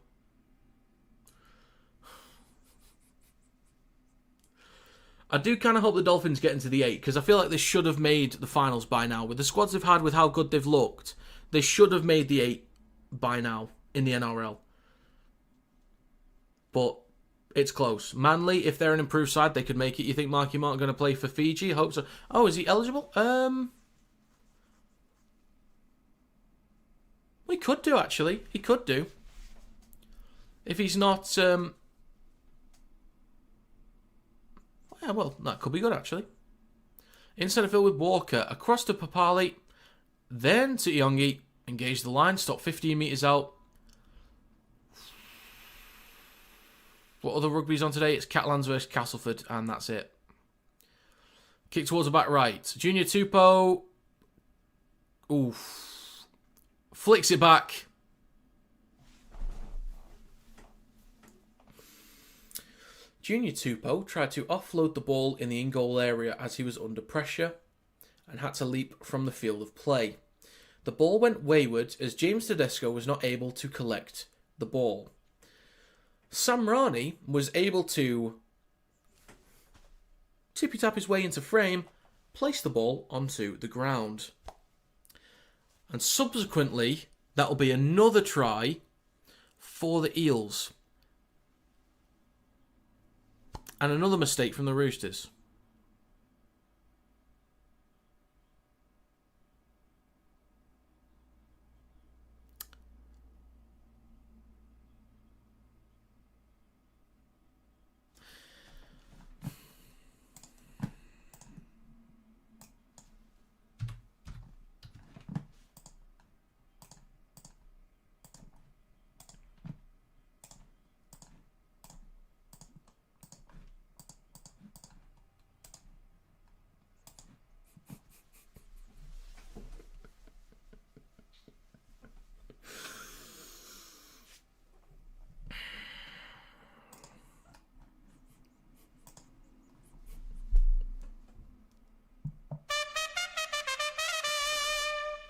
I do kind of hope the Dolphins get into the 8 because I feel like they should have made the finals by now. With the squads they've had, with how good they've looked, they should have made the 8 by now in the NRL. But it's close. Manly, if they're an improved side, they could make it. You think Marky Mark going to play for Fiji? I hope so. Oh, is he eligible? We could do, actually. He could do. If he's not... Yeah, well, that could be good, actually. In centre field with Walker. Across to Papali. Then to Iongi. Engage the line. Stop 15 metres out. What other rugby's on today? It's Catalans versus Castleford. And that's it. Kick towards the back right. Junior Tupou. Oof. Flicks it back. Junior Tupou tried to offload the ball in the in-goal area as he was under pressure and had to leap from the field of play. The ball went wayward as James Tedesco was not able to collect the ball. Sam Rani was able to tippy-tap his way into frame, place the ball onto the ground. And subsequently, that will be another try for the Eels. And another mistake from the Roosters.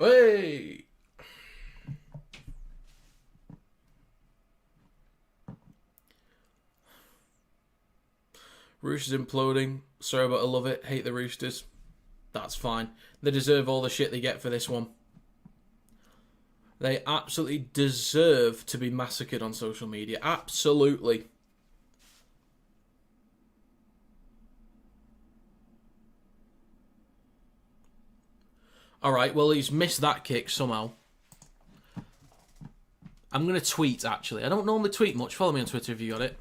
Hey! Roosters imploding. Sorry, but I love it. Hate the Roosters. That's fine. They deserve all the shit they get for this one. They absolutely deserve to be massacred on social media. Absolutely. Alright, well, he's missed that kick somehow. I'm going to tweet, actually. I don't normally tweet much. Follow me on Twitter if you got it.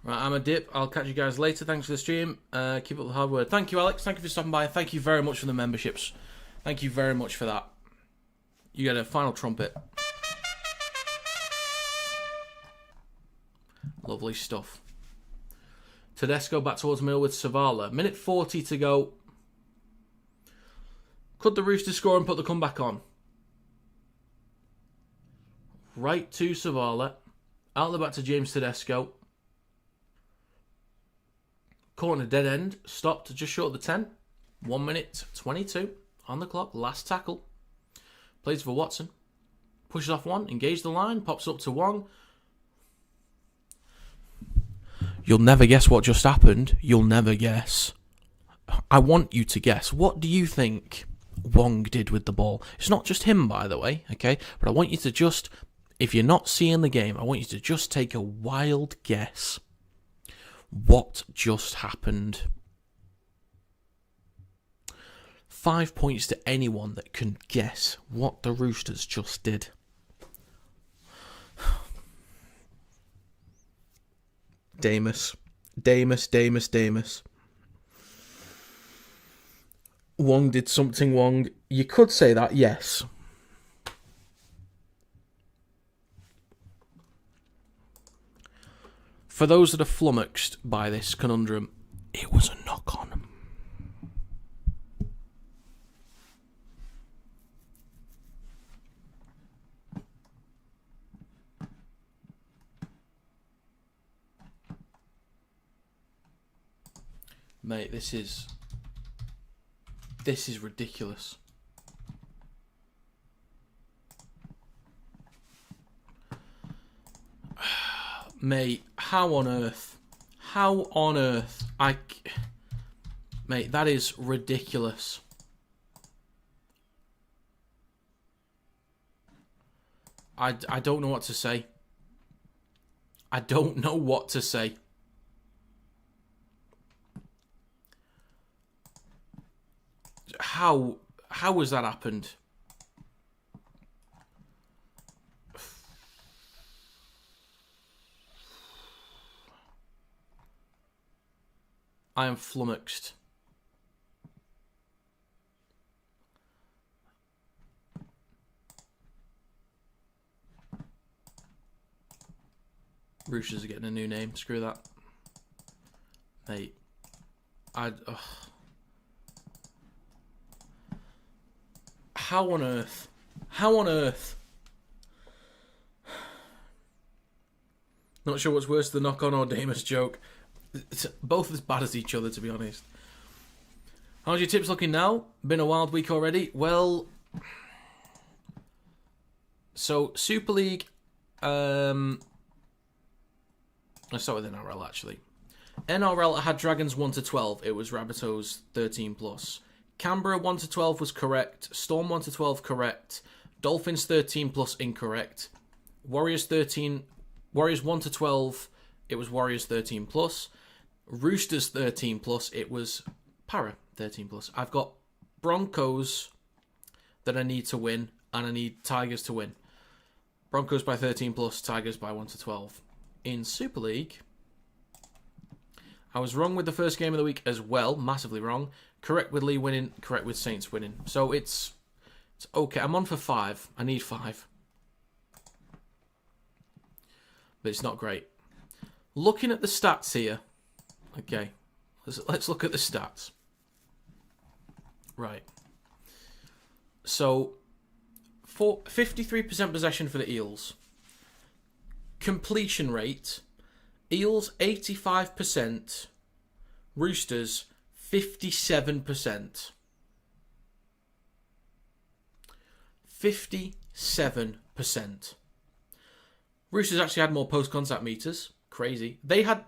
Right, I'm a dip. I'll catch you guys later. Thanks for the stream. Keep up the hard work. Thank you, Alex. Thank you for stopping by. Thank you very much for the memberships. Thank you very much for that. You get a final trumpet. Lovely stuff. Tedesco back towards middle with Savala. Minute 40 to go. Could the Roosters score and put the comeback on? Right to Savala. Out the back to James Tedesco. Corner dead end. Stopped just short of the 10. 1 minute 22 on the clock. Last tackle. Plays for Watson. Pushes off one. Engage the line. Pops up to Wong. You'll never guess what just happened. You'll never guess. I want you to guess. What do you think Wong did with the ball? It's not just him, by the way, okay? But I want you to just, if you're not seeing the game, I want you to just take a wild guess. What just happened? 5 points to anyone that can guess what the Roosters just did. Damus. Wong did something Wong. You could say that, yes. For those that are flummoxed by this conundrum, it was a knock-on. Mate, this is ridiculous. Mate, how on earth? Mate, that is ridiculous. I don't know what to say. I don't know what to say. How has that happened? I am flummoxed. Roosters are getting a new name. Screw that. Mate. How on earth? How on earth? Not sure what's worse, the knock-on or Damus joke. It's both as bad as each other, to be honest. How's your tips looking now? Been a wild week already? Well, so Super League, let's start with NRL, actually. NRL, I had Dragons 1-12. It was Rabbitohs 13+. Canberra 1-12 was correct. Storm 1-12 correct. Dolphins 13+ incorrect. Warriors 1-12. It was Warriors 13+. Roosters 13+. It was Para 13 plus. I've got Broncos that I need to win, and I need Tigers to win. Broncos by 13 plus, Tigers by 1 to 12. In Super League, I was wrong with the first game of the week as well, massively wrong. Correct with Lee winning, correct with Saints winning. So it's okay. I'm on for 5. I need 5. But it's not great. Looking at the stats here. Okay. Let's look at the stats. Right. So, for 53% possession for the Eels. Completion rate. Eels 85%. Roosters 57%. 57%. Roosters actually had more post-contact meters. Crazy. They had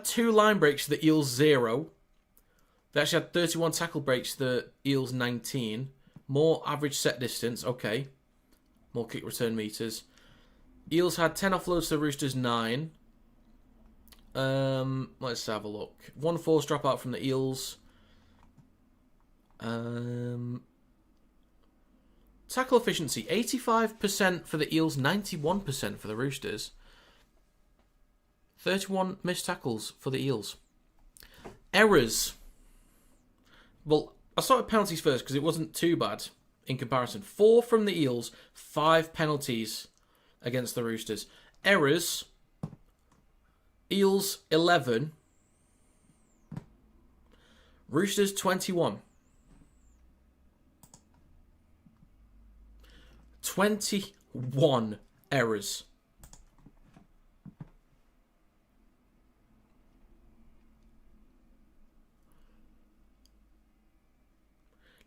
2 line breaks to the Eels 0. They actually had 31 tackle breaks to the Eels 19. More average set distance. Okay. More kick return meters. Eels had 10 offloads to the Roosters 9. Let's have a look. 1 force dropout from the Eels. Tackle efficiency, 85% for the Eels, 91% for the Roosters. 31 missed tackles for the Eels. Errors. Well, I'll start with penalties first because it wasn't too bad in comparison. 4 from the Eels, 5 penalties against the Roosters. Errors. Eels 11. Roosters 21. 21 errors.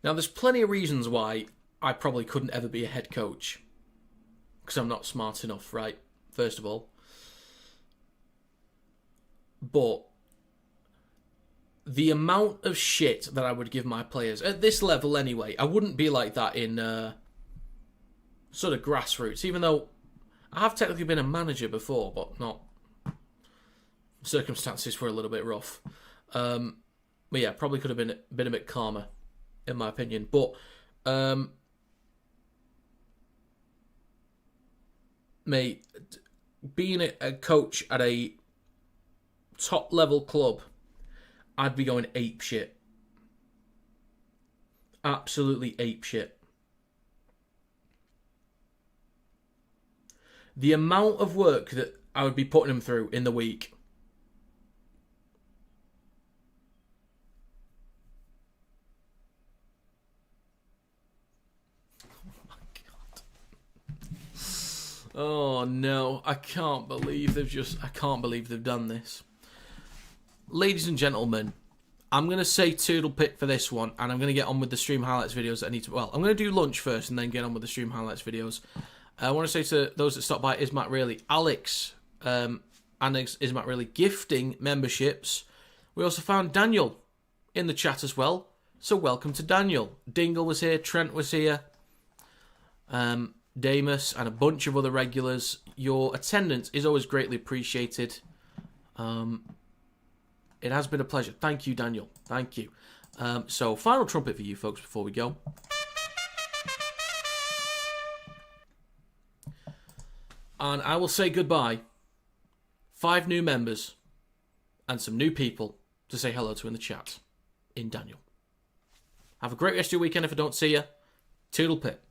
Now, there's plenty of reasons why I probably couldn't ever be a head coach. Because I'm not smart enough, right? First of all. But the amount of shit that I would give my players, at this level anyway, I wouldn't be like that in sort of grassroots, even though I have technically been a manager before, but not. Circumstances were a little bit rough. But yeah, probably could have been a bit calmer, in my opinion. But mate, being a coach at a top level club, I'd be going ape shit. Absolutely ape shit. The amount of work that I would be putting them through in the week. Oh my God. Oh no, I can't believe they've done this. Ladies and gentlemen, I'm going to say toodle pip for this one, and I'm going to get on with the stream highlights videos that I need to... Well, I'm going to do lunch first and then get on with the stream highlights videos. I want to say to those that stopped by, Is Matt Really, Alex, and Is Matt Really gifting memberships. We also found Daniel in the chat as well, so welcome to Daniel. Dingle was here, Trent was here, Damus, and a bunch of other regulars. Your attendance is always greatly appreciated. It has been a pleasure. Thank you, Daniel. Thank you. So, final trumpet for you folks before we go. And I will say goodbye. 5 new members and some new people to say hello to in the chat in Daniel. Have a great rest of your weekend if I don't see you. Toodle pip.